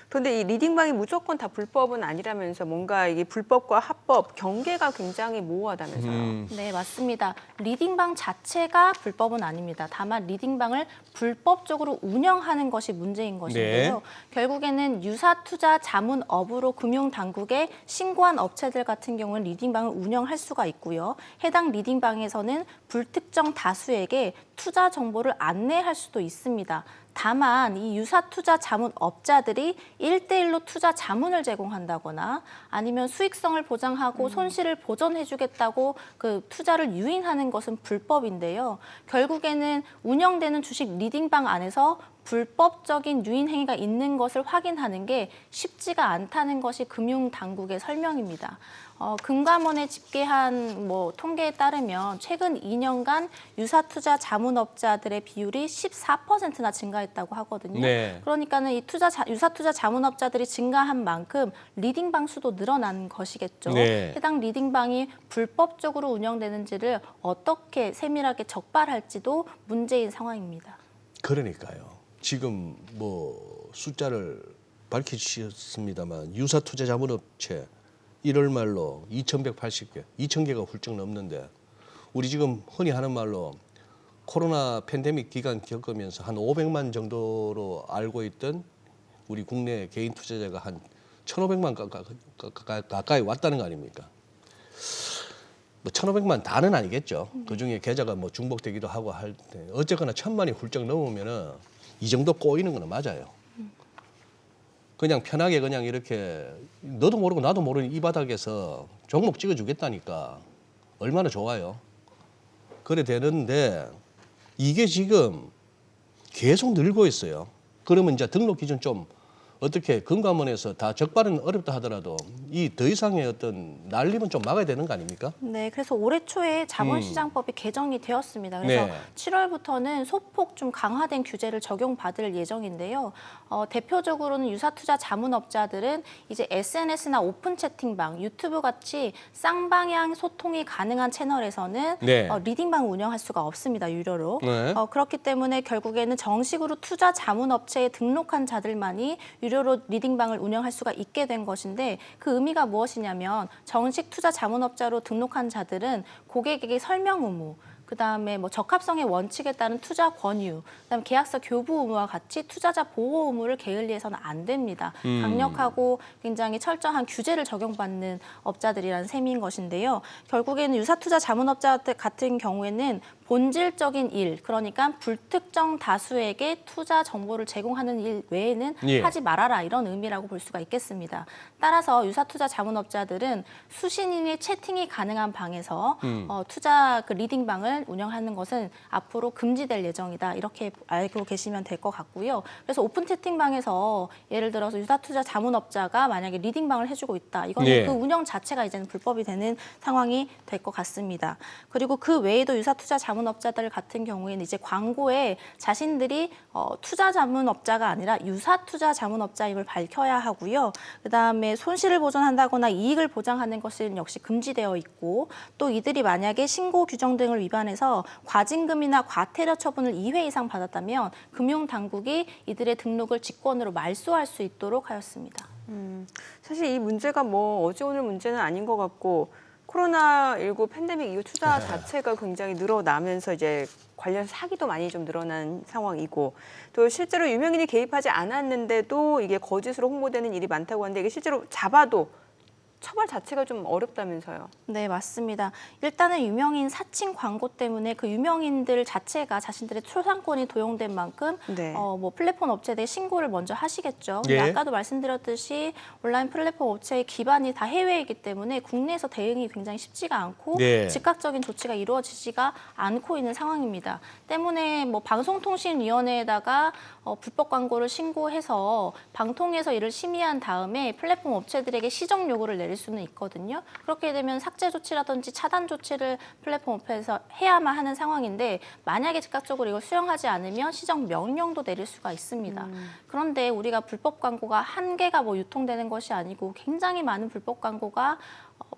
그런데 이 리딩방이 무조건 다 불법은 아니라면서 뭔가 이게 불법과 합법 경계가 굉장히 모호하다면서요. 네, 맞습니다. 리딩방 자체가 불법은 아닙니다. 다만 리딩방을 불법적으로 운영하는 것이 문제인 것인데요. 네. 결국에는 유사투자 자문업으로 금융당국에 신고한 업체들 같은 경우는 리딩방을 운영할 수가 있고요. 해당 리딩방에서는 불특정 다수에게 투자 정보를 안내할 수도 있습니다. 다만 이 유사투자 자문업자들이 1대1로 투자 자문을 제공한다거나 아니면 수익성을 보장하고 손실을 보전해주겠다고 그 투자를 유인하는 것은 불법인데요. 결국에는 운영되는 주식 리딩방 안에서 불법적인 유인 행위가 있는 것을 확인하는 게 쉽지가 않다는 것이 금융당국의 설명입니다. 금감원에 집계한 통계에 따르면 최근 2년간 유사투자 자문업자들의 비율이 14%나 증가했다고 하거든요. 네. 그러니까는 이 유사투자 자문업자들이 증가한 만큼 리딩방 수도 늘어난 것이겠죠. 네. 해당 리딩방이 불법적으로 운영되는지를 어떻게 세밀하게 적발할지도 문제인 상황입니다. 그러니까요. 지금 숫자를 밝히셨습니다만 유사투자 자문업체 1월 말로 2,180개, 2,000개가 훌쩍 넘는데 우리 지금 흔히 하는 말로 코로나 팬데믹 기간 겪으면서 한 500만 정도로 알고 있던 우리 국내 개인 투자자가 한 1,500만 가까이 왔다는 거 아닙니까? 1,500만 다는 아니겠죠. 그중에 계좌가 중복되기도 하고 할 때 어쨌거나 1,000만이 훌쩍 넘으면은 이 정도 꼬이는 거는 맞아요. 그냥 편하게 그냥 이렇게 너도 모르고 나도 모르는 이 바닥에서 종목 찍어주겠다니까 얼마나 좋아요. 그래 되는데 이게 지금 계속 늘고 있어요. 그러면 이제 등록 기준 좀 어떻게 금감원에서 다 적발은 어렵다 하더라도 이 더 이상의 어떤 난립은 좀 막아야 되는 거 아닙니까? 네, 그래서 올해 초에 자본시장법이 개정이 되었습니다. 그래서 네. 7월부터는 소폭 좀 강화된 규제를 적용받을 예정인데요. 대표적으로는 유사투자 자문업자들은 이제 SNS나 오픈 채팅방, 유튜브 같이 쌍방향 소통이 가능한 채널에서는 네. 리딩방을 운영할 수가 없습니다, 유료로. 네. 그렇기 때문에 결국에는 정식으로 투자 자문업체에 등록한 자들만이 유료로 리딩방을 운영할 수가 있게 된 것인데 그 의미가 무엇이냐면 정식 투자 자문업자로 등록한 자들은 고객에게 설명 의무, 그다음에 적합성의 원칙에 따른 투자 권유, 그다음에 계약서 교부 의무와 같이 투자자 보호 의무를 게을리해서는 안 됩니다. 강력하고 굉장히 철저한 규제를 적용받는 업자들이라는 셈인 것인데요. 결국에는 유사투자 자문업자 같은 경우에는 본질적인 일, 그러니까 불특정 다수에게 투자 정보를 제공하는 일 외에는 예. 하지 말아라 이런 의미라고 볼 수가 있겠습니다. 따라서 유사투자 자문업자들은 수신인의 채팅이 가능한 방에서 투자 리딩방을 운영하는 것은 앞으로 금지될 예정이다. 이렇게 알고 계시면 될 것 같고요. 그래서 오픈 채팅방에서 예를 들어서 유사투자 자문업자가 만약에 리딩방을 해주고 있다. 이거는 예. 그 운영 자체가 이제는 불법이 되는 상황이 될 것 같습니다. 그리고 그 외에도 유사투자 자문업자들 같은 경우에는 이제 광고에 자신들이 투자 자문업자가 아니라 유사투자 자문업자임을 밝혀야 하고요. 그다음에 손실을 보전한다거나 이익을 보장하는 것은 역시 금지되어 있고 또 이들이 만약에 신고 규정 등을 위반해서 과징금이나 과태료 처분을 2회 이상 받았다면 금융당국이 이들의 등록을 직권으로 말소할 수 있도록 하였습니다. 사실 이 문제가 어제 오늘 문제는 아닌 것 같고 코로나19 팬데믹 이후 투자 자체가 굉장히 늘어나면서 이제 관련 사기도 많이 좀 늘어난 상황이고 또 실제로 유명인이 개입하지 않았는데도 이게 거짓으로 홍보되는 일이 많다고 하는데 이게 실제로 잡아도 처벌 자체가 좀 어렵다면서요. 네, 맞습니다. 일단은 유명인 사칭 광고 때문에 그 유명인들 자체가 자신들의 초상권이 도용된 만큼 네. 플랫폼 업체에 신고를 먼저 하시겠죠. 근데 예. 아까도 말씀드렸듯이 온라인 플랫폼 업체의 기반이 다 해외이기 때문에 국내에서 대응이 굉장히 쉽지가 않고 네. 즉각적인 조치가 이루어지지가 않고 있는 상황입니다. 때문에 방송통신위원회에다가 불법 광고를 신고해서 방통위에서 이를 심의한 다음에 플랫폼 업체들에게 시정 요구를 내릴 수는 있거든요. 그렇게 되면 삭제 조치라든지 차단 조치를 플랫폼 업체에서 해야만 하는 상황인데 만약에 즉각적으로 이걸 수용하지 않으면 시정 명령도 내릴 수가 있습니다. 그런데 우리가 불법 광고가 한 개가 유통되는 것이 아니고 굉장히 많은 불법 광고가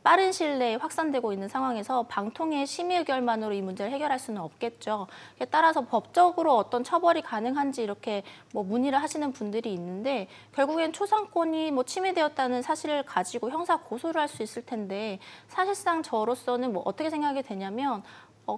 빠른 시일 내에 확산되고 있는 상황에서 방통위의 심의 의결만으로 이 문제를 해결할 수는 없겠죠. 따라서 법적으로 어떤 처벌이 가능한지 이렇게 문의를 하시는 분들이 있는데 결국엔 초상권이 침해되었다는 사실을 가지고 형사 고소를 할 수 있을 텐데 사실상 저로서는 어떻게 생각이 되냐면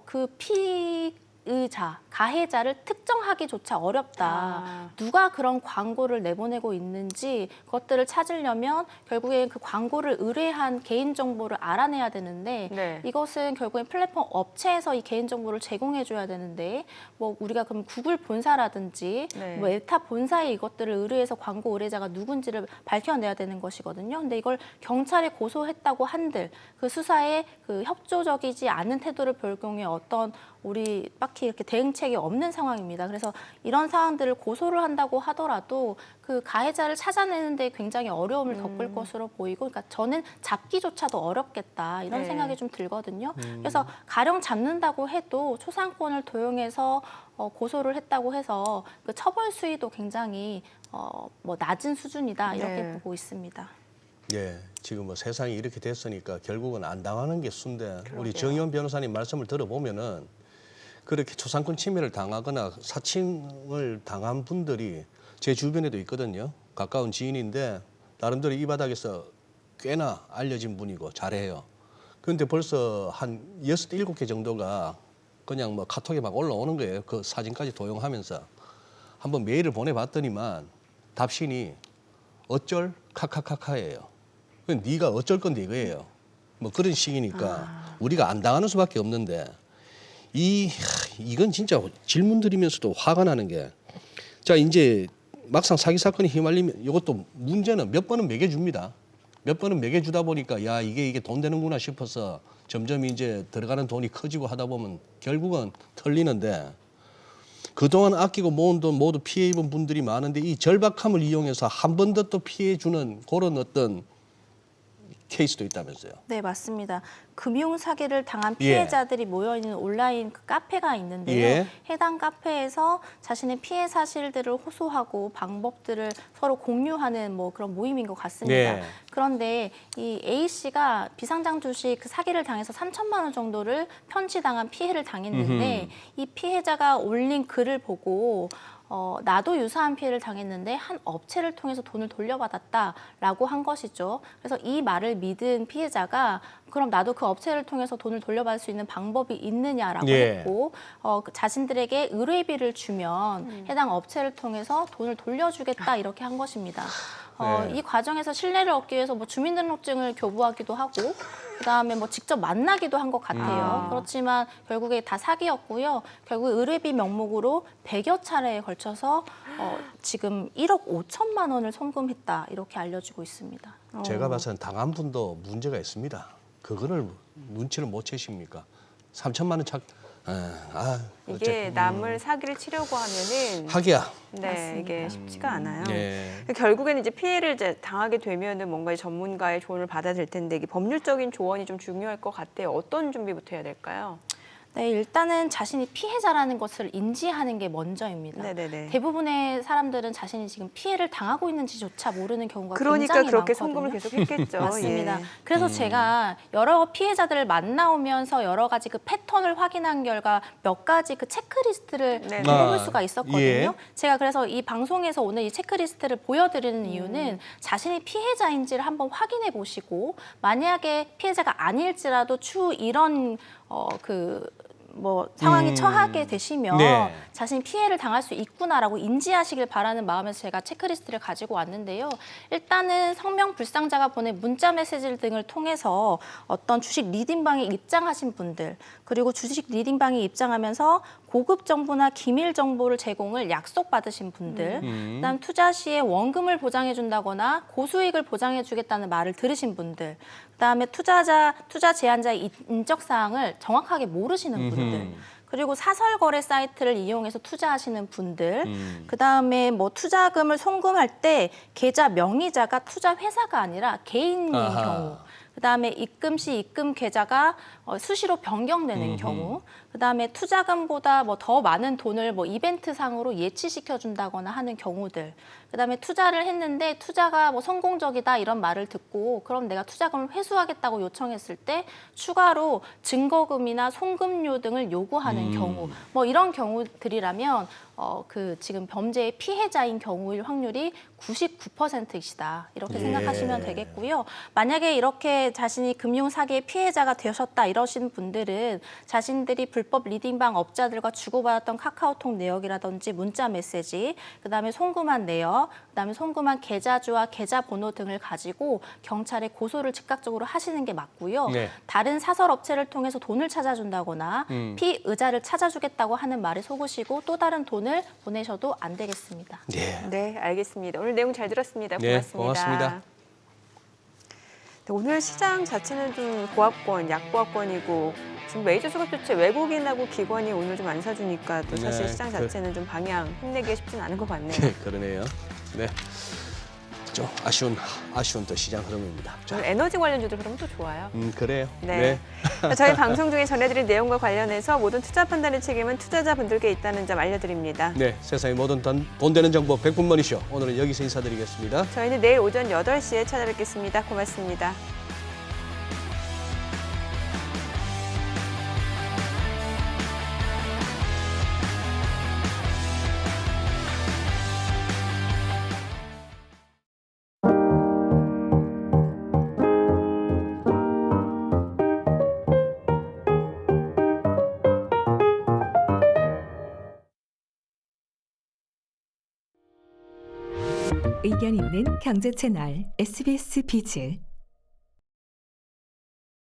그 피의자, 가해자를 특정하기조차 어렵다. 누가 그런 광고를 내보내고 있는지 그것들을 찾으려면 결국엔 그 광고를 의뢰한 개인정보를 알아내야 되는데 네. 이것은 결국엔 플랫폼 업체에서 이 개인정보를 제공해줘야 되는데 우리가 그럼 구글 본사라든지 네. 메타 본사에 이것들을 의뢰해서 광고 의뢰자가 누군지를 밝혀내야 되는 것이거든요. 근데 이걸 경찰에 고소했다고 한들 그 수사에 그 협조적이지 않은 태도를 볼 경우에 어떤 우리 딱히 이렇게 대응책이 없는 상황입니다. 그래서 이런 상황들을 고소를 한다고 하더라도 그 가해자를 찾아내는데 굉장히 어려움을 겪을 것으로 보이고, 그러니까 저는 잡기조차도 어렵겠다 이런 네. 생각이 좀 들거든요. 그래서 가령 잡는다고 해도 초상권을 도용해서 고소를 했다고 해서 그 처벌 수위도 굉장히 뭐 낮은 수준이다 이렇게 네. 보고 있습니다. 예, 지금 뭐 세상이 이렇게 됐으니까 결국은 안 당하는 게 순데 우리 그러게요. 정의원 변호사님 말씀을 들어보면은 그렇게 초상권 침해를 당하거나 사칭을 당한 분들이 제 주변에도 있거든요. 가까운 지인인데 나름대로 이 바닥에서 꽤나 알려진 분이고 잘해요. 그런데 벌써 한 6, 7개 정도가 그냥 뭐 카톡에 막 올라오는 거예요. 그 사진까지 도용하면서. 한번 메일을 보내봤더니만 답신이 어쩔 카카카카예요. 네가 어쩔 건데 이거예요. 뭐 그런 식이니까 우리가 안 당하는 수밖에 없는데 이건 진짜 질문 드리면서도 화가 나는 게, 자 이제 막상 사기 사건이 휘말리면 이것도 문제는 몇 번은 매겨줍니다. 몇 번은 매겨주다 보니까 야 이게 돈 되는구나 싶어서 점점 이제 들어가는 돈이 커지고 하다 보면 결국은 털리는데, 그동안 아끼고 모은 돈 모두 피해 입은 분들이 많은데 이 절박함을 이용해서 한 번 더 또 피해 주는 그런 어떤 케이스도 있다면서요. 네, 맞습니다. 금융 사기를 당한 피해자들이 모여있는 온라인 그 카페가 있는데요. 예. 해당 카페에서 자신의 피해 사실들을 호소하고 방법들을 서로 공유하는 뭐 그런 모임인 것 같습니다. 네. 그런데 이 A 씨가 비상장 주식 그 사기를 당해서 3천만 원 정도를 편취당한 피해를 당했는데 이 피해자가 올린 글을 보고 나도 유사한 피해를 당했는데 한 업체를 통해서 돈을 돌려받았다라고 한 것이죠. 그래서 이 말을 믿은 피해자가 그럼 나도 그 업체를 통해서 돈을 돌려받을 수 있는 방법이 있느냐라고 예. 했고 자신들에게 의뢰비를 주면 해당 업체를 통해서 돈을 돌려주겠다 이렇게 한 것입니다. 네. 이 과정에서 신뢰를 얻기 위해서 뭐 주민등록증을 교부하기도 하고 그다음에 뭐 직접 만나기도 한 것 같아요. 그렇지만 결국에 다 사기였고요. 결국 의뢰비 명목으로 100여 차례에 걸쳐서 지금 1억 5천만 원을 송금했다 이렇게 알려지고 있습니다. 제가 봐서는 당한 분도 문제가 있습니다. 그거를 눈치를 못 채십니까? 3천만 원 이게 어쨌든. 남을 사기를 치려고 하면은 하기야. 네, 이게 쉽지가 않아요. 네. 결국에는 이제 피해를 이제 당하게 되면은 뭔가 전문가의 조언을 받아야 될 텐데 이게 법률적인 조언이 좀 중요할 것 같아요. 어떤 준비부터 해야 될까요? 네, 일단은 자신이 피해자라는 것을 인지하는 게 먼저입니다. 네네네. 대부분의 사람들은 자신이 지금 피해를 당하고 있는지조차 모르는 경우가 그러니까 굉장히 그렇게 많거든요. 송금을 계속 했겠죠. 맞습니다. 예. 그래서 제가 여러 피해자들을 만나오면서 여러 가지 그 패턴을 확인한 결과 몇 가지 그 체크리스트를 네. 뽑을 수가 있었거든요. 예. 제가 그래서 이 방송에서 오늘 이 체크리스트를 보여드리는 이유는 자신이 피해자인지를 한번 확인해 보시고 만약에 피해자가 아닐지라도 추후 이런 상황이 처하게 되시면 네. 자신이 피해를 당할 수 있구나라고 인지하시길 바라는 마음에서 제가 체크리스트를 가지고 왔는데요. 일단은 성명 불상자가 보낸 문자 메시지 등을 통해서 어떤 주식 리딩방에 입장하신 분들, 그리고 주식 리딩방에 입장하면서 고급 정보나 기밀 정보를 제공을 약속받으신 분들, 그다음 투자 시에 원금을 보장해 준다거나 고수익을 보장해 주겠다는 말을 들으신 분들, 그다음에 투자 제한자의 인적 사항을 정확하게 모르시는 분들, 그리고 사설 거래 사이트를 이용해서 투자하시는 분들, 그다음에 뭐 투자금을 송금할 때 계좌 명의자가 투자 회사가 아니라 개인인 아하. 경우, 그다음에 입금 시 입금 계좌가 수시로 변경되는 경우, 그다음에 투자금보다 뭐 더 많은 돈을 뭐 이벤트 상으로 예치시켜 준다거나 하는 경우들, 그다음에 투자를 했는데 투자가 뭐 성공적이다 이런 말을 듣고 그럼 내가 투자금을 회수하겠다고 요청했을 때 추가로 증거금이나 송금료 등을 요구하는 경우, 뭐 이런 경우들이라면 지금 범죄의 피해자인 경우일 확률이 99%이시다 이렇게 생각하시면 되겠고요. 만약에 이렇게 자신이 금융 사기의 피해자가 되셨다 이러신 분들은 자신들이 불법 리딩방 업자들과 주고받았던 카카오톡 내역이라든지 문자 메시지, 그다음에 송금한 내역, 그다음에 송금한 계좌주와 계좌번호 등을 가지고 경찰에 고소를 즉각적으로 하시는 게 맞고요. 네. 다른 사설 업체를 통해서 돈을 찾아준다거나 피의자를 찾아주겠다고 하는 말에 속으시고 또 다른 돈을 보내셔도 안 되겠습니다. 네. 네, 알겠습니다. 오늘 내용 잘 들었습니다. 네, 고맙습니다. 고맙습니다. 네, 오늘 시장 자체는 좀 보합권, 약보합권이고 지금 메이저 수급 주체 외국인하고 기관이 오늘 좀 안 사주니까 또 사실 네, 시장 자체는 좀 방향 힘내기가 쉽진 않은 것 같네요. 네, 그러네요. 네. 좀 아쉬운 또 시장 흐름입니다. 자, 오늘 에너지 관련주들 그러면 또 좋아요. 그래요. 네. 저희 방송 중에 전해드린 내용과 관련해서 모든 투자 판단의 책임은 투자자분들께 있다는 점 알려드립니다. 네, 세상의 모든 돈 되는 정보 100분 머니쇼. 오늘은 여기서 인사드리겠습니다. 저희는 내일 오전 8시에 찾아뵙겠습니다. 고맙습니다. 의견 있는 경제 채널 SBS 비즈